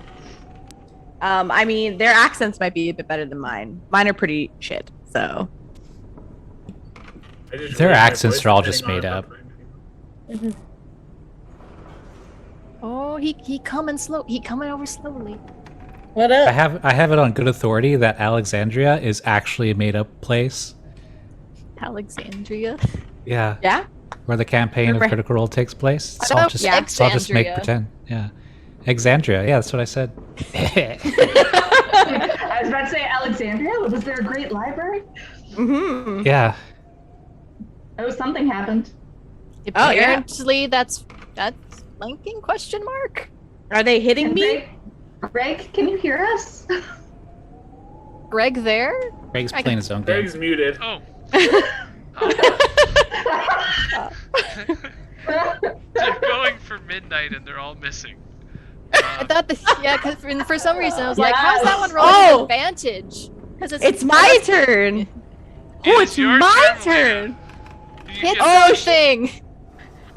S3: I mean, their accents might be a bit better than mine. Mine are pretty shit, so.
S4: Their accents are all just made up.
S2: Oh, he coming slow. He coming over slowly.
S3: What
S4: I
S3: up?
S4: have it on good authority that Alexandria is actually a made up place.
S2: Alexandria.
S4: Yeah.
S3: Yeah?
S4: Where the campaign of
S3: Remember-
S4: Critical Role takes place.
S2: I don't know,
S4: It's all just make
S2: Exandria.
S4: pretend. Yeah. Exandria. Yeah, that's what I said.
S1: I was about to say Alexandria. Was there a great library?
S3: Mm-hmm.
S4: Yeah.
S1: Oh, something happened.
S3: Oh, yeah.
S2: Apparently, that's linking question mark.
S3: Are they hitting me?
S1: Greg, can you hear us?
S2: Greg there?
S4: Greg's
S2: I
S4: playing his own game.
S6: Greg's muted.
S5: Oh.
S1: Oh.
S5: They're going for midnight and they're all missing.
S2: I thought because for some reason I was like, how's that one rolling
S3: Oh!
S2: advantage? Because
S3: It's my turn. Oh, it's
S5: your
S3: my
S5: turn,
S3: turn.
S5: You
S2: Hit
S5: get-
S2: something.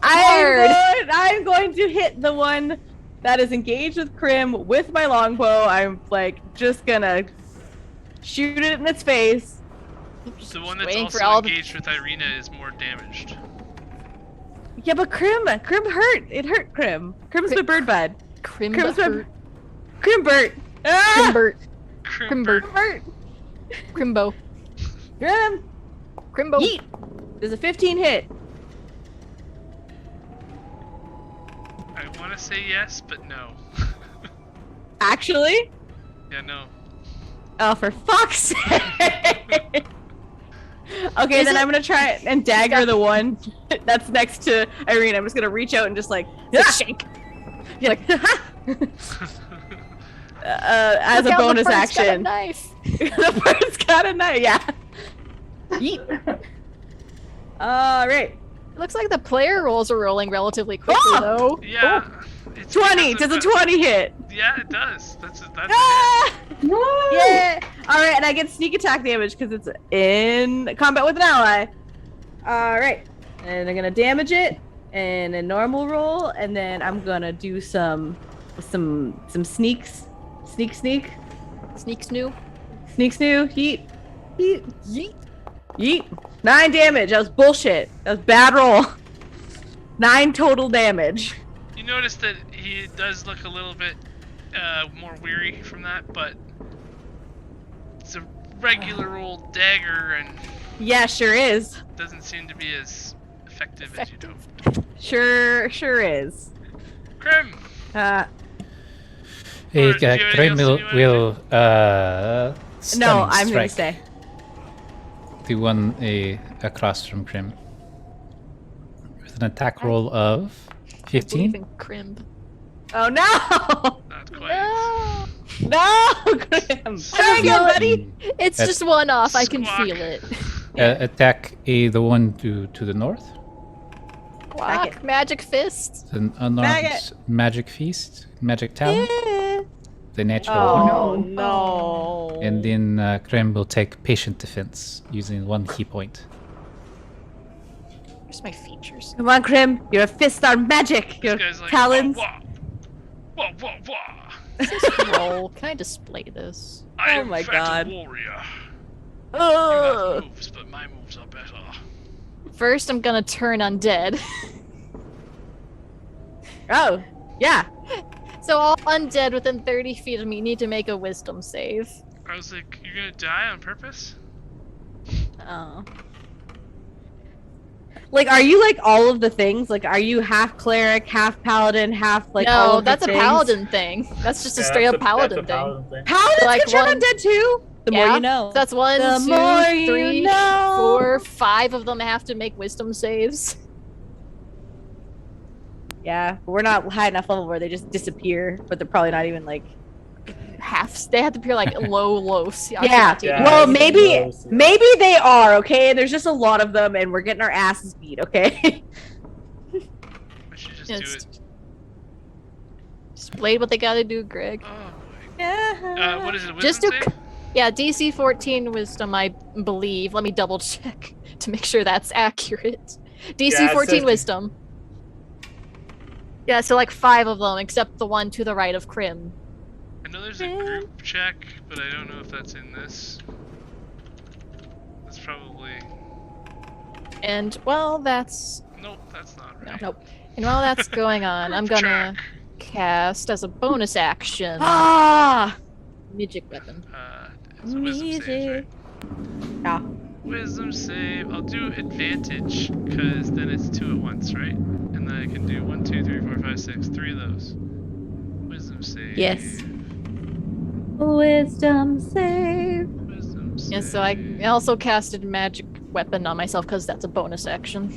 S2: Hard.
S3: I'm going to hit the one that is engaged with Crim with my longbow. I'm like just gonna shoot it in its face.
S5: the one that's
S2: Waiting
S5: also
S2: for all the-
S5: engaged with Ireena is more damaged.
S3: Yeah, but Crim hurt. It hurt Crim. Crim's my bird bud. Crim's my
S2: Crimbert.
S3: Crimbert. Ah!
S2: Crimbert.
S5: Crimbert.
S3: Crimbert.
S2: Crimbo.
S3: Crim.
S2: Crimbo.
S3: Yeet. There's a 15 hit.
S5: I want to say yes, but no.
S3: Actually.
S5: Yeah, no.
S3: Oh, for fuck's sake. Okay,
S2: Is
S3: then
S2: it-
S3: I'm gonna try and dagger the one that's next to Ireena. I'm just gonna reach out and just like shake. You're like, as
S2: Look
S3: a
S2: out, the
S3: bonus
S2: bird's got a
S3: action.
S2: knife.
S3: The bird's got a knife. Yeah. Yeet. All right.
S2: It looks like the player rolls are rolling relatively quickly
S3: Oh!
S2: though.
S5: Yeah. It's
S3: 20.
S5: because
S3: Does
S5: of
S3: a 20 hit?
S5: Yeah, it does. That's
S3: Ah!
S1: Woo!
S3: Yeah. All right, and I get sneak attack damage because it's in combat with an ally. All right, and I'm gonna damage it and a normal roll, and then I'm gonna do some sneaks, sneak,
S2: Sneak snoo.
S3: sneak, snoo, yeet, yeet, yeet. 9 damage. That was bullshit. That was bad roll. 9 total damage.
S5: You notice that he does look a little bit more weary from that, but it's a regular old dagger and
S3: Yeah, sure is.
S5: doesn't seem to be as effective as you'd
S2: Effective.
S5: hoped.
S3: Sure is.
S5: Crim!
S4: Hey,
S5: Or do you have
S4: Crane
S5: anything
S4: will
S3: No,
S4: stunning
S3: I'm gonna
S4: strike.
S3: stay.
S4: The one across from Crim. With an attack roll of 15.
S2: Even crimb.
S3: Oh no!
S5: Not quite.
S3: No, Grim! Try again,
S2: feel it.
S3: buddy.
S2: It's
S4: That's-
S2: just one off. I can
S5: Squawk.
S2: feel it.
S4: Attack the one to the north.
S2: Quack,
S3: it.
S2: magic fist.
S4: The unarmed magic feast, magic talon,
S3: Yeah.
S4: the natural
S3: Oh
S4: one.
S3: no!
S4: And then Krem will take patient defense using 1 key point.
S2: Where's my features?
S3: Come on, Grim. Your fists are magic. Your
S5: This guy's like,
S3: talons.
S5: Wah, wah, wah.
S2: Roll. Can I display this?
S5: I
S3: Oh
S5: am
S3: my
S5: fat
S3: God.
S5: warrior. You
S3: Ugh.
S5: have moves, but my moves are better.
S2: First, I'm gonna turn undead.
S3: Oh, yeah.
S2: So all undead within 30 feet of me need to make a wisdom save.
S5: I was like, you're gonna die on purpose?
S2: Oh.
S3: Like, are you like all of the things? Like, are you half cleric, half paladin, half like all
S2: No,
S3: of
S2: that's
S3: the
S2: a
S3: things?
S2: paladin thing. That's just a
S6: Yeah,
S2: straight
S6: that's
S2: up paladin
S6: that's a
S2: thing.
S6: paladin thing.
S3: Paladins
S2: Like
S3: can turn
S2: one-
S3: undead too. The more
S2: Yeah,
S3: you know.
S2: That's 1,
S3: The
S2: 2,
S3: more you
S2: 3,
S3: know.
S2: 4, 5 of them have to make wisdom saves.
S3: Yeah, but we're not high enough level where they just disappear, but they're probably not even like.
S2: They have to appear like low.
S3: Yeah.
S6: Yeah,
S3: Well,
S6: it's
S3: maybe
S6: gross, yeah.
S3: maybe they are okay. There's just a lot of them, and we're getting our asses beat. Okay.
S5: I should just do
S2: Yes.
S5: it.
S2: Displayed what they gotta do, Greg.
S5: Oh boy.
S3: Yeah.
S5: What is it?
S2: Just
S5: Wisdom
S2: to-
S5: save?
S2: Yeah, DC 14 wisdom, I believe. Let me double check to make sure that's accurate. DC
S6: Yeah, it
S2: 14
S6: says-
S2: wisdom. Yeah, so like 5 of them, except the one to the right of Crim.
S5: I know there's a group check, but I don't know if that's in this. That's probably.
S2: And while that's
S5: Nope, that's not right.
S3: Nope.
S2: and while that's going on, I'm
S5: Group
S2: gonna
S5: check.
S2: cast as a bonus action
S3: Ah.
S2: magic weapon.
S5: It's a wisdom save, right?
S3: Yeah.
S5: Wisdom save. I'll do advantage, because then it's 2 at once, right? And then I can do 1, 2, 3, 4, 5, 6, 3 of those. Wisdom save.
S3: Yes. Wisdom save.
S5: Wisdom save.
S2: Yeah, so I also casted magic weapon on myself because that's a bonus action.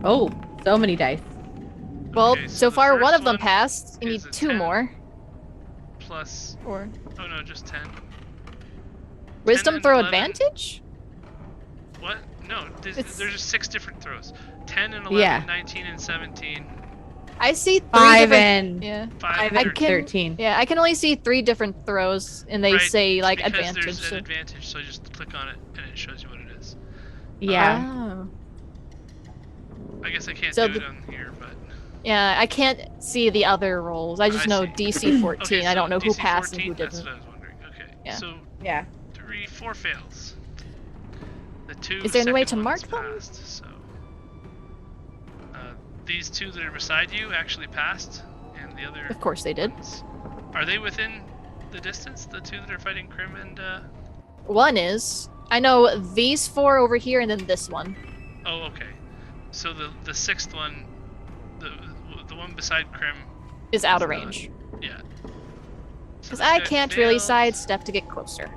S3: Oh, so many dice.
S2: Well,
S5: Okay,
S2: so
S5: the
S2: far one
S5: first
S2: of them passed. You
S5: is
S2: need
S5: a
S2: 2
S5: 10.
S2: more.
S5: Plus.
S2: Or
S5: Oh no, just 10.
S2: wisdom
S5: and
S2: throw
S5: 11.
S2: advantage?
S5: What? No, there's
S2: It's-
S5: just 6 different throws. 10 and 11,
S3: Yeah.
S5: 19 and 17.
S2: I see 3
S3: 5
S2: different.
S3: and
S2: Yeah.
S5: 5
S3: 5
S5: and
S2: I
S3: and
S5: 13.
S2: can-
S3: 13.
S2: Yeah, I can only see 3 different throws, and they
S5: Right,
S2: say like
S5: because
S2: advantage.
S5: there's
S2: So.
S5: an advantage, so just click on it and it shows you what it is.
S3: Yeah.
S2: Oh.
S5: I guess I can't
S2: So
S5: do
S2: the-
S5: it on here, but
S2: Yeah, I can't see the other rolls. I just
S5: I
S2: know
S5: see.
S2: DC 14.
S5: okay,
S2: I
S5: so
S2: don't know who
S5: DC
S2: passed and
S5: 14,
S2: who
S5: That's
S2: didn't.
S5: what I was wondering. Okay,
S2: Yeah.
S5: so
S3: Yeah.
S5: 4 fails. The 2
S2: Is there any way to
S5: second
S2: mark
S5: ones
S2: them?
S5: passed, so these 2 that are beside you actually passed, and the other
S2: Of course they did.
S5: ones, are they within the distance? The 2 that are fighting Crim and
S2: One is. I know these 4 over here, and then this one.
S5: oh, okay. So the 6th one, the one beside Crim,
S2: Is out of
S5: It's not.
S2: range.
S5: yeah. So
S2: Because
S5: that
S2: I
S5: guy
S2: can't really
S5: failed.
S2: sidestep to get closer.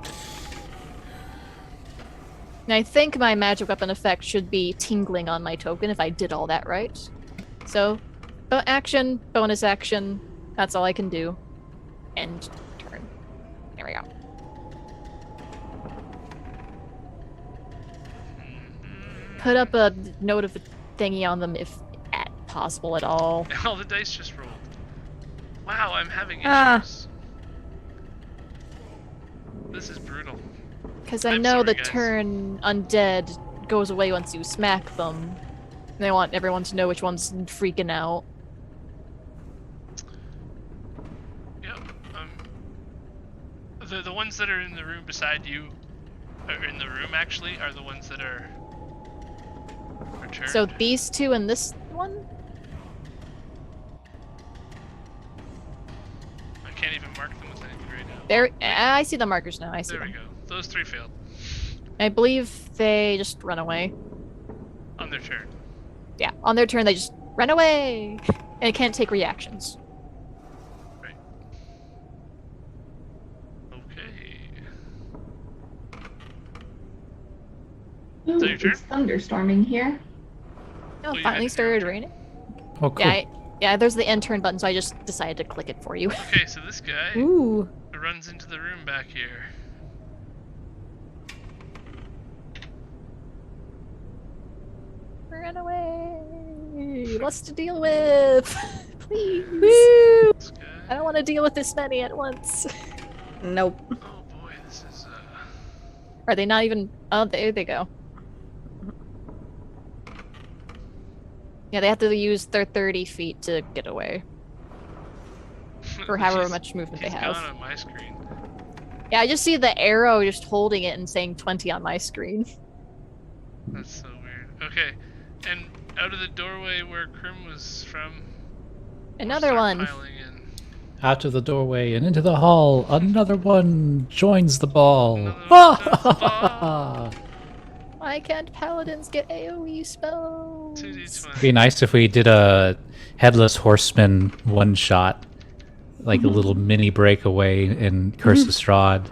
S2: And I think my magic weapon effect should be tingling on my token if I did all that right. So, action, bonus action, that's all I can do. End turn. There we go. Put up a note of a thingy on them if possible at all.
S5: All the dice just rolled. Wow, I'm having
S3: Ah.
S5: issues. This is brutal.
S2: Because I
S5: I'm
S2: know
S5: sorry,
S2: the
S5: guys.
S2: turn undead goes away once you smack them. And I want everyone to know which one's freaking out.
S5: Yep. The ones that are in the room beside you, or in the room actually, are the ones that are turned.
S2: So these 2 and this one?
S5: I can't even mark them with anything right now.
S2: There, I see the markers now. I see
S5: There we
S2: them.
S5: go. Those 3 failed
S2: I believe they just run away.
S5: on their turn.
S2: Yeah, on their turn they just run away, and it can't take reactions.
S5: Right. Okay.
S1: Ooh,
S5: that your turn?
S1: it's thunderstorming here.
S2: Oh,
S5: you
S2: finally
S5: had-
S2: started raining.
S4: Oh, cool.
S2: Yeah, Yeah, there's the end turn button, so I just decided to click it for you.
S5: Okay, so this guy
S2: Ooh.
S5: runs into the room back here.
S2: Run away! Lots to deal with! Please!
S5: This guy.
S2: I don't want to deal with this many at once.
S3: Nope.
S5: Oh boy, this is
S2: Are they not even... Oh, there they go. Yeah, they have to use their 30 feet to get away. For however much movement they
S5: he's
S2: have.
S5: gone on my screen.
S2: Yeah, I just see the arrow just holding it and saying 20 on my screen.
S5: That's so weird. Okay, and out of the doorway where Krim was from.
S2: Another
S5: start
S2: one.
S5: Piling in.
S4: Out of the doorway and into the hall, another one joins the ball.
S5: Another one joins the ball.
S2: Why can't paladins get AoE spells?
S5: 2d20.
S4: It'd be nice if we did a headless horseman one shot, like a little mini breakaway in Curse of Strahd.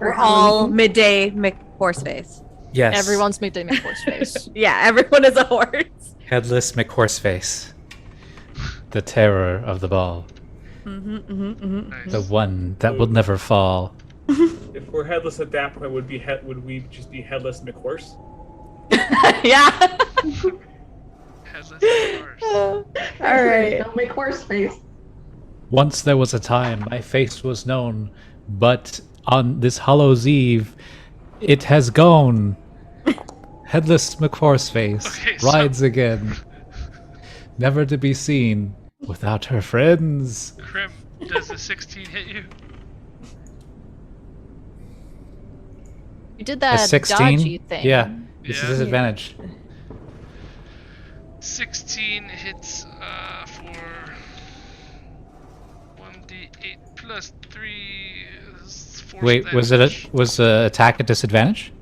S3: We're all midday McHorseface.
S4: Yes.
S2: Everyone's made to make horse face.
S3: Yeah, everyone is a horse.
S4: Headless McHorseface. The terror of the ball.
S5: Nice.
S4: The one that will never fall.
S6: If we're headless at that point, would we just be headless McHorse?
S3: Yeah.
S5: Headless horse.
S3: All right.
S1: Don't make horse face.
S4: Once there was a time my face was known, but on this Hallows Eve, it has gone. Headless McHorseface
S5: Okay, so-
S4: rides again, never to be seen without her friends.
S5: Krim, does the 16 hit you?
S2: You did
S4: A
S2: that
S4: 16?
S2: dodgy thing.
S4: Yeah, it's a
S5: Yeah.
S4: disadvantage.
S5: 16 hits for 1d8 plus 3 is force
S4: Wait, was it
S5: damage.
S4: was the attack at disadvantage?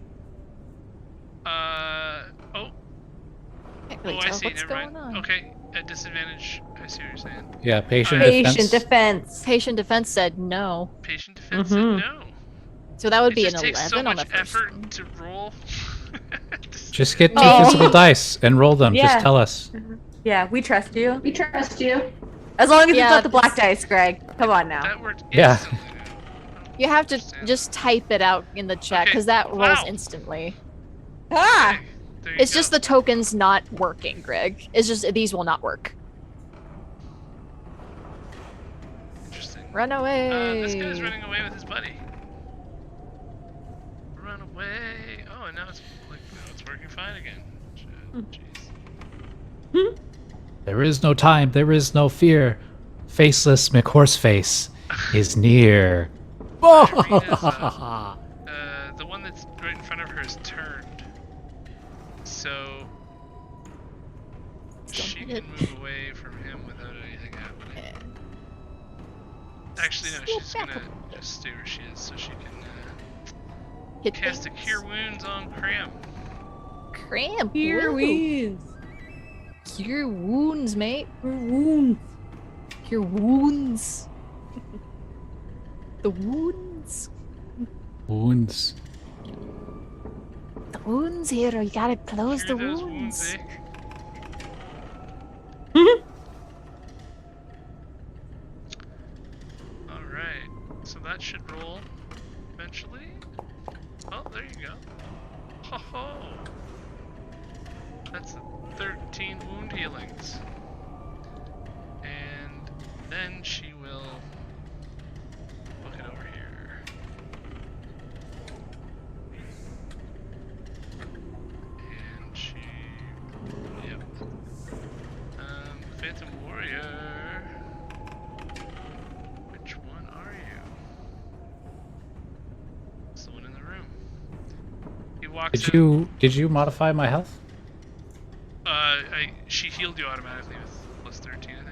S5: Oh,
S2: Can't
S5: oh,
S2: really
S5: I
S2: tell
S5: see.
S2: what's
S5: Never
S2: going
S5: mind.
S2: on.
S5: Okay, at disadvantage. I see what you're saying.
S4: Yeah, patient
S3: Patient
S4: defense.
S3: defense.
S2: Patient defense said no.
S5: Patient defense
S3: Mhm.
S5: said no.
S2: So that would
S5: It
S2: be
S5: just
S2: an
S5: takes
S2: 11
S5: so
S2: on the
S5: much
S2: first
S5: effort
S2: one.
S5: to roll.
S4: Just get two
S3: Oh.
S4: physical dice and roll them.
S3: Yeah.
S4: Just tell us.
S3: Yeah, we trust you.
S1: We trust you.
S3: As long as
S2: Yeah,
S3: it's not the black
S2: this-
S3: dice, Greg. Come on now.
S5: That worked
S4: Yeah.
S5: instantly.
S2: You have to
S5: Understand.
S2: just type it out in the chat
S5: Okay,
S2: because that rolls
S5: wow.
S2: instantly.
S3: Ah!
S5: Okay, there you
S2: It's
S5: go.
S2: just the tokens not working, Greg. It's just these will not work.
S5: Interesting.
S2: Run away.
S5: This guy's running away with his buddy. Run away. Oh, and now it's like now it's working fine again. Jeez.
S4: There is no time. There is no fear. Faceless McHorseface is near.
S5: Ireena's, the one that's right in front of her is turned, so she can move away from him without anything happening. Actually, no, she's gonna just stay where she is, so she can
S2: Hit
S5: cast a
S2: things.
S5: Cure Wounds on Cram.
S2: Cramp.
S3: Here
S2: Woo.
S3: we
S2: Cure wounds, mate.
S3: wounds.
S2: Cure wounds. The wounds.
S4: Wounds.
S2: The wounds here. You gotta close
S5: Cure
S2: the
S5: those
S2: wounds.
S5: wounds, Alright, so that should roll eventually. Oh, there you go. Ho ho! That's 13 wound healings. And then she will book it over here. And she. Yep. Phantom Warrior. Which one are you? It's the one in the room. He walks in.
S4: Did you modify my health?
S5: She healed you automatically with plus 13, I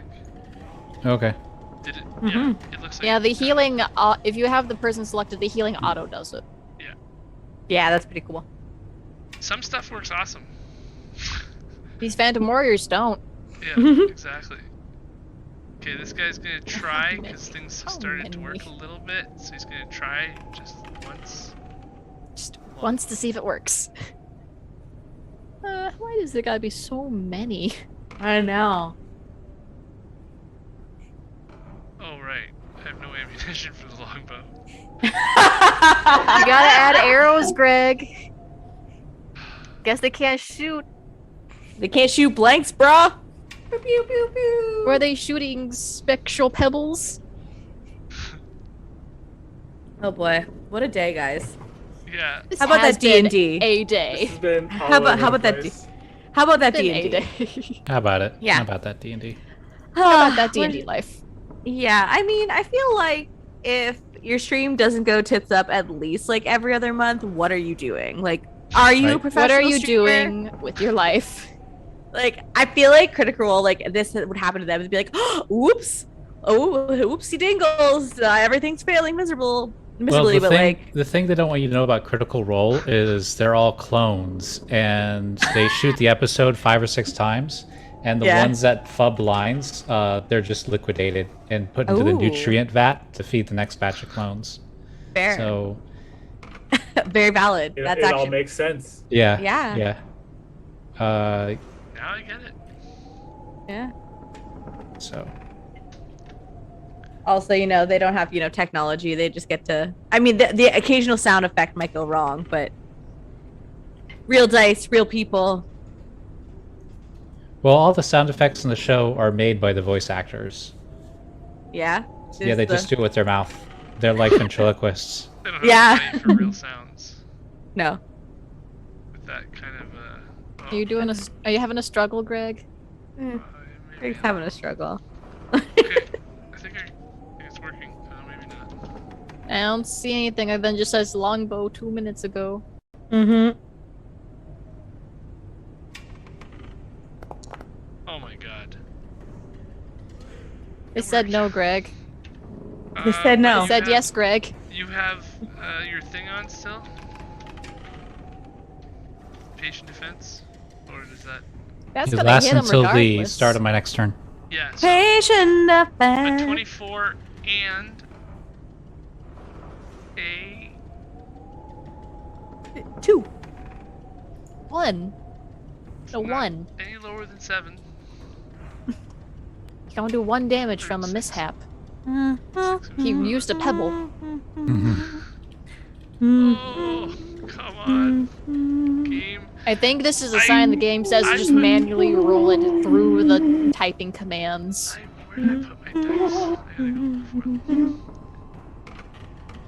S5: think.
S4: Okay.
S5: Did it? Yeah, it looks like
S2: Yeah, the
S5: it.
S2: healing. If you have the person selected, the healing auto does it.
S3: Yeah, that's pretty cool.
S5: Some stuff works awesome.
S2: These Phantom Warriors don't.
S5: Yeah, exactly. Okay, this guy's gonna try
S2: many?
S5: because things have
S2: How
S5: started to work
S2: many?
S5: a little bit, so he's gonna try just once.
S2: Just once to see if it works. Why does there gotta be so many?
S3: I know.
S5: Oh, right. I have no ammunition for the longbow.
S2: You gotta add arrows, Greg. Guess they can't shoot.
S3: They can't shoot blanks, brah. Pew, pew, pew, pew.
S2: Or are they shooting spectral pebbles?
S3: Oh boy, what a day, guys.
S5: Yeah.
S2: This
S3: How about
S2: has
S3: that D&D?
S2: been a
S6: This
S2: day.
S6: has been
S3: How about that? How about that
S2: Been a
S3: D&D?
S2: day.
S4: How about it?
S3: Yeah.
S4: How about that D&D?
S2: How about that D&D life?
S3: Yeah, I mean, I feel like if your stream doesn't go tits up at least like every other month, what are you doing? Like, are you a
S4: Right.
S3: professional
S2: What are you
S3: streamer?
S2: doing with your life?
S3: Like, I feel like Critical Role, like this would happen to them. It'd be like, oops, oh, oopsie dingles, everything's failing miserably.
S4: The thing they don't want you to know about Critical Role is they're all clones, and they shoot the episode 5 or 6 times, and the
S3: Yeah.
S4: ones that fub lines, they're just liquidated and put into the
S3: Ooh.
S4: nutrient vat to feed the next batch of clones.
S3: fair,
S4: So,
S3: very valid.
S6: It,
S3: That's
S6: it all
S3: actually
S6: makes sense.
S4: yeah.
S3: Yeah.
S4: Yeah.
S5: Now I get it.
S3: yeah.
S4: So,
S3: Also, you know, they don't have, you know, technology. They just get to. I mean, the occasional sound effect might go wrong, but real dice, real people.
S4: well, all the sound effects in the show are made by the voice actors.
S3: Yeah.
S4: Yeah, they just do it with their mouth. They're like ventriloquists.
S5: They don't have
S3: Yeah.
S5: money for real sounds
S3: No.
S5: with that kind of.
S2: Are you doing Are you having a struggle, Greg?
S5: Maybe
S3: Greg's
S5: not.
S3: having a struggle.
S5: Okay, I think it's working. Maybe not.
S2: I don't see anything other than just says longbow 2 minutes ago.
S3: Mm-hmm.
S5: Oh my god.
S2: They said no, Greg.
S3: They said no.
S5: but
S2: They
S5: you
S2: said
S5: have-
S2: yes, Greg.
S5: You have your thing on still? Patient defense? Or does that...
S2: That's
S4: It
S2: gonna
S4: lasts
S2: hit him
S4: until the
S2: regardless.
S4: start of my next turn.
S5: Yeah, so
S3: Patient
S5: a
S3: effect.
S5: 24 and a...
S3: 2.
S2: 1. No,
S5: not
S2: 1.
S5: Any lower than 7.
S2: You can only do 1 damage from a mishap. He used a pebble.
S5: Oh, come on. Game.
S2: I think this is a sign the game says to just manually roll it through the typing commands.
S5: Where did I put my dice? I gotta go.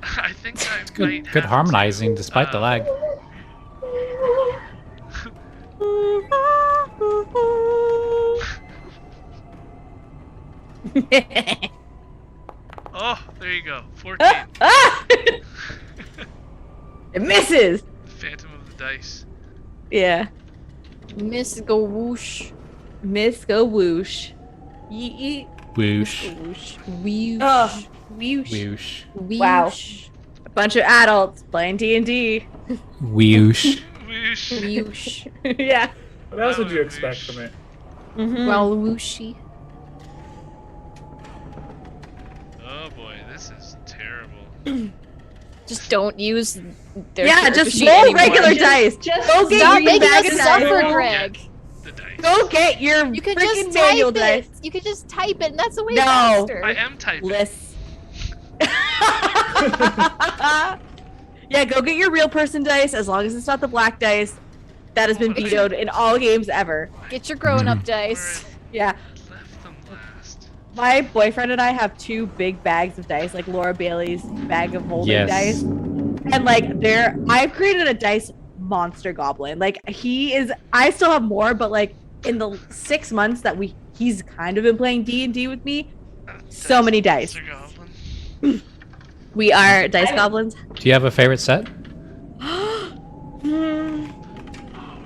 S5: I think I might
S4: Good
S5: have
S4: harmonizing
S5: to,
S4: despite the lag.
S5: Oh, there you go. 14.
S3: It misses.
S5: Phantom of the Dice.
S3: Yeah.
S2: Miss go whoosh.
S3: Miss go whoosh. Yeet.
S4: Whoosh.
S2: Whoosh. Whoosh.
S3: Oh, whoosh.
S4: Whoosh.
S2: Whoosh.
S3: Wow. A bunch of adults playing D&D.
S4: Whoosh.
S5: Whoosh.
S2: Whoosh.
S3: Yeah.
S6: What else would you expect from it?
S3: Mm-hmm.
S2: Well, whooshy.
S5: Oh boy, this is terrible.
S2: Just don't use their
S3: Yeah,
S2: character
S3: just
S2: sheet
S3: roll
S2: anymore.
S3: regular dice.
S1: Just
S3: Go get
S2: Stop
S3: your
S2: making
S3: bag
S2: us
S3: of
S2: suffer,
S3: dice.
S2: Greg.
S5: The dice.
S3: Go get your
S2: You can
S3: freaking
S2: just
S3: manual
S2: type it.
S3: dice.
S2: You can just type it, and that's a way
S3: No.
S2: faster.
S5: I am typing.
S3: List. Yeah, go get your real person dice as long as it's not the black dice. That has been vetoed in all games ever.
S2: Get your grown-up dice.
S3: Yeah.
S5: Left them last.
S3: My boyfriend and I have 2 big bags of dice, like Laura Bailey's bag of holding
S4: Yes.
S3: dice. And like I've created a dice monster goblin. Like I still have more, but like in the 6 months that he's kind of been playing D&D with me, so many dice.
S5: Monster Goblin.
S3: We are dice goblins.
S4: Do you have a favorite set?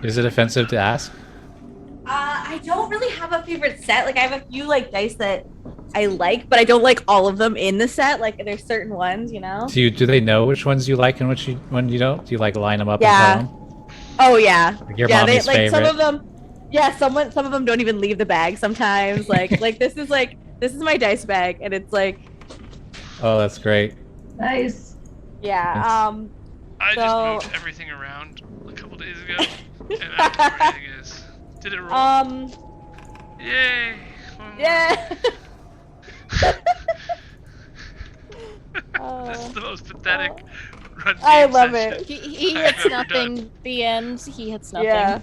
S4: Is it offensive to ask?
S3: I don't really have a favorite set. Like I have a few like dice that I like, but I don't like all of them in the set. Like there's certain ones, you know.
S4: Do they know which ones you like and which one you don't? Do you like line them up
S3: Yeah.
S4: and tell them?
S3: Oh yeah.
S4: Like your
S3: Yeah,
S4: mommy's
S3: like
S4: favorite.
S3: some of them. Yeah, some of them don't even leave the bag sometimes. Like this is my dice bag, and it's like
S4: Oh, that's great.
S1: Nice.
S3: yeah.
S5: I
S3: So-
S5: just moved everything around a couple days ago, and I don't know where everything is. Did it roll? Yay! One more.
S3: Yeah.
S5: This is the most pathetic run
S3: I
S5: game
S3: love
S5: session
S3: it.
S2: He
S5: I've
S2: hits
S5: ever
S2: nothing.
S5: done.
S2: The end. He hits nothing.
S3: Yeah.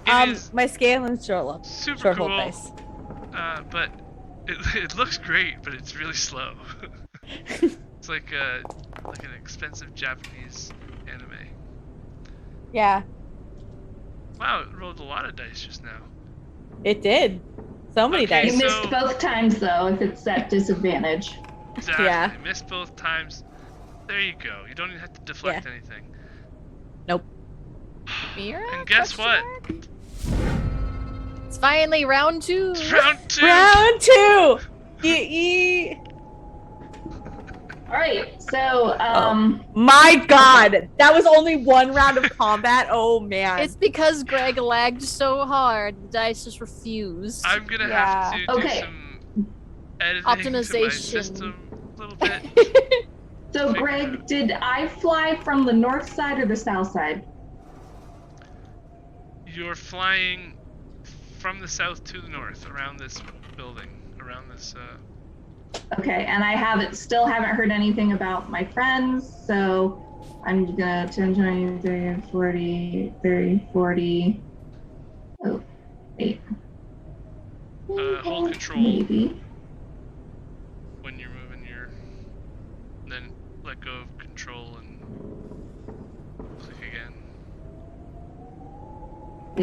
S5: It is
S3: My scale and short
S5: super
S3: hold
S5: cool,
S3: dice.
S5: but it looks great, but it's really slow. It's like an expensive Japanese anime.
S3: Yeah,
S5: Wow, it rolled a lot of dice just now.
S3: it did. So many
S5: Okay,
S1: You
S3: dice.
S5: so-
S1: missed both times though, if it's at disadvantage.
S5: Exactly.
S3: Yeah.
S5: Missed both times. There you go. You don't even have to deflect anything.
S3: Nope.
S2: Myra?
S5: And guess
S2: Question
S5: what?
S2: mark? It's finally round 2.
S5: It's round 2.
S3: Round 2. Yee.
S1: All right, so
S3: My God, that was only one round of combat. Oh man.
S2: It's because Greg lagged so hard, the dice just refused.
S5: I'm gonna
S3: Yeah.
S5: have to do
S1: Okay.
S5: some editing to my
S2: Optimization.
S5: system a little bit.
S1: so Greg, did I fly from the north side or the south side?
S5: You're flying from the south to the north around this building, around this.
S1: Okay, and I still haven't heard anything about my friends, so I'm gonna 10, 20, 30, 40, 30, 40. Oh, wait.
S5: Hold control
S1: Maybe.
S5: when you're moving your. Then let go of control and click again.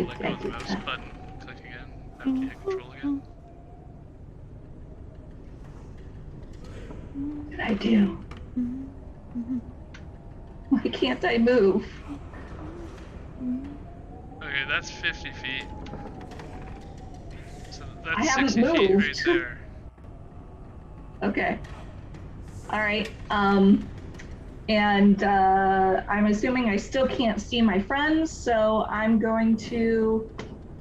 S5: Let go of the mouse button. Click again. After you hit control again.
S1: What did I do? Why can't I move?
S5: Okay, that's 50 feet. So
S1: I
S5: that's
S1: haven't
S5: 60 feet right
S1: moved.
S5: there.
S1: Okay. All right. And I'm assuming I still can't see my friends, so I'm going to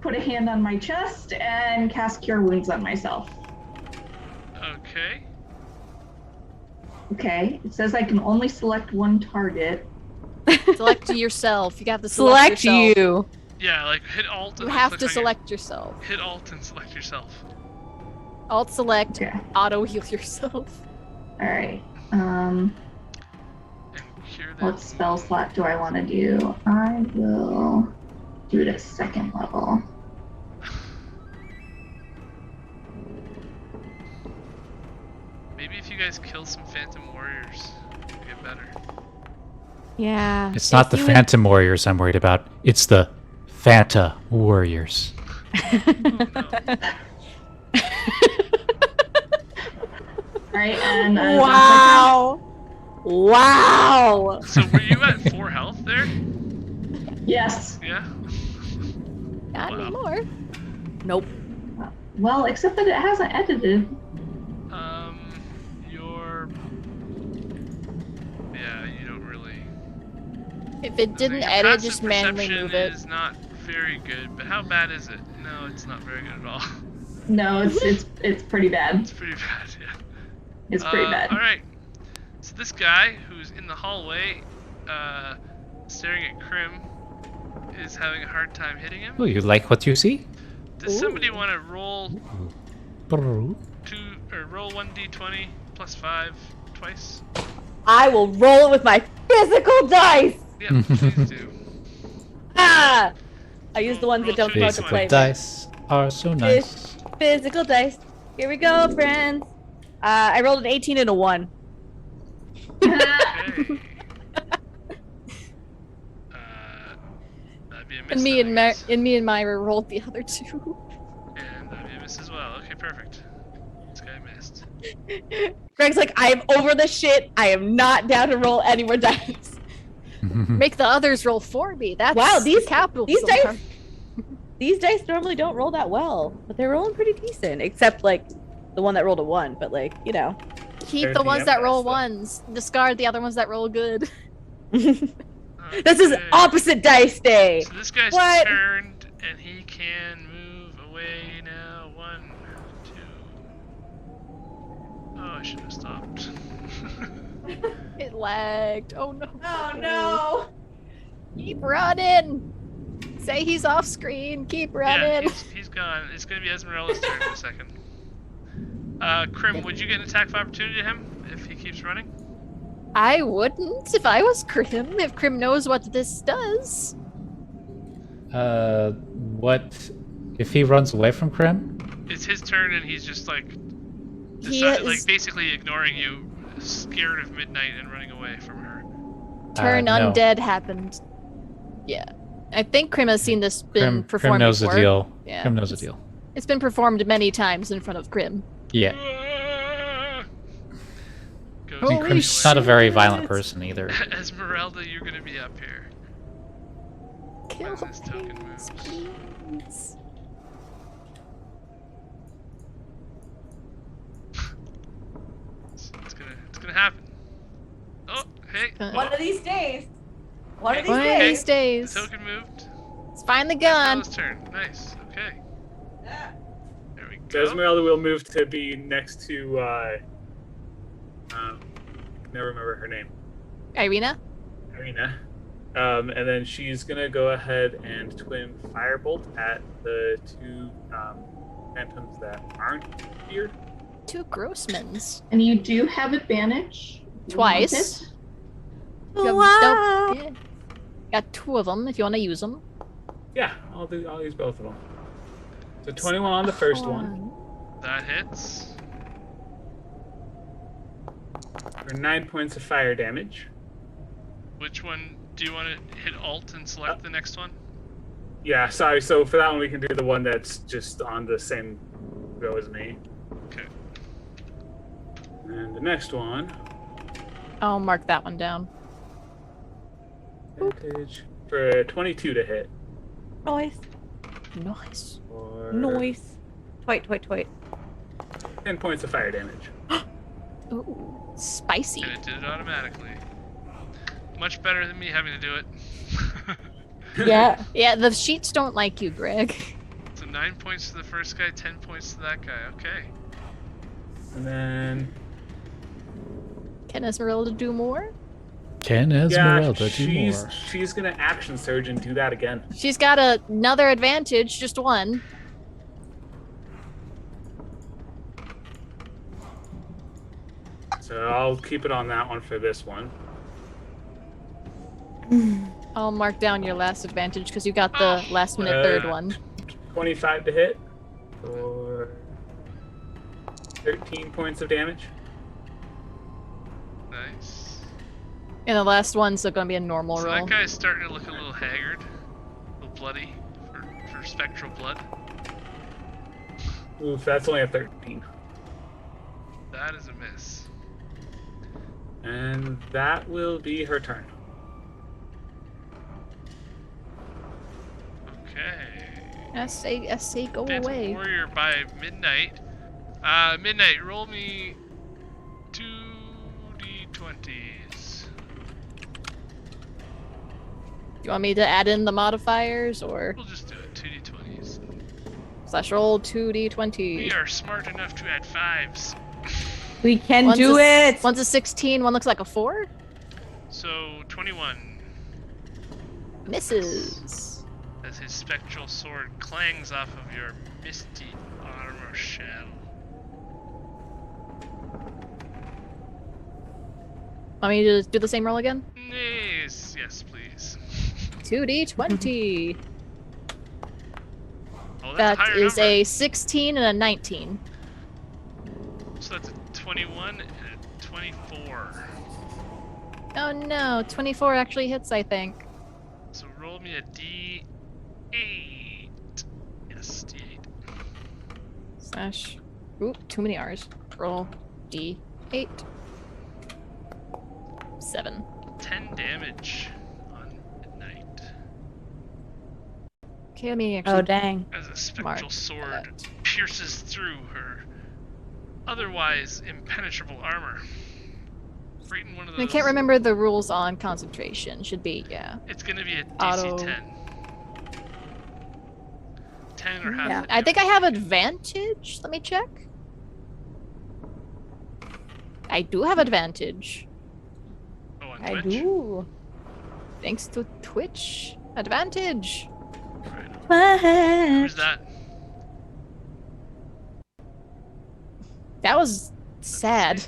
S1: put a hand on my chest and cast Cure Wounds on myself.
S5: Okay.
S1: Okay. It says I can only select one target.
S2: Select yourself. You have to select,
S3: Select
S2: yourself.
S3: you.
S5: Yeah, like hit Alt.
S2: You
S5: and
S2: have
S5: click
S2: to
S5: on your-
S2: select yourself.
S5: Hit Alt and select yourself.
S2: Alt select,
S1: Okay.
S2: auto heal yourself.
S1: All right.
S5: And cure that.
S1: What spell slot do I want to do? I will do it at second level.
S5: Maybe if you guys kill some Phantom Warriors, it'll get better.
S3: Yeah.
S4: It's not the
S2: you would-
S4: Phantom Warriors I'm worried about. It's the Fanta Warriors.
S1: All right, and
S3: Wow. Wow.
S5: So were you at 4 health there?
S1: yes.
S5: Yeah.
S2: Not
S5: Wow.
S2: anymore.
S3: Nope.
S1: Well, except that it hasn't edited.
S5: You're. Yeah, you don't really.
S2: If it didn't
S5: Your
S2: edit,
S5: passive
S2: just manually
S5: perception
S2: move it.
S5: is not very good, but how bad is it? No, it's not very good at all.
S1: No, it's pretty bad.
S5: It's pretty bad, yeah.
S1: It's pretty bad.
S5: Alright. So this guy who's in the hallway, staring at Krim, is having a hard time hitting him.
S4: Oh, you like what you see?
S5: Does somebody want to roll
S4: Brrr.
S5: roll 1d20 plus 5 twice?
S3: I will roll it with my physical dice.
S5: Yeah, please do.
S3: Ah! I use the ones that don't
S5: Roll
S3: come out to
S5: two
S3: play.
S4: Physical dice are so nice.
S3: Physical dice. Here we go, friends. I rolled an 18 and a 1.
S5: Okay. That'd be a miss.
S2: And me
S5: then,
S2: and
S5: I guess.
S2: me and Myra rolled the other 2.
S5: And that'd be a miss as well. Okay, perfect. This guy missed.
S3: Greg's like, I am over this shit. I am not down to roll any more dice.
S2: Make the others roll for me. That's
S3: Wow, these
S2: capital.
S3: these dice these dice normally don't roll that well, but they're rolling pretty decent, except like the one that rolled a 1. But like, you know,
S2: Keep
S6: There's
S2: the
S6: the
S2: ones that roll
S6: evidence, though.
S2: ones. Discard the other ones that roll good.
S3: this is
S5: Okay.
S3: opposite dice day.
S5: So this guy's
S3: What?
S5: turned, and he can move away now. 1, 2. Oh, I should have stopped.
S2: It lagged. Oh no.
S3: Oh no!
S2: Keep running. Say he's off screen. Keep
S5: Yeah,
S2: running.
S5: he's gone. It's gonna be Esmeralda's turn in a second. Krim, would you get an attack of opportunity to him if he keeps running?
S2: I wouldn't if I was Krim. If Krim knows what this does.
S4: What if he runs away from Krim?
S5: It's his turn, and he's just like, like basically ignoring you, scared of midnight and running away from her.
S2: Turn
S4: No.
S2: undead happened. Yeah. I think Krim has seen this been performed
S4: Krim knows
S2: before.
S4: the deal.
S2: Yeah.
S4: Krim knows the deal.
S2: It's been performed many times in front of Krim.
S4: Yeah.
S5: Goes
S2: Holy
S5: running
S4: Krim's
S5: away.
S4: not a very violent person either.
S5: Esmeralda, you're gonna be up here.
S2: Kill
S5: When's his token moves?
S2: please.
S5: It's gonna happen. Oh, hey.
S3: One of these days. One of
S2: One
S3: these
S2: of
S3: days.
S2: these days.
S5: The token moved.
S2: Let's find the gun.
S5: Esmeralda's turn. Nice. Okay. There we
S6: So
S5: go.
S6: Esmeralda will move to be next to. Never remember her name.
S2: Ireena?
S6: Ireena. And then she's gonna go ahead and twin firebolt at the two phantoms that aren't here.
S2: Two Grossmans.
S1: And you do have advantage. if you want
S2: Twice.
S1: it.
S2: You have
S3: Wow.
S2: yeah. Got two of them if you want to use them.
S6: Yeah, I'll use both of them. So 21 on the first one
S5: That hits.
S6: for 9 points of fire damage.
S5: Which one do you want to hit Alt and select the next one?
S6: Yeah, sorry. So for that one, we can do the one that's just on the same row as me.
S5: Okay.
S6: And the next one,
S2: I'll mark that one down.
S6: advantage for 22 to hit.
S3: Noise.
S2: Nice.
S6: For
S3: Noise. Twit.
S6: 10 points of fire damage.
S2: Ooh, spicy.
S5: And it did it automatically. Much better than me having to do it.
S3: Yeah.
S2: Yeah, the sheets don't like you, Greg.
S5: So 9 points to the first guy, 10 points to that guy. Okay.
S6: And then
S2: Can Esmeralda do more?
S4: Can Esmeralda do more?
S6: she's gonna action surge and do that again.
S2: She's got another advantage, just one.
S6: So I'll keep it on that one for this one.
S2: I'll mark down your last advantage because you got the last minute third one.
S6: 25 to hit for 13 points of damage.
S5: Nice.
S2: And the last one's going to be a normal
S5: So
S2: roll.
S5: that guy's starting to look a little haggard. A little bloody for spectral blood.
S6: Oof, that's only a 13.
S5: That is a miss.
S6: And that will be her turn.
S5: Okay.
S2: I say go
S5: Phantom
S2: away.
S5: Warrior by midnight. Midnight, roll me 2d20s.
S2: You want me to add in the modifiers or
S5: We'll just do it, 2d20s.
S2: slash roll 2d20?
S5: We are smart enough to add 5s.
S3: We can
S2: One's
S3: do
S2: a-
S3: it.
S2: One's a 16, one looks like a 4.
S5: So 21.
S2: Misses.
S5: As his spectral sword clangs off of your misty armor shell.
S2: Want me to do the same roll again?
S5: Yes, yes, please.
S2: 2d20.
S5: Oh, that's
S2: That
S5: a higher
S2: is
S5: number.
S2: a 16 and a 19.
S5: So that's a 21 and a 24.
S2: Oh no, 24 actually hits, I think.
S5: So roll me a D8. Yes, D8.
S2: Slash. Oop, too many R's. Roll D8. 7.
S5: 10 damage on midnight.
S2: Okay, let me actually.
S3: Oh dang.
S5: As a spectral
S2: Mark
S5: sword
S2: that.
S5: pierces through her otherwise impenetrable armor. Right in one of those.
S2: I can't remember the rules on concentration. Should be, yeah.
S5: It's gonna be a DC
S2: Auto.
S5: 10. 10 or half.
S3: Yeah.
S5: the
S2: I think I
S5: damage.
S2: have advantage. Let me check. I do have advantage.
S5: Oh, on
S3: I
S5: Twitch?
S3: do.
S2: Thanks to Twitch. Advantage.
S5: Who's that?
S2: That was sad.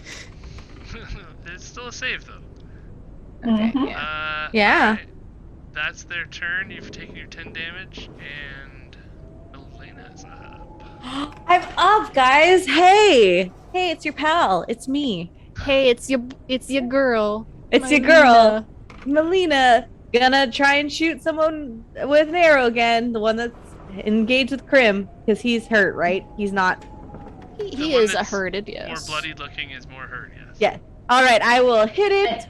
S5: It's still a save though.
S2: Okay,
S1: Mhm.
S2: yeah.
S3: Yeah.
S5: alright. That's their turn. You've taken your 10 damage, and Elena's up.
S3: I'm up, guys. Hey, it's your pal. It's me.
S2: Hey, it's your girl.
S3: It's your girl, Melina. Gonna try and shoot someone with an arrow again. The one that's engaged with Krim, because he's hurt, right? He's not.
S2: He
S5: The one
S2: is a
S5: that's
S2: hurted,
S5: More
S2: yes.
S5: bloody looking is more hurt, yes.
S3: Yeah. All right, I will hit it.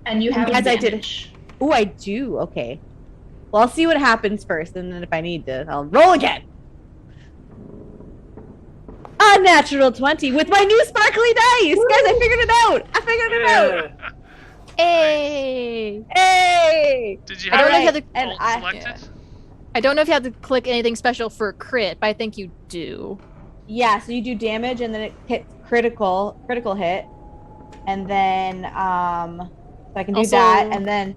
S1: And you have
S3: As I did.
S1: advantage.
S3: Oh, I do. Okay. Well, I'll see what happens first, and then if I need to, I'll roll again. A natural 20 with my new sparkly dice. Guys, I figured it out. I figured it out.
S6: Yeah.
S2: Hey!
S3: Hey.
S5: Did you
S2: I
S5: have
S2: don't know
S3: Alright,
S2: how to.
S3: and
S5: alt
S3: I-
S5: selected?
S2: I don't know if you have to click anything special for crit, but I think you do.
S3: Yeah, so you do damage, and then it hits critical hit, and then so I can do
S2: Also,
S3: that, and then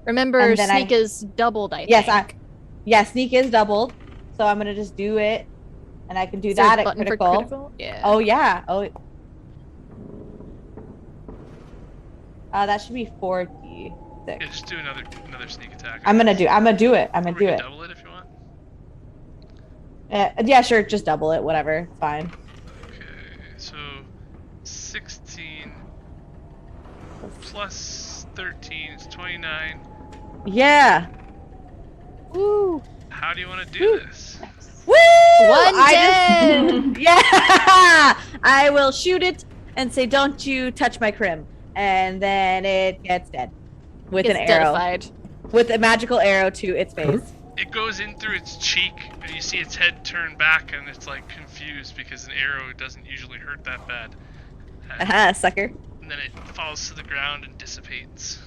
S2: Remember,
S3: And then
S2: sneak is doubled, I
S3: yes,
S2: think.
S3: sneak is doubled, so I'm gonna just do it, and I can do
S2: Is there a
S3: that at
S2: button for
S3: critical.
S2: critical? Yeah.
S3: Oh yeah. Oh. That should be 46.
S5: Yeah, just do another sneak attack.
S3: I'm gonna do it. I'm gonna do
S5: Or we
S3: it.
S5: can double it if you want.
S3: Yeah, sure. Just double it. Whatever. It's fine.
S5: Okay, so 16 plus 13 is 29.
S3: Yeah.
S2: Woo!
S5: How do you want to do this?
S3: Woo!
S2: One
S3: I just, yeah. I will shoot it and say, "Don't you touch my Krim," and then it gets dead with
S2: It's
S3: an arrow,
S2: deadified.
S3: with a magical arrow to its face.
S5: It goes in through its cheek, and you see its head turn back, and it's like confused because an arrow doesn't usually hurt that bad.
S3: Aha, sucker.
S5: And then it falls to the ground and dissipates.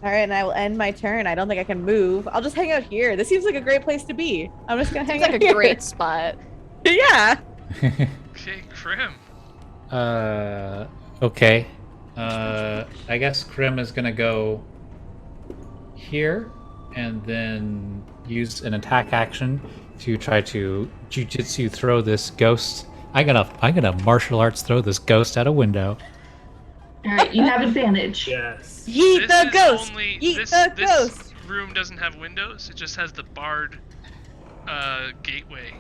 S3: All right, and I will end my turn. I don't think I can move. I'll just hang out here. This seems like a great place to be. I'm just gonna hang
S2: Seems
S3: out
S2: like a
S3: here.
S2: great spot.
S3: Yeah.
S5: Okay, Krim.
S4: Okay. I guess Krim is gonna go here and then use an attack action to try to jujitsu throw this ghost. I'm gonna martial arts throw this ghost out a window.
S1: All right, you have advantage.
S6: Yes.
S3: Yeet
S5: This
S3: the
S5: is
S3: ghost.
S5: only-
S3: Yeet
S5: this,
S3: the
S5: this
S3: ghost.
S5: room doesn't have windows. It just has the barred gateway.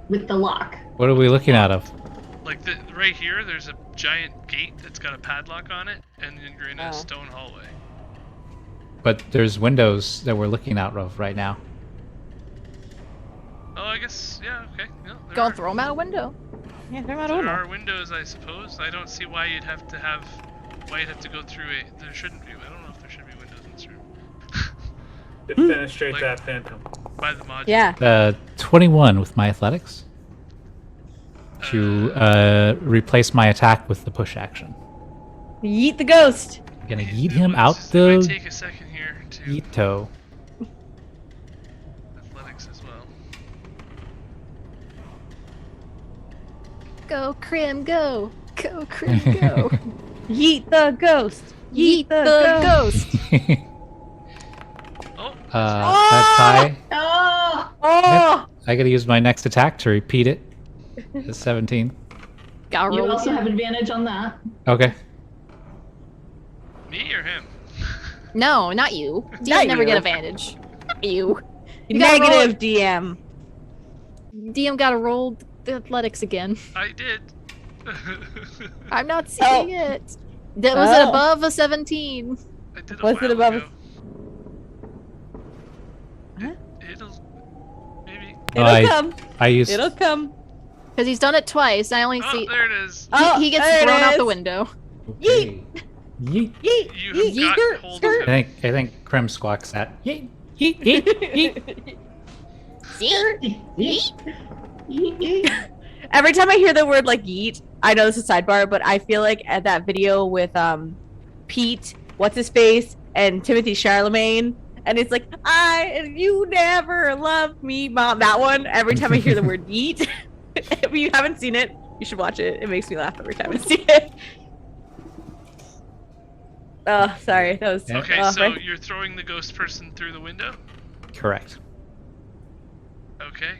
S1: With the lock.
S4: What are we looking out of?
S5: Like right here, there's a giant gate that's got a padlock on it, and then you're in a
S3: Oh.
S5: stone hallway.
S4: But there's windows that we're looking out of right now.
S5: Oh, I guess, yeah, okay. No, there
S2: Go
S5: are,
S2: and throw him out a window.
S3: Yeah, they're not
S5: there
S3: over.
S5: are windows, I suppose. I don't see why you'd have to go through a. There shouldn't be. I don't know if there should be windows in this room.
S6: Defenestrate
S5: Like-
S6: that phantom.
S5: By the module.
S3: Yeah.
S4: 21 with my athletics to replace my attack with the push action.
S3: Yeet the ghost.
S4: Gonna
S5: It
S4: yeet him
S5: might
S4: out
S5: just- it might
S4: the
S5: take a second here to
S4: yeet toe.
S5: athletics as well.
S2: Go, Krim, go. Go, Krim, go.
S3: Yeet the ghost.
S2: Yeet the ghost.
S5: Oh,
S4: That's high.
S1: Oh!
S3: Oh.
S4: I gotta use my next attack to repeat it. It's 17.
S2: Got
S1: You
S2: rolled
S1: also have
S2: again.
S1: advantage on that.
S4: Okay.
S5: me or him?
S2: No, not you. You
S3: Not
S2: never
S3: you.
S2: get advantage. Not you. You gotta
S3: Negative DM.
S2: DM got to roll the athletics again.
S5: I did.
S2: I'm not seeing it. That was it above a 17.
S5: I did a
S3: Was it
S5: while
S3: above
S5: ago.
S3: Huh?
S5: It'll maybe.
S3: It'll come.
S4: I used.
S3: It'll come.
S2: Because he's done it twice. I only
S5: Oh,
S2: see.
S5: there it is.
S3: Oh,
S2: He gets
S3: there it
S2: thrown out the
S3: is.
S2: window.
S4: Okay. Yeet.
S3: Yeet.
S5: You
S3: Yeet.
S5: have got
S3: Skirt,
S5: hold
S3: skirt.
S5: of
S4: I
S5: him.
S4: think Krim squawks that. Yeet. Yeet. Yeet. Yeet.
S3: Every time I hear the word like yeet, I know this is a sidebar, but I feel like at that video with Pete, what's his face, and Timothy Charlemagne, and it's like you never loved me, mom. That one. Every time I hear the word yeet, if you haven't seen it, you should watch it. It makes me laugh every time I see it. Oh, sorry. That was
S5: Okay,
S3: oh,
S5: so
S3: right.
S5: you're throwing the ghost person through the window?
S4: Correct.
S5: Okay.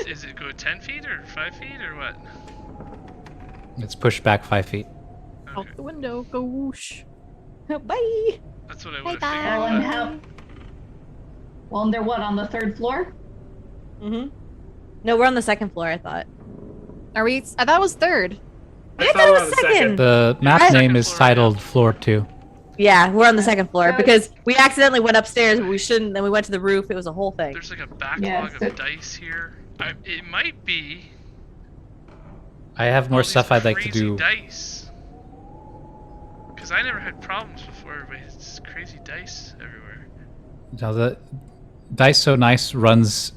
S5: Is it go 10 feet or 5 feet or what?
S4: It's pushed back 5 feet.
S5: Okay.
S2: Out the window, go whoosh.
S3: Bye.
S5: That's what I
S2: Bye
S5: would have
S2: bye.
S5: figured.
S1: Everyone
S5: but-
S1: have. Well, and they're what, on the 3rd floor?
S3: Mm-hmm. No, we're on the 2nd floor, I thought.
S2: Are we? I thought it was 3rd.
S3: I thought it
S6: we're
S3: was
S6: on the
S3: second.
S4: The map
S3: Second
S4: name is
S5: floor,
S4: titled Floor 2.
S3: Yeah, we're on the 2nd floor
S1: So-
S3: because we accidentally went upstairs and we shouldn't. Then we went to the roof. It was a whole thing.
S5: There's like a backlog
S1: Yeah, so-
S5: of dice here. It might be.
S4: I have more
S5: all these
S4: stuff I'd like to
S5: crazy
S4: do.
S5: Dice. Because I never had problems before, but it's crazy dice everywhere.
S4: Now the Dice So Nice runs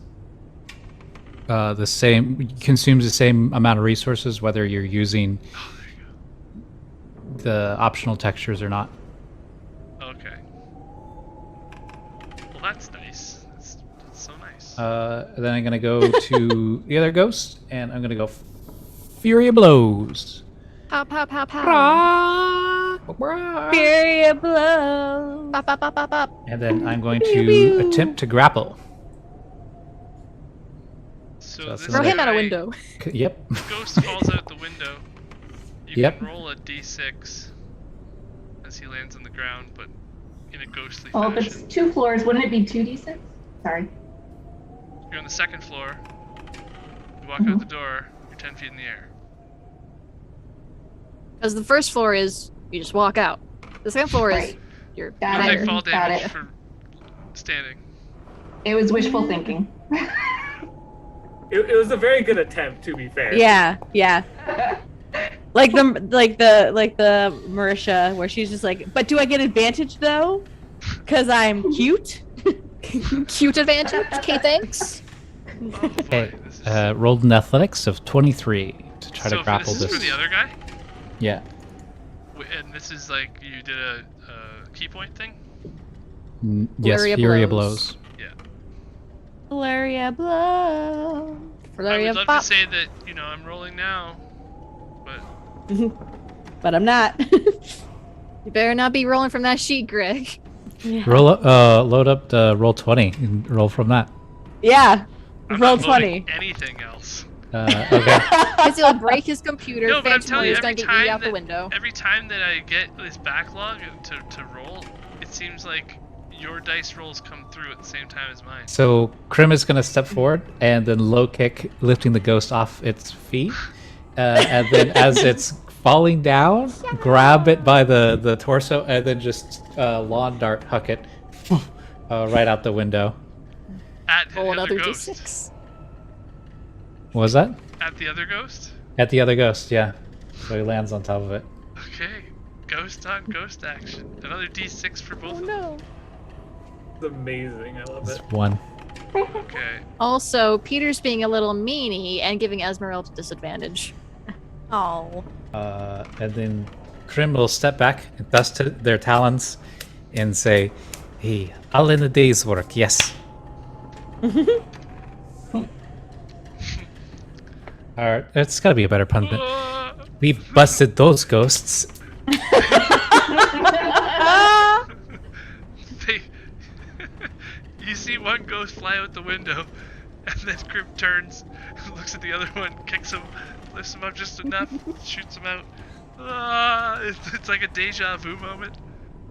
S4: the same, consumes the same amount of resources whether you're using
S5: Oh, there you
S4: the optional textures or not.
S5: go. Okay. Well, that's nice. That's so nice.
S4: Then I'm gonna go to the other ghost, and I'm gonna go Fury of Blows.
S2: Pow pow pow pow.
S3: Fury of blow.
S2: Pop pop pop pop pop.
S4: And then I'm going to attempt to grapple.
S5: So
S4: that's
S5: this
S2: Throw him out a
S5: guy-
S2: window.
S4: Yep.
S5: The ghost falls out the window. You
S4: Yep.
S5: can roll a d6 as he lands on the ground, but in a ghostly
S1: Well, if
S5: fashion.
S1: it's 2 floors, wouldn't it be 2d6? Sorry.
S5: You're on the 2nd floor. You walk out the door. You're 10 feet in the air.
S2: Because the 1st floor is you just walk out. The 2nd floor is
S1: Right.
S2: you're
S1: Got
S5: You
S1: it.
S5: take
S2: there.
S5: fall
S1: Got
S5: damage
S1: it.
S5: for standing.
S1: It was wishful thinking.
S6: It was a very good attempt, to be fair.
S3: Yeah, yeah. Like the Marisha, where she's just like, but do I get advantage though? Cause I'm cute.
S2: Cute advantage. Okay, thanks.
S5: Oh boy,
S4: Okay.
S5: this is...
S4: Rolled an athletics of 23 to try
S5: so
S4: to grapple
S5: this is for the other guy?
S4: Yeah.
S5: And this is like you did a key point thing?
S4: Yes,
S2: Flurry of
S4: Fury of
S2: blows.
S4: Blows.
S5: Yeah.
S3: Valeria blow.
S2: Flurry
S5: I
S2: of
S5: would love
S2: pop.
S5: to say that, I'm rolling now, but
S3: But I'm not.
S2: You better not be rolling from that sheet, Greg.
S4: Roll up, load up the roll 20 and roll from that.
S3: Yeah.
S5: I'm
S3: Roll
S5: not voting
S3: 20.
S5: anything else.
S4: Okay.
S2: Because he'll break his computer.
S5: No, but I'm
S2: Phantom
S5: telling you,
S2: Warrior's gonna
S5: every
S2: get you
S5: time
S2: out the
S5: that-
S2: window.
S5: Every time that I get this backlog to roll, it seems like your dice rolls come through at the same time as mine.
S4: So Krim is going to step forward and then low kick, lifting the ghost off its feet. And then as it's falling down, grab it by the torso and then just lawn dart huck it right out the window.
S5: At the
S2: Roll
S5: other
S2: another
S5: ghost.
S2: d6.
S4: What was that?
S5: At the other ghost?
S4: At the other ghost, yeah. So he lands on top of it.
S5: Okay. Ghost on ghost action. Another d6 for both
S2: Oh
S5: of them.
S2: no.
S6: It's amazing. I love
S4: It's
S6: it.
S4: 1.
S5: Okay.
S2: Also, Peter's being a little meanie and giving Esmeralda disadvantage.
S3: Oh.
S4: And then Krim will step back and dust their talons and say, "Hey, all in a day's work, yes." Alright, it's gotta be a better pun, but we busted those ghosts.
S5: They, you see one ghost fly out the window, and then Grim turns, looks at the other one, kicks him, lifts him up just enough, shoots him out. It's like a deja vu moment.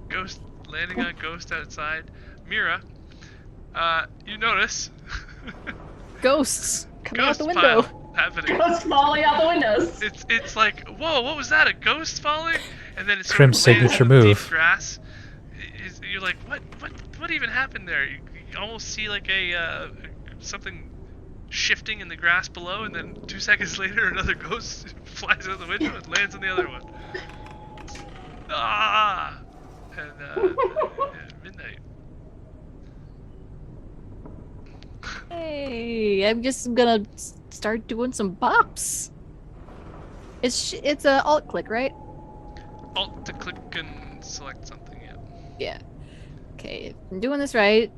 S5: Ghost landing on ghost outside. Myra, you notice
S2: Ghosts coming out
S5: ghost
S2: the window.
S5: pile happening.
S1: Ghosts falling out the windows.
S5: It's like, whoa, what was that? A ghost falling? And then it's
S4: Krim's signature move.
S5: Grass. You're like, what even happened there? You almost see like a something shifting in the grass below, and then 2 seconds later, another ghost flies out the window and lands on the other one. Ah! And yeah, midnight.
S2: Hey, I'm just gonna start doing some bops. It's a alt click, right?
S5: Alt to click and select something. Yeah.
S2: Yeah. Okay, if I'm doing this right,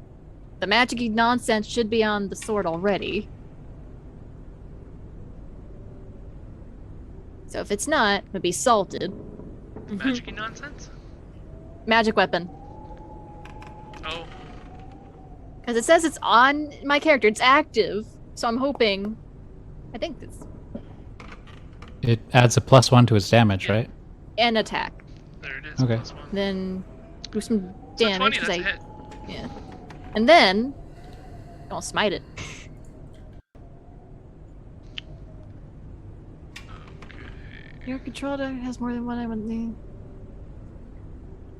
S2: the magic-y nonsense should be on the sword already. So if it's not, it'll be salted.
S5: Magic-y nonsense.
S2: Magic weapon.
S5: Oh,
S2: Because it says it's on my character. It's active. So I'm hoping... I think it's...
S4: It adds a +1 to its damage, right?
S2: an attack.
S5: There it is.
S4: Okay.
S5: +1.
S2: Then do some
S5: So
S2: damage.
S5: 20, that's a
S2: 'cause
S5: hit.
S2: Yeah. And then... I'll smite it. Your controller has more than one. I would need.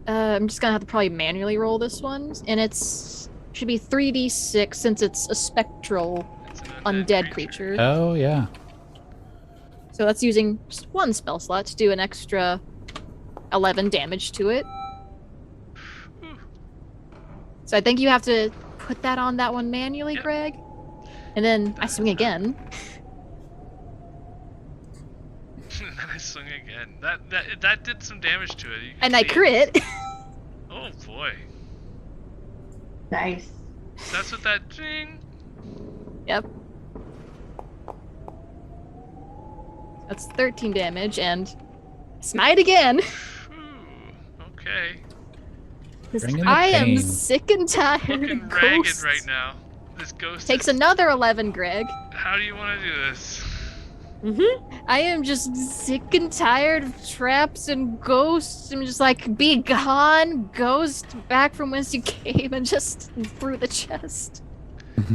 S2: I'm just gonna have to probably manually roll this one, and it's should be 3d6 since it's a spectral
S5: It's an
S2: undead creature.
S4: Oh, yeah.
S2: So that's using just one spell slot to do an extra 11 damage to it.
S5: Ooh.
S2: So I think you have to put that on that one manually,
S5: Yep.
S2: Greg. And then I swing again.
S5: And then I swung again. That did some damage to it. You can
S2: And I
S5: see it.
S2: crit.
S5: Oh boy.
S1: Nice.
S5: That's what that ding.
S2: Yep. That's 13 damage, and smite again.
S5: Ooh, okay.
S2: 'Cause
S4: Bring in the
S2: I am
S4: pain.
S2: sick and tired
S5: Looking
S2: of
S5: ragged
S2: ghosts.
S5: right now. This ghost
S2: Takes
S5: is-
S2: another 11, Greg.
S5: How do you want to do this?
S2: I am just sick and tired of traps and ghosts. I'm just like, be gone, ghost, back from whence you came, and just through the chest.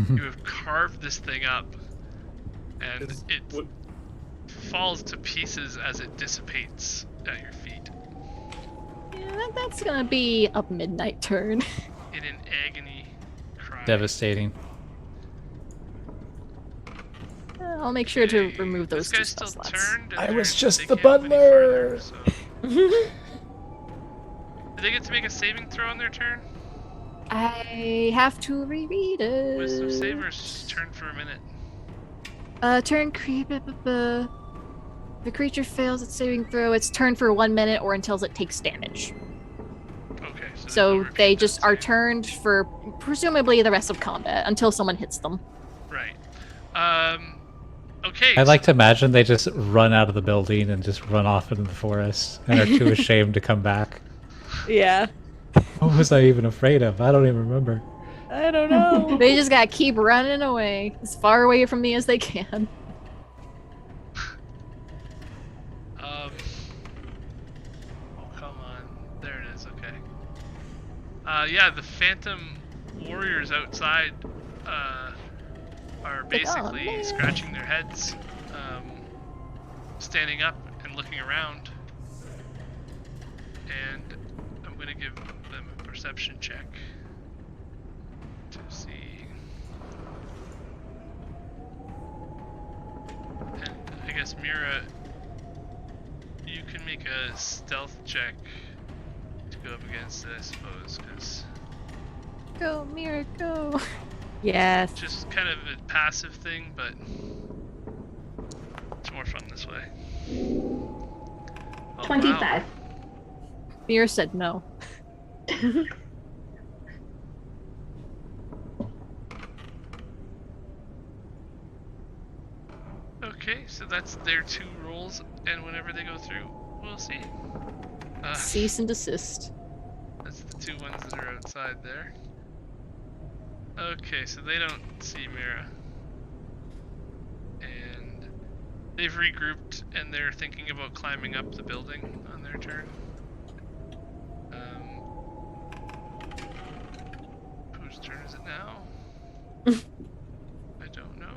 S5: You have carved this thing up, and
S6: It's-
S5: it
S6: what-
S5: falls to pieces as it dissipates at your feet
S2: Yeah, that's gonna be a midnight turn.
S5: in an agony cry.
S4: Devastating.
S2: I'll make sure to
S5: Okay,
S2: remove those
S5: this
S2: two
S5: guy's
S2: spell
S5: still
S2: slots.
S5: turned, and
S4: I was
S5: they
S4: just the
S5: can't move any
S4: butler.
S5: farther, so- Do they get to make a saving throw on their turn?
S2: I have to reread it.
S5: Wisdom savers turn for a minute.
S2: Turn creep. The creature fails its saving throw. It's turn for 1 minute or until it takes damage.
S5: Okay, so,
S2: So
S5: they'll
S2: they
S5: repeat
S2: just
S5: that
S2: are
S5: save.
S2: turned for presumably the rest of combat until someone hits them.
S5: Right. Okay.
S4: I like to imagine they just run out of the building and just run off into the forest and are too ashamed to come back.
S3: Yeah.
S4: What was I even afraid of? I don't even remember.
S3: I don't know.
S2: They just gotta keep running away as far away from me as they can.
S5: Oh, come on. There it is. Okay. Yeah, the phantom warriors outside are basically
S2: man.
S5: scratching their heads, standing up and looking around. And I'm gonna give them a perception check to see. And I guess Myra, you can make a stealth check to go up against it, I suppose, because
S2: Go, Myra, go.
S3: Yes.
S5: just kind of a passive thing, but it's more fun this way. Oh,
S1: 25.
S5: wow.
S2: Myra said no.
S5: Okay, so that's their 2 rolls, and whenever they go through, we'll see.
S2: Cease and desist.
S5: That's the 2 ones that are outside there. Okay, so they don't see Myra. And they've regrouped and they're thinking about climbing up the building on their turn. Whose turn is it now? I don't know.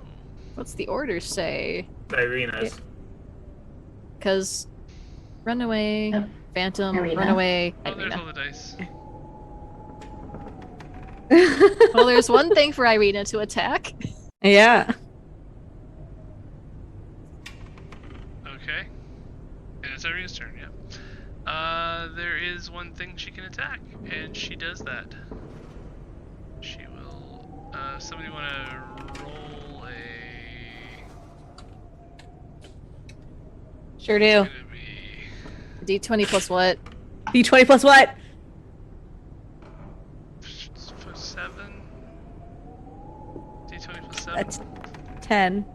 S2: What's the order say?
S6: Irena's.
S2: Because run away,
S1: Yep.
S2: phantom,
S1: Ireena.
S2: run away,
S5: Oh, there's all
S2: Ireena.
S5: the dice.
S2: Well, there's one thing for Ireena to attack.
S3: Yeah.
S5: Okay. And it's Irena's turn, yeah. There is one thing she can attack, and she does that. She will, somebody wanna roll a...
S2: Sure do.
S5: It's gonna be...
S2: D20 plus what?
S3: D20 plus what?
S5: 7? D20 plus 7?
S3: That's 10.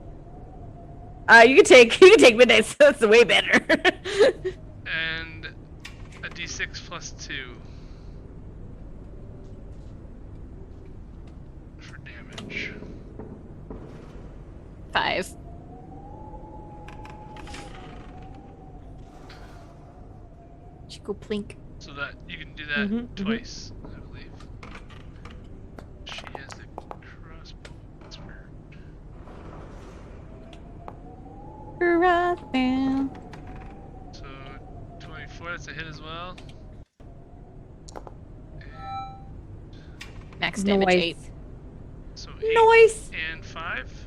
S3: You can take midnight, so that's way better.
S5: And a D6 plus 2. damage.
S2: 5. Should go plink.
S5: So that you can do that twice, I believe. She has the crossbow. That's weird.
S3: Crossbow.
S5: So 24, that's a hit as well.
S2: Max damage 8.
S5: So 8
S3: Nice.
S5: and 5.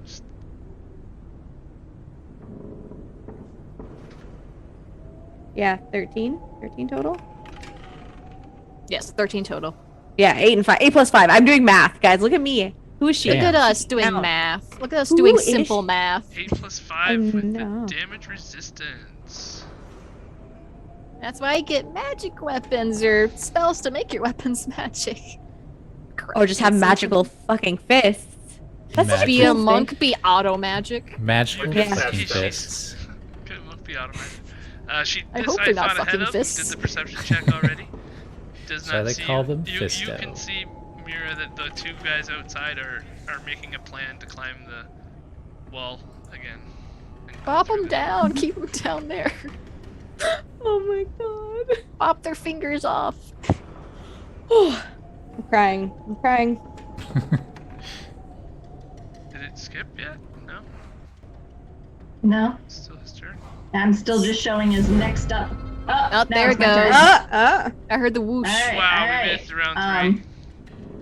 S3: Yeah, 13. 13 total.
S2: Yes, 13 total.
S3: Yeah, 8 and 5. 8 plus 5. I'm doing math, guys. Look at me. Who is she?
S2: Look
S4: Damn.
S2: at us doing
S3: Ouch.
S2: math. Look at us
S3: Who
S2: doing
S3: is
S2: simple
S3: she?
S2: math.
S5: 8 plus 5 with
S3: know.
S5: the damage resistance.
S2: That's why you get magic weapons or spells to make your weapons magic.
S3: Or just have
S2: Crazy.
S3: magical fucking fists. That's such a
S2: Be
S3: cool
S2: a
S3: thing.
S2: monk, be auto magic.
S4: Magical
S3: Yeah.
S4: fucking fists.
S5: Couldn't look be automatic. She
S2: I hope they're not
S5: thought ahead
S2: fucking
S5: of,
S2: fists.
S5: did the perception check already. Does
S4: So
S5: not
S4: they
S5: see
S4: call
S5: you.
S4: them
S5: You
S4: fisto.
S5: can see, Myra, that the two guys outside are making a plan to climb the wall again. and go
S2: Pop
S5: through
S2: them
S5: the-
S2: down. Keep them down there.
S3: Oh my god.
S2: Pop their fingers off.
S3: I'm crying. I'm crying.
S5: Did it skip yet? No?
S1: No,
S5: Still his turn?
S1: I'm still just showing as next up. Oh,
S2: Oh,
S1: now
S2: there
S1: it's
S2: it
S1: my
S2: goes.
S1: turn.
S2: I heard the whoosh.
S1: All right,
S5: Wow,
S1: all
S5: we made
S1: right.
S5: it to round 3.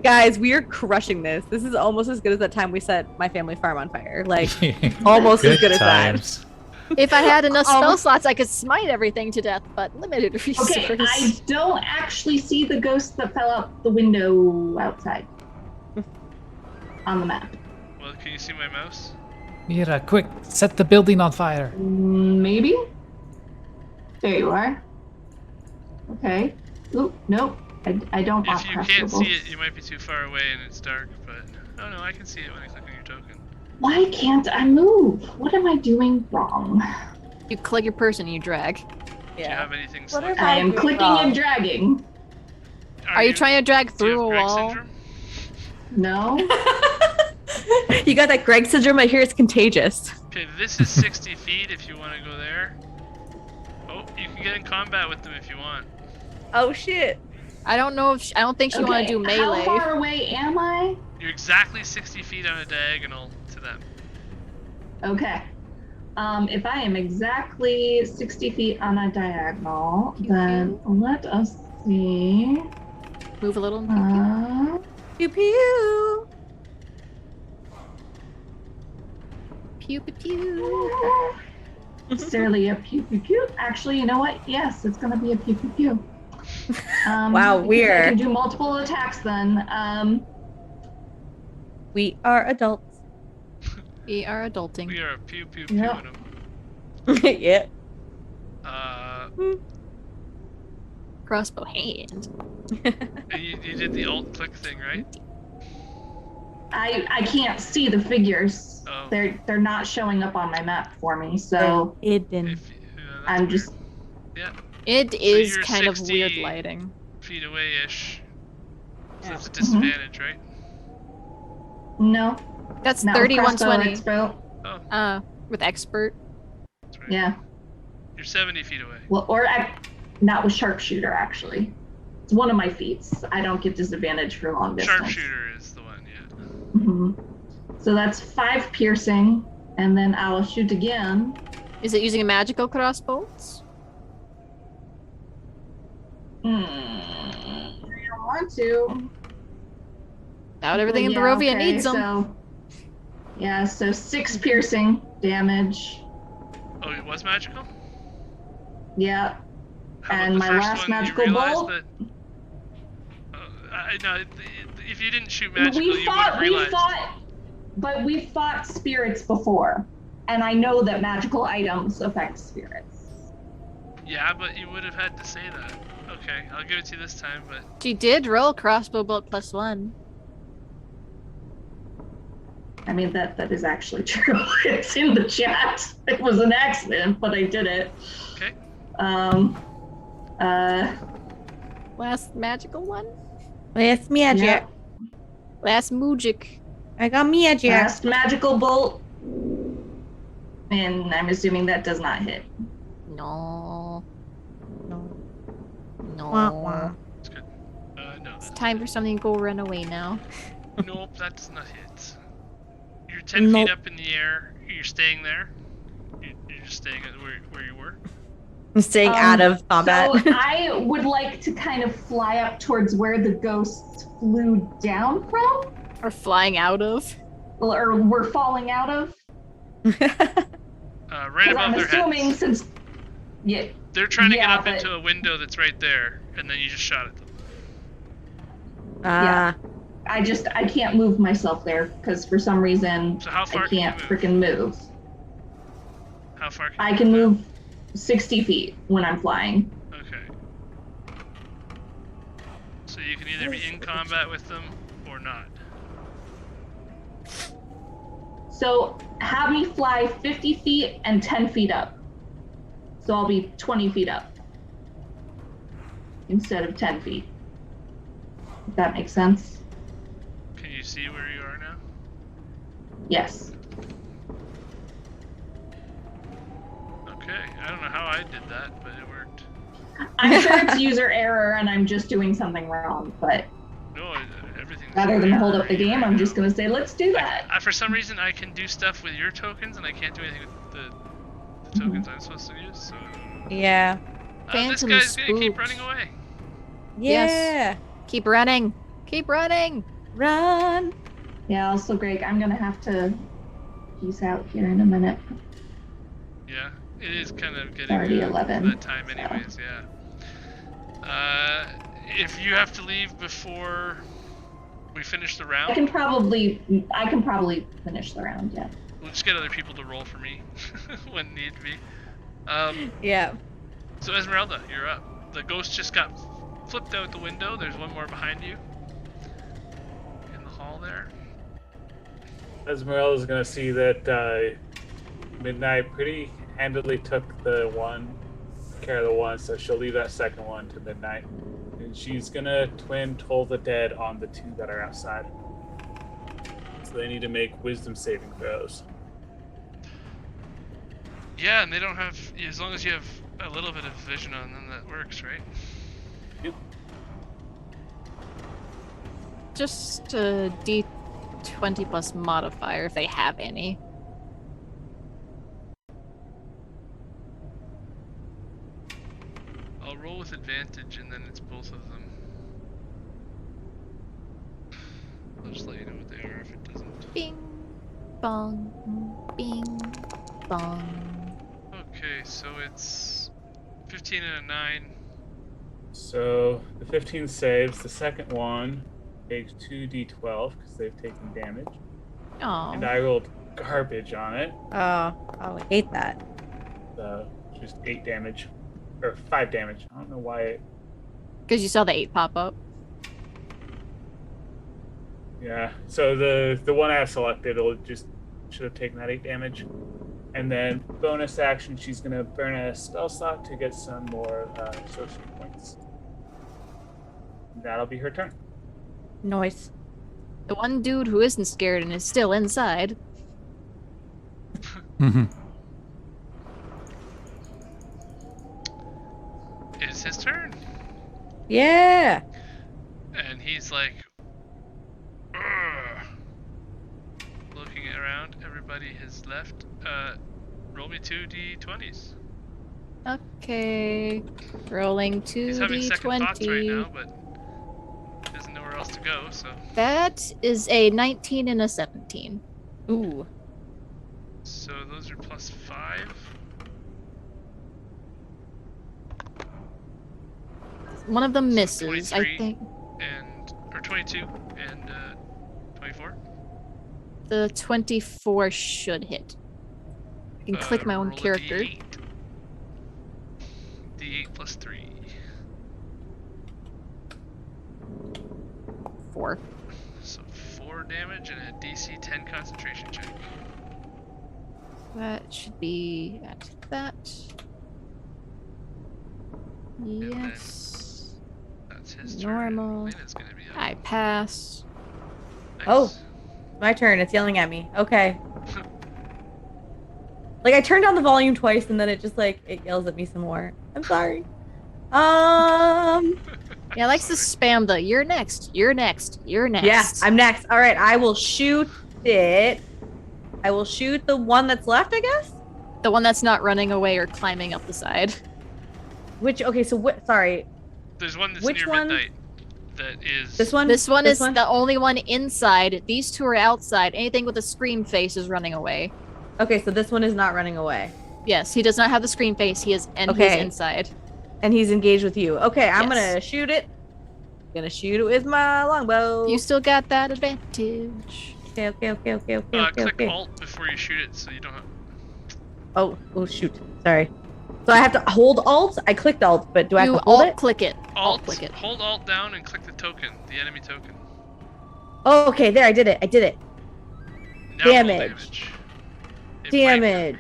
S3: Guys, we are crushing this. This is almost as good as that time we set my family farm on fire. Like, almost as good as that.
S4: times.
S2: If I had enough spell
S3: Um,
S2: slots, I could smite everything to death, but limited resources.
S1: Okay, I don't actually see the ghost that fell out the window outside on the map.
S5: Well, can you see my mouse?
S4: Myra, quick, set the building on fire.
S1: Maybe? There you are. Okay. Oop, nope. I don't want
S5: If you
S1: pressure
S5: can't see
S1: bolts.
S5: it, you might be too far away and it's dark, but... Oh no, I can see it when I click on your token.
S1: Why can't I move? What am I doing wrong?
S2: You click your person and you drag.
S5: Do you have anything
S3: What
S5: selected?
S3: if
S1: I am
S3: doing
S1: clicking
S3: wrong?
S1: and dragging.
S2: Are you trying to drag
S5: do you
S2: through a
S5: have Greg
S2: wall?
S5: syndrome?
S1: No?
S3: You got that Greg syndrome. I hear it's contagious.
S5: Okay, this is 60 feet if you want to go there. Oh, you can get in combat with them if you want.
S3: Oh shit.
S2: I don't know if I don't think she want to do melee.
S1: How far away am I?
S5: You're exactly 60 feet on a diagonal to them.
S1: Okay. If I am exactly 60 feet on a diagonal, then let us see.
S2: Move a little.
S3: Pew pew.
S2: Pew pew pew.
S1: Necessarily a pew pew pew. Actually, you know what? Yes, it's gonna be a pew pew pew.
S3: Wow,
S1: I
S3: weird.
S1: can do multiple attacks then.
S3: We are adults.
S2: We are adulting.
S5: We are pew pew
S1: Yep.
S5: pewing them.
S3: Yeah.
S2: Crossbow hand.
S5: And you did the alt click thing, right?
S1: I can't see the figures.
S5: Oh.
S1: They're not showing up on my map for me, so
S3: Hidden.
S5: If, that's
S1: I'm
S5: weird.
S1: just
S5: Yeah,
S2: It is
S5: you're
S2: kind of
S5: 60
S2: weird lighting.
S5: feet away-ish. So
S3: Yeah.
S5: it's a disadvantage, right?
S1: no.
S2: That's
S1: Not
S2: 3120.
S1: Expo.
S2: With expert.
S5: That's right.
S1: Yeah.
S5: You're 70 feet away.
S1: Well, not with sharpshooter actually. It's one of my feats. I don't get disadvantage for long distance.
S5: Sharpshooter is the one, yeah.
S1: hmm So that's 5 piercing, and then I'll shoot again.
S2: Is it using a magical crossbow?
S1: I don't want to.
S2: Not everything in
S1: Yeah,
S2: Barovia
S1: okay,
S2: needs them.
S1: So, yeah, so 6 piercing damage.
S5: Oh, it was magical?
S1: Yeah.
S5: How
S1: And
S5: about the
S1: my
S5: first
S1: last
S5: one,
S1: magical
S5: you realized
S1: bolt?
S5: that... no, if you didn't shoot magical, you would have
S1: we
S5: realized.
S1: but we fought spirits before, and I know that magical items affect spirits.
S5: Yeah, but you would have had to say that. Okay, I'll give it to you this time, but...
S2: She did roll crossbow bolt +1.
S1: I mean, that is actually true. It's in the chat. It was an accident, but I did it.
S5: Okay.
S2: Last magical one?
S3: Last magic.
S1: Yeah.
S2: Last mujic.
S3: I got Mia here.
S1: Cast magical bolt. And I'm assuming that does not hit.
S2: No.
S3: No.
S2: No.
S3: Wah, wah.
S5: It's good. No.
S2: It's time for something to go run away now.
S5: Nope, that does not hit. You're 10
S3: Nope.
S5: feet up in the air. You're staying there. You're just staying at where you were.
S3: I'm staying out of combat.
S1: So I would like to kind of fly up towards where the ghosts flew down from,
S2: Or flying out of.
S1: or were falling out of.
S5: Right
S1: Because
S5: above
S1: I'm
S5: their
S1: assuming
S5: heads.
S1: since, yeah,
S5: They're trying to get
S1: Yeah,
S5: up
S1: but-
S5: into a window that's right there, and then you just shot at them.
S1: I can't move myself there because for some reason
S5: So how far
S1: I can't
S5: can you move?
S1: freaking move.
S5: How far can
S1: I
S5: you
S1: can move 60 feet when I'm flying.
S5: Okay. So you can either be in combat with them or not.
S1: So have me fly 50 feet and 10 feet up. So I'll be 20 feet up instead of 10 feet. If that makes sense.
S5: Can you see where you are now?
S1: Yes.
S5: Okay. I don't know how I did that, but it worked.
S1: I'm sure it's user error and I'm just doing something wrong, but
S5: No, everything's
S1: rather than hold up the
S5: right
S1: game, I'm
S5: now.
S1: just going to say, let's do that.
S5: For some reason, I can do stuff with your tokens, and I can't do anything with the tokens I'm supposed to use. So
S3: Yeah.
S5: this
S2: Phantom
S5: guy's gonna keep
S2: spooked.
S5: running away.
S3: Yeah.
S2: Yes. Keep running. Keep running.
S3: Run.
S1: Yeah, also, Greg, I'm going to have to peace out here in a minute.
S5: Yeah, it is kind of getting
S1: Already 11,
S5: that time, anyways. Yeah. If you have to leave before we finish the
S1: I
S5: round,
S1: can probably finish the round, yeah.
S5: we'll just get other people to roll for me when need be.
S3: Yeah.
S5: So Esmeralda, you're up. The ghost just got flipped out the window. There's one more behind you. In the hall there.
S6: Esmeralda's gonna see that Midnight pretty handily took care of the one, so she'll leave that second one to Midnight. And she's gonna twin Toll the Dead on the two that are outside. So they need to make wisdom saving throws.
S5: Yeah, and they don't have, as long as you have a little bit of vision on them, that works, right?
S6: Yep.
S2: Just a D20 plus modifier if they have any.
S5: I'll roll with advantage, and then it's both of them. I'll just let you know what they are if it doesn't.
S2: Bing, bong, bing, bong.
S5: Okay, so it's 15 and a 9.
S6: So the 15 saves. The second one takes 2d12 because they've taken damage.
S2: Oh,
S6: And I rolled garbage on it.
S3: Oh, I hate that.
S6: So just 8 damage. Or 5 damage. I don't know why it.
S2: because you saw the 8 pop up.
S6: Yeah. So the one I have selected should have taken that 8 damage. And then bonus action, she's gonna burn a spell slot to get some more sorcery points. That'll be her turn.
S3: Noise.
S2: The one dude who isn't scared and is still inside.
S4: Mm-hmm.
S5: It's his turn.
S3: Yeah.
S5: And he's like, "Ugh." Looking around, everybody has left. Roll me 2d20s.
S2: Okay. Rolling
S5: He's having second thoughts right
S2: 2d20.
S5: now, but he doesn't know where else to go, so.
S2: That is a 19 and a 17. Ooh.
S5: So those are plus 5.
S2: One of them
S5: So
S2: misses, I
S5: 23.
S2: think.
S5: Or 22 and 24.
S2: The 24 should hit. I can click my own
S5: Roll a
S2: character.
S5: D8. D8 plus 3.
S2: 4.
S5: So 4 damage and a DC 10 concentration check.
S2: That should be at that. Yes.
S5: That's his
S2: Normal.
S5: turn. Lena's gonna be up
S2: I pass.
S5: next.
S3: Oh. My turn. It's yelling at me. Okay. Like, I turned down the volume twice, and then it just, like, it yells at me some more. I'm sorry.
S2: Yeah, likes to spam the you're next, you're next, you're next.
S3: Yeah, I'm next. All right, I will shoot it. I will shoot the one that's left, I guess?
S2: The one that's not running away or climbing up the side.
S3: Which, okay, so what, sorry.
S5: There's one that's
S3: Which
S5: near
S3: one?
S5: midnight. That is.
S3: This one?
S2: This one is the only one inside. These two are outside. Anything with a scream face is running away.
S3: Okay, so this one is not running away.
S2: Yes, he does not have the scream face. He is, and
S3: Okay.
S2: he's inside.
S3: And he's engaged with you. Okay, I'm
S2: Yes.
S3: gonna shoot it. Gonna shoot it with my longbow.
S2: You still got that advantage.
S3: Okay.
S5: Click Alt before you shoot it, so you don't have.
S3: Oh, shoot. Sorry. So I have to hold Alt? I clicked Alt, but do I have
S2: You
S3: to hold
S2: alt
S3: it?
S2: click it.
S5: Alt,
S2: click it.
S5: hold Alt down and click the token, the enemy token.
S3: Oh, okay, there, I did it.
S5: Now roll
S3: Damage.
S5: It
S3: Damage.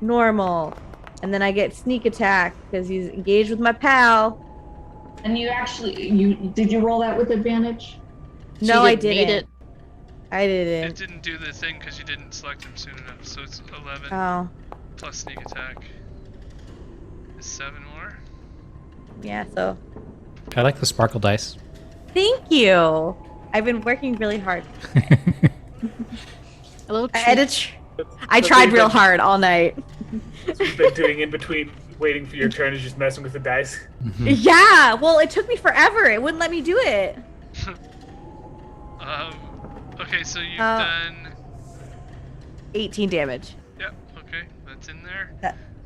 S3: Normal. And then I get sneak attack because he's engaged with my pal.
S1: And you did you roll that with advantage?
S3: No,
S2: She
S3: I
S2: didn't need
S3: didn't.
S2: it.
S3: I
S5: It
S3: didn't.
S5: didn't do the thing because you didn't select him soon enough, so it's 11
S3: Oh,
S5: plus sneak attack. Is 7 more?
S3: yeah, so.
S4: I like the sparkle dice.
S3: Thank you. I've been working really hard.
S2: A little
S3: I
S2: treat.
S3: I tried real hard all night.
S6: That's what you've been doing in between waiting for your turn is just messing with the dice.
S3: Yeah, well, it took me forever. It wouldn't let me do it.
S5: Okay, so you've done.
S3: 18 damage.
S5: Yep. Okay, that's in there.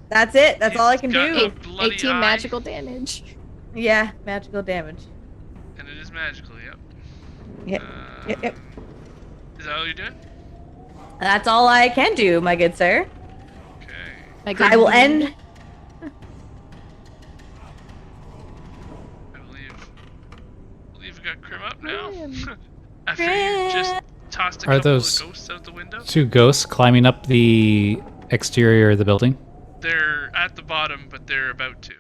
S3: That's it. That's all I can
S5: Got
S3: do.
S5: a bloody
S2: 18
S5: eye,
S2: magical damage.
S3: Yeah, magical damage.
S5: and it is magical. Yep.
S3: Yep. Yep.
S5: Is that all you're doing?
S3: That's all I can do, my good sir.
S5: Okay.
S3: I will end.
S5: I believe we got Crim up now.
S2: Crim.
S5: After you just tossed a
S4: Are
S5: couple
S4: those
S5: of ghosts out the window.
S4: Two ghosts climbing up the exterior of the building.
S5: They're at the bottom, but they're about to.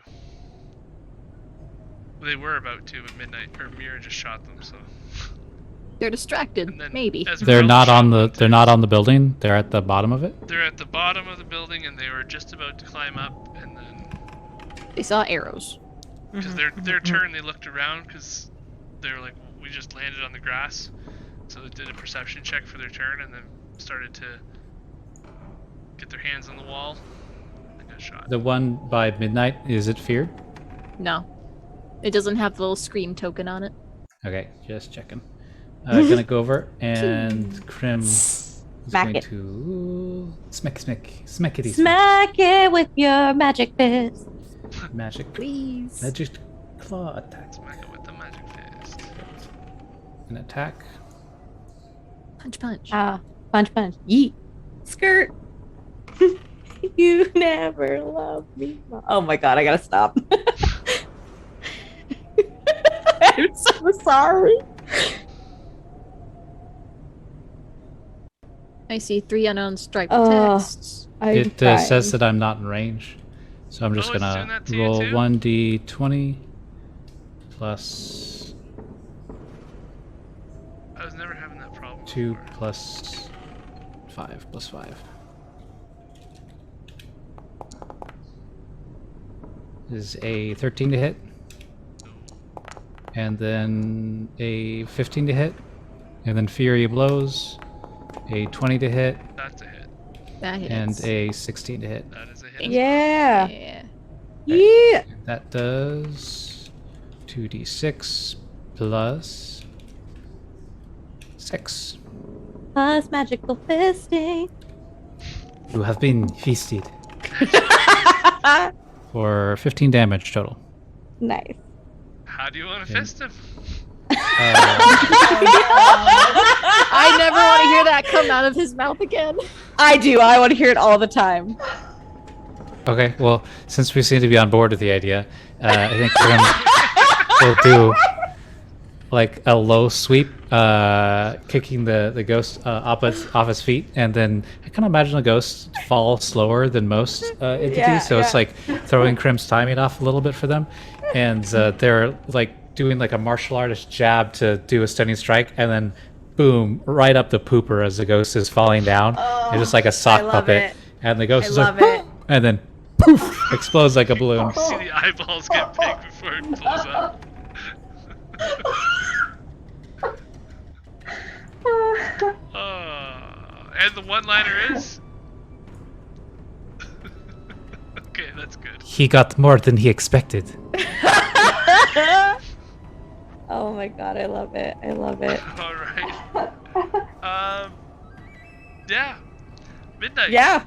S5: They were about to at midnight, or Myra just shot them. So
S2: They're distracted,
S5: and then
S2: maybe.
S4: They're not on the. They're not on the building. They're at the bottom of it.
S5: They're at the bottom of the building, and they were just about to climb up, and then
S2: They saw arrows.
S5: because their turn, they looked around because they were like, we just landed on the grass, so they did a perception check for their turn, and then started to get their hands on the wall and got shot.
S4: The one by midnight, is it feared?
S2: No. It doesn't have the little scream token on it.
S4: Okay, just checking. Gonna go over and Crim is
S3: Smack
S4: going
S3: it.
S4: to smackity
S3: Smack it with your magic fist.
S4: magic
S2: Please.
S4: magic claw attack.
S5: Smack it with the magic fist.
S4: An attack.
S2: Punch, punch.
S3: Punch. Yeet. Skirt. You never loved me. Oh my god, I gotta stop. I'm so sorry.
S2: I see 3 unknown striped
S3: Oh.
S2: texts.
S4: It says that I'm not in range, so I'm just
S5: Oh, it's doing
S4: gonna
S5: that to you
S4: roll
S5: too?
S4: 1d20 plus
S5: I was never having that problem.
S4: 2
S5: before.
S4: plus 5 plus 5. Is a 13 to hit, and then a 15 to hit, and then Fury Blows, a 20 to hit,
S5: That's a hit.
S2: That hits.
S4: and a 16 to hit.
S5: That is a hit.
S3: Yeah.
S2: Yeah.
S3: Yeah.
S4: That does 2d6 plus 6.
S3: Plus magical fisting.
S4: You have been feasted for 15 damage total.
S3: Nice.
S5: How do you want to fist him?
S2: I never want to hear that come out of his mouth again.
S3: I do. I want to hear it all the time.
S4: Okay, well, since we seem to be on board with the idea, I think we'll do like a low sweep, kicking the ghost off its feet, and then I kind of imagine the ghosts fall slower than most entities,
S3: Yeah,
S4: so it's
S3: yeah.
S4: like throwing Crim's timing off a little bit for them, and they're like doing like a martial artist jab to do a stunning strike, and then boom, right up the pooper as the ghost is falling down.
S3: Oh,
S4: It's just like a sock
S3: I love
S4: puppet.
S3: it.
S4: And the ghost
S3: I
S4: is
S3: love
S4: like,
S3: it.
S4: and then poof, explodes like a balloon.
S5: You see the eyeballs get big before it blows up. And the one-liner is... Okay, that's good.
S4: He got more than he expected.
S3: Oh my god, I love it. I love it.
S5: Alright. Yeah. Midnight.
S3: Yeah.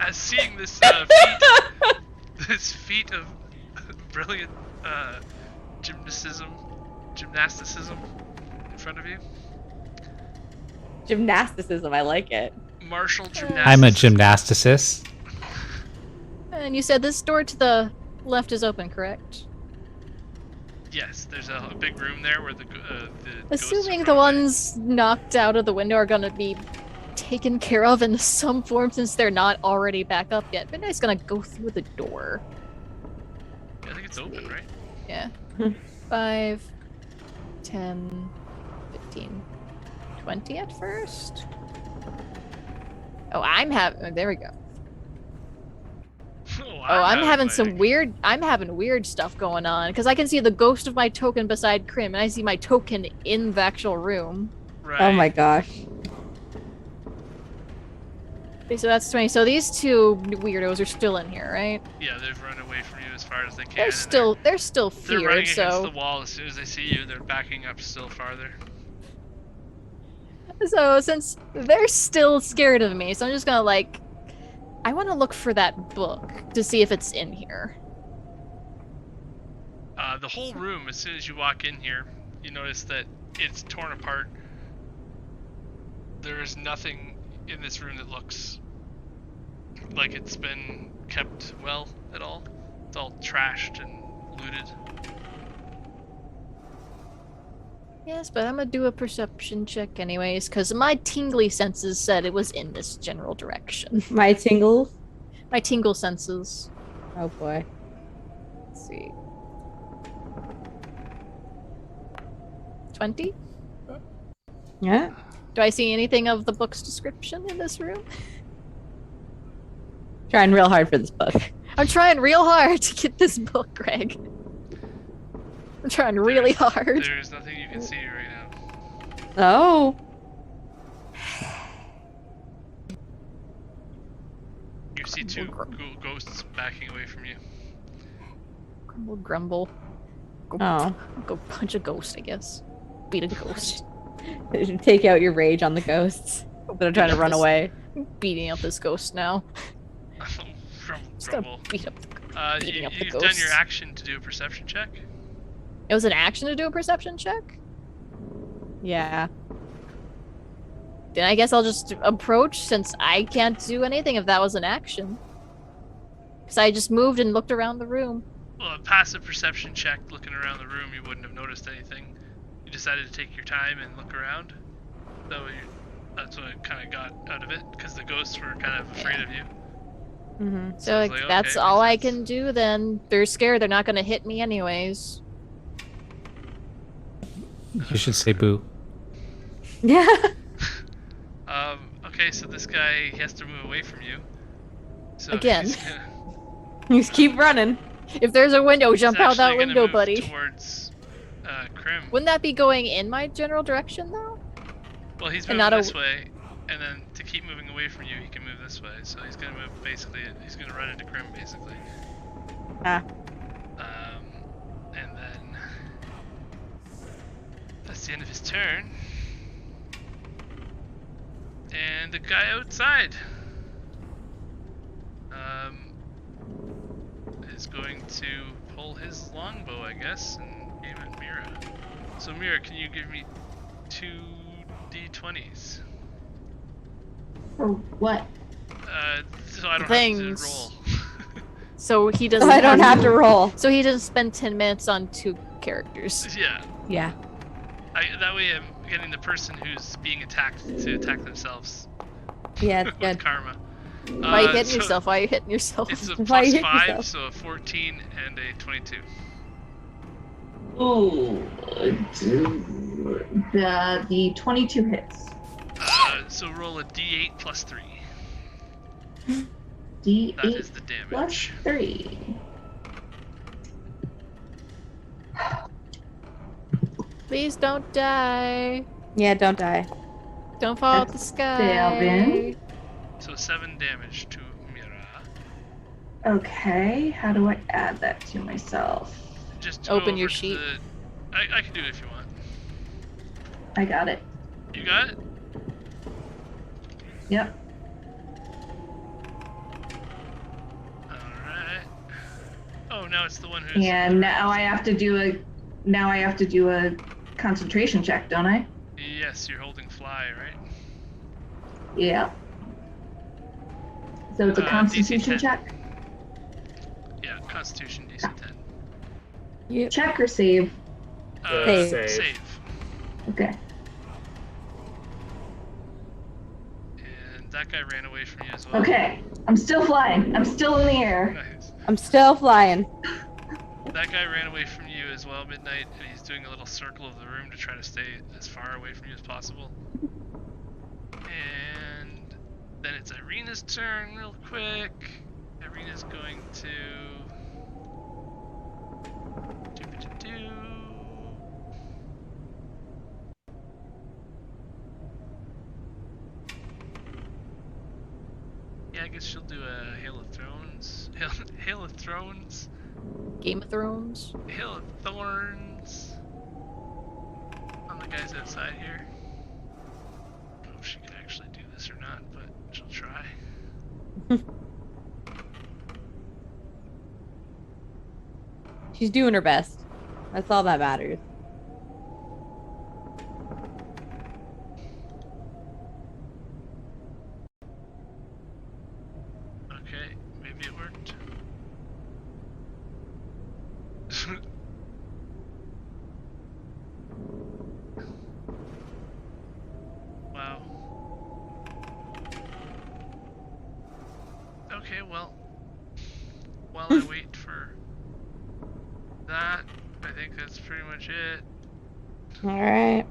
S5: As seeing this feat of brilliant gymnasticism in front of you.
S3: Gymnasticism, I like it.
S5: Martial gymnastics.
S4: I'm a gymnasticist.
S2: And you said this door to the left is open, correct?
S5: Yes, there's a big room there where the
S2: Assuming
S5: ghosts
S2: the
S5: are running.
S2: ones knocked out of the window are gonna be taken care of in some form since they're not already back up yet. Midnight's gonna go through the door.
S5: Yeah, I think it's open, right?
S2: Yeah. 5, 10, 15, 20 at first? Oh, there we go.
S5: Oh,
S2: I'm having
S5: my-
S2: some weird. I'm having weird stuff going on because I can see the ghost of my token beside Krim, and I see my token in the actual room.
S5: Right.
S3: Oh my gosh.
S2: Okay, so that's 20. So these two weirdos are still in here, right?
S5: Yeah, they've run away from you as far as they can.
S2: They're
S5: and
S2: still
S5: They're
S2: feared.
S5: running against
S2: So
S5: the wall as soon as they see you. They're backing up still farther.
S2: since they're still scared of me, so I'm just gonna I want to look for that book to see if it's in here.
S5: The whole room, as soon as you walk in here, you notice that it's torn apart. There is nothing in this room that looks like it's been kept well at all. It's all trashed and looted.
S2: Yes, but I'm gonna do a perception check anyways, because my tingly senses said it was in this general direction.
S3: My tingles.
S2: My tingle senses.
S3: Oh boy.
S2: Let's see. 20?
S3: Yeah.
S2: Do I see anything of the book's description in this room?
S3: Trying real hard for this book.
S2: I'm trying real hard to get this book, Greg. I'm trying really hard.
S5: There's nothing you can see right now.
S3: Oh.
S5: You see two ghosts backing away from you.
S2: Grumble, grumble.
S3: Oh.
S2: Go punch a ghost, I guess. Beat a ghost.
S3: Take out your rage on the ghosts that are trying to run away.
S2: Beating up this ghost now. Just gonna
S5: Grumble.
S2: beat up beating up the
S5: You've done
S2: ghosts.
S5: your action to do a perception check.
S2: It was an action to do a perception check?
S3: Yeah.
S2: Then I guess I'll just approach since I can't do anything if that was an action. Because I just moved and looked around the room.
S5: Well, a passive perception check, looking around the room, you wouldn't have noticed anything. You decided to take your time and look around. That's what I kind of got out of it, because the ghosts were kind of afraid of you.
S3: Mm-hmm.
S2: So
S5: I was like,
S2: that's
S5: okay,
S2: all I
S5: makes sense.
S2: can do then. They're scared, they're not going to hit me anyways.
S4: You should say boo.
S3: Yeah.
S5: Okay, so this guy, he has to move away from you. So
S2: Again.
S5: he's gonna-
S3: You just keep running.
S2: If there's a window,
S5: he's
S2: jump out that
S5: actually gonna
S2: window,
S5: move
S2: buddy.
S5: Towards Krim.
S2: Wouldn't that be going in my general direction, though?
S5: Well, he's
S2: and
S5: moving
S2: not a-
S5: this way, and then to keep moving away from you, he can move this way. So he's gonna move basically. He's gonna run into Krim basically.
S3: Ah.
S5: And then that's the end of his turn. And the guy outside is going to pull his longbow, I guess, and aim at Myra. So Myra, can you give me 2 d20s?
S1: For what?
S5: So I don't have
S2: Things.
S5: to roll.
S2: So he doesn't.
S3: I don't have to roll.
S2: So he doesn't spend 10 minutes on 2 characters.
S5: Yeah.
S3: Yeah.
S5: That way I'm getting the person who's being attacked to attack themselves
S3: Yeah, it's
S5: with
S3: good.
S5: karma.
S2: Why are you hitting
S5: so
S2: yourself? Why are you hitting yourself?
S5: It's a
S3: Why you
S5: plus
S3: hit
S5: 5,
S3: yourself?
S5: so a 14 and a 22.
S1: Ooh. The 22 hits.
S5: So roll a d8 plus 3.
S1: D8
S5: That is the damage.
S1: plus 3.
S2: Please don't die.
S3: Yeah, don't die.
S2: Don't fall out the
S1: That's
S2: sky.
S1: 7.
S5: So 7 damage to Myra.
S1: Okay, how do I add that to myself?
S5: Just go
S2: Open your
S5: over to
S2: sheet.
S5: I can do it if you want.
S1: I got it.
S5: You got it?
S1: Yep.
S5: Alright. Oh, now it's the one who's...
S1: And now I have to do a concentration check, don't I?
S5: Yes, you're holding fly, right?
S1: Yeah. So it's a
S5: DC
S1: constitution
S5: 10.
S1: check?
S5: Yeah, Constitution DC 10.
S3: Yep.
S1: Check or save?
S3: Save.
S5: Save.
S1: Okay.
S5: And that guy ran away from you as well.
S1: Okay. I'm still flying. I'm still in the air.
S5: Nice.
S3: I'm still flying.
S5: That guy ran away from you as well, Midnight, and he's doing a little circle of the room to try to stay as far away from you as possible. And then it's Ireena's turn real quick. Ireena's going to... Yeah, I guess she'll do a Hail of Thrones. Hail of Thrones.
S2: Game of Thrones.
S5: Hail of Thorns. On the guys outside here. I don't know if she can actually do this or not, but she'll try.
S3: She's doing her best. That's all that matters.
S5: Okay, maybe it worked. Wow. Okay, well, while I wait for that, I think that's pretty much it.
S3: Alright.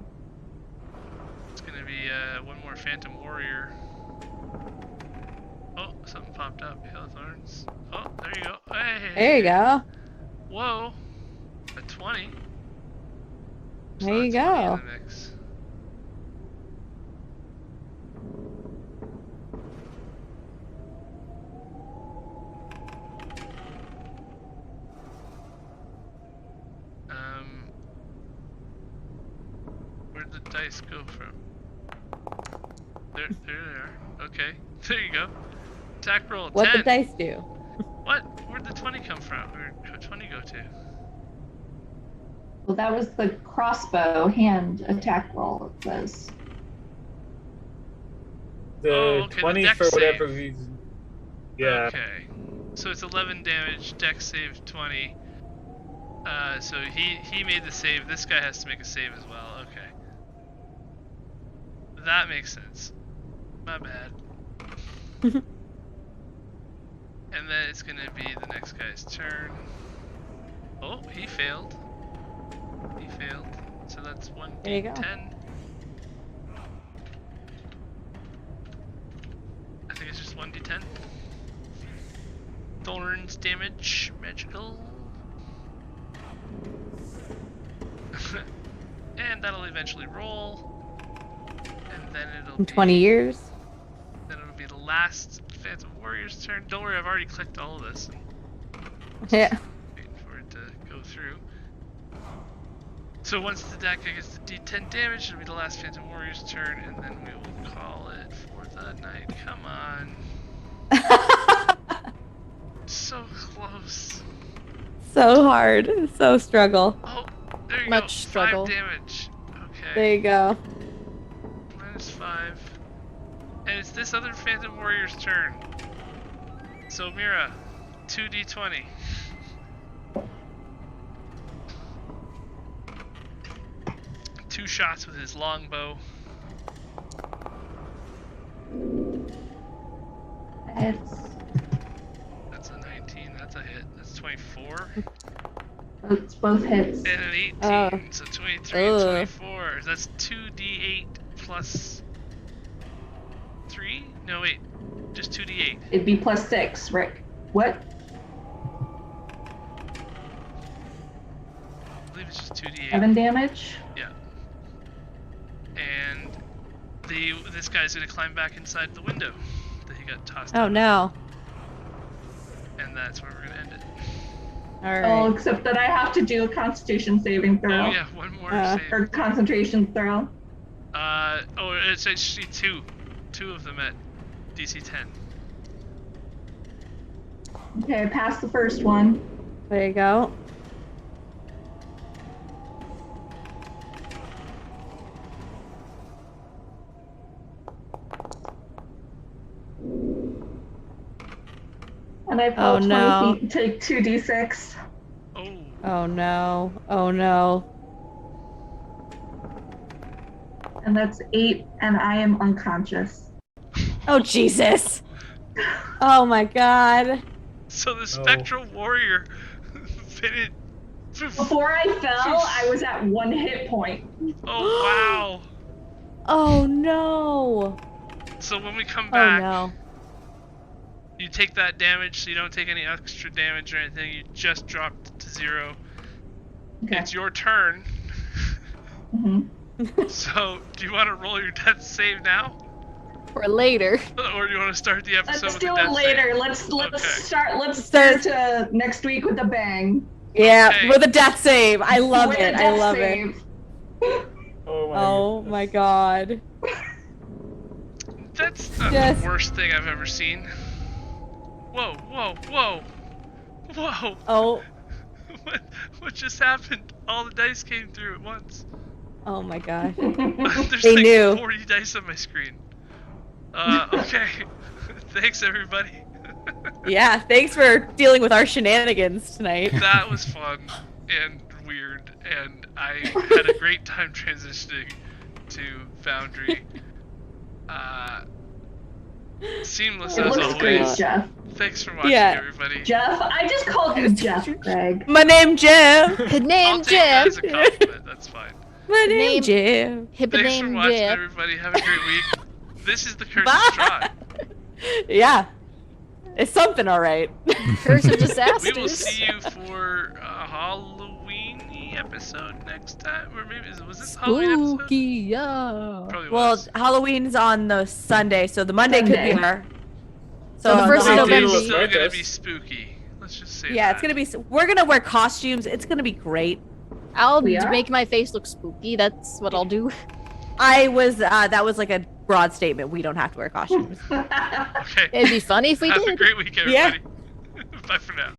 S5: It's gonna be one more Phantom Warrior. Oh, something popped up. Hail of Thorns. Oh, there you go. Hey!
S3: There you go.
S5: Whoa! A 20.
S3: There you
S5: that's 20
S3: go.
S5: in the mix. Where'd the dice go from? There they are. Okay, there you go. Attack roll 10.
S3: What the dice do?
S5: What? Where'd the 20 come from? Where'd 20 go to?
S1: Well, that was the crossbow hand attack roll, it says.
S6: The
S5: Oh, okay, the
S6: 20
S5: dex
S6: for whatever
S5: save.
S6: reason. Yeah.
S5: Okay. So it's 11 damage, dex save 20. So he made the save. This guy has to make a save as well. Okay. That makes sense. My bad. And then it's gonna be the next guy's turn. Oh, he failed. He failed. So that's 1d10.
S3: There you go.
S5: I think it's just 1d10. Thorns damage, magical. And that'll eventually roll. And then it'll
S3: In
S5: be
S3: 20 years?
S5: Then it'll be the last Phantom Warrior's turn. Don't worry, I've already clicked all of this.
S3: Yeah.
S5: Waiting for it to go through. So once the deck gets the D10 damage, it'll be the last Phantom Warrior's turn, and then we will call it for the night. Come on. So close.
S3: So hard. So struggle.
S5: Oh, there you
S2: Much
S5: go.
S2: struggle.
S5: 5 damage. Okay.
S3: There you go.
S5: -5. And it's this other Phantom Warrior's turn. So Myra, 2d20. Two shots with his longbow.
S1: It's
S5: That's a 19. That's a hit. That's 24.
S1: It's both hits.
S5: And an 18,
S2: Oh.
S5: so 23 and
S2: Ugh.
S5: 24. That's 2d8 plus 3? No, wait. Just 2d8.
S1: It'd be plus 6, Rick. What?
S5: I believe it's just 2d8.
S1: 7 damage?
S5: Yeah. And this guy's gonna climb back inside the window that he got tossed
S3: Oh
S5: out.
S3: no.
S5: And that's where we're gonna end it.
S3: All right.
S1: Oh, except that I have to do a Constitution saving throw.
S5: Oh yeah, one more save.
S1: Or concentration throw.
S5: It's actually two. Two of them at DC 10.
S1: Okay, I passed the first one.
S3: There you go.
S1: And I fell
S3: Oh,
S1: 20
S3: no.
S1: feet and take 2d6.
S5: Oh.
S3: Oh no. Oh no.
S1: And that's 8, and I am unconscious.
S3: Oh Jesus. Oh my god.
S5: So the spectral warrior fitted.
S1: Before I fell, I was at 1 hit point.
S5: Oh wow.
S3: Oh no.
S5: So when we come
S3: Oh
S5: back,
S3: no.
S5: you take that damage, so you don't take any extra damage or anything. You just dropped to 0.
S1: Okay.
S5: It's your turn.
S1: hmm
S5: So do you want to roll your death save now,
S2: Or later.
S5: or do you want to start the episode
S1: Let's
S5: with
S1: do
S5: the
S1: it
S5: death
S1: later.
S5: save?
S1: Let's
S5: Okay.
S1: start. Let's start to next week with a bang.
S3: Yeah,
S5: Okay.
S3: with a death save. I love
S1: With
S3: it.
S1: a
S3: I
S1: death
S3: love it.
S1: save.
S3: Oh my god.
S5: That's not
S3: Yes.
S5: the worst thing I've ever seen. Whoa, whoa, whoa, whoa!
S3: Oh.
S5: What just happened? All the dice came through at once.
S3: Oh my god.
S5: There's
S3: They
S5: like
S3: knew.
S5: 40 dice on my screen. Okay. Thanks, everybody.
S3: Yeah, thanks for dealing with our shenanigans tonight.
S5: That was fun and weird, and I had a great time transitioning to Foundry. Seamless
S1: It
S5: as
S1: looks great,
S5: always.
S1: Jeff.
S5: Thanks for watching,
S3: Yeah.
S5: everybody.
S1: Jeff, I just called you Jeff, Greg.
S3: My name Jim.
S2: Good
S5: I'll
S2: name,
S5: take that
S2: Jim.
S5: as a compliment. That's fine.
S3: My
S2: Good
S3: name
S2: name.
S3: Jim.
S2: Hip
S5: Thanks for
S2: name,
S5: watching,
S2: Jim.
S5: everybody. Have a great week. This is the Curse of
S3: Bye.
S5: Strahd.
S3: Yeah. It's something alright.
S2: Curse of
S5: We will
S2: disasters.
S5: see you for a Halloween episode next time, or maybe was this Halloween episode?
S2: Spooky, yeah.
S5: Probably
S3: Well,
S5: was.
S3: Halloween's on the Sunday, so the Monday could be
S1: Sunday.
S3: our.
S2: So the
S3: on
S2: first of
S3: Halloween-
S2: November.
S5: It's still gonna
S6: Muertos.
S5: be spooky. Let's just say
S3: Yeah,
S5: that.
S3: it's gonna be. We're gonna wear costumes. It's gonna be great.
S2: I'll
S1: We are?
S2: make my face look spooky. That's what I'll do.
S3: I was. That was like a broad statement. We don't have to wear costumes.
S5: Okay.
S2: It'd be funny if we
S5: Have a
S2: did.
S5: great week,
S3: Yeah.
S5: everybody. Bye for now.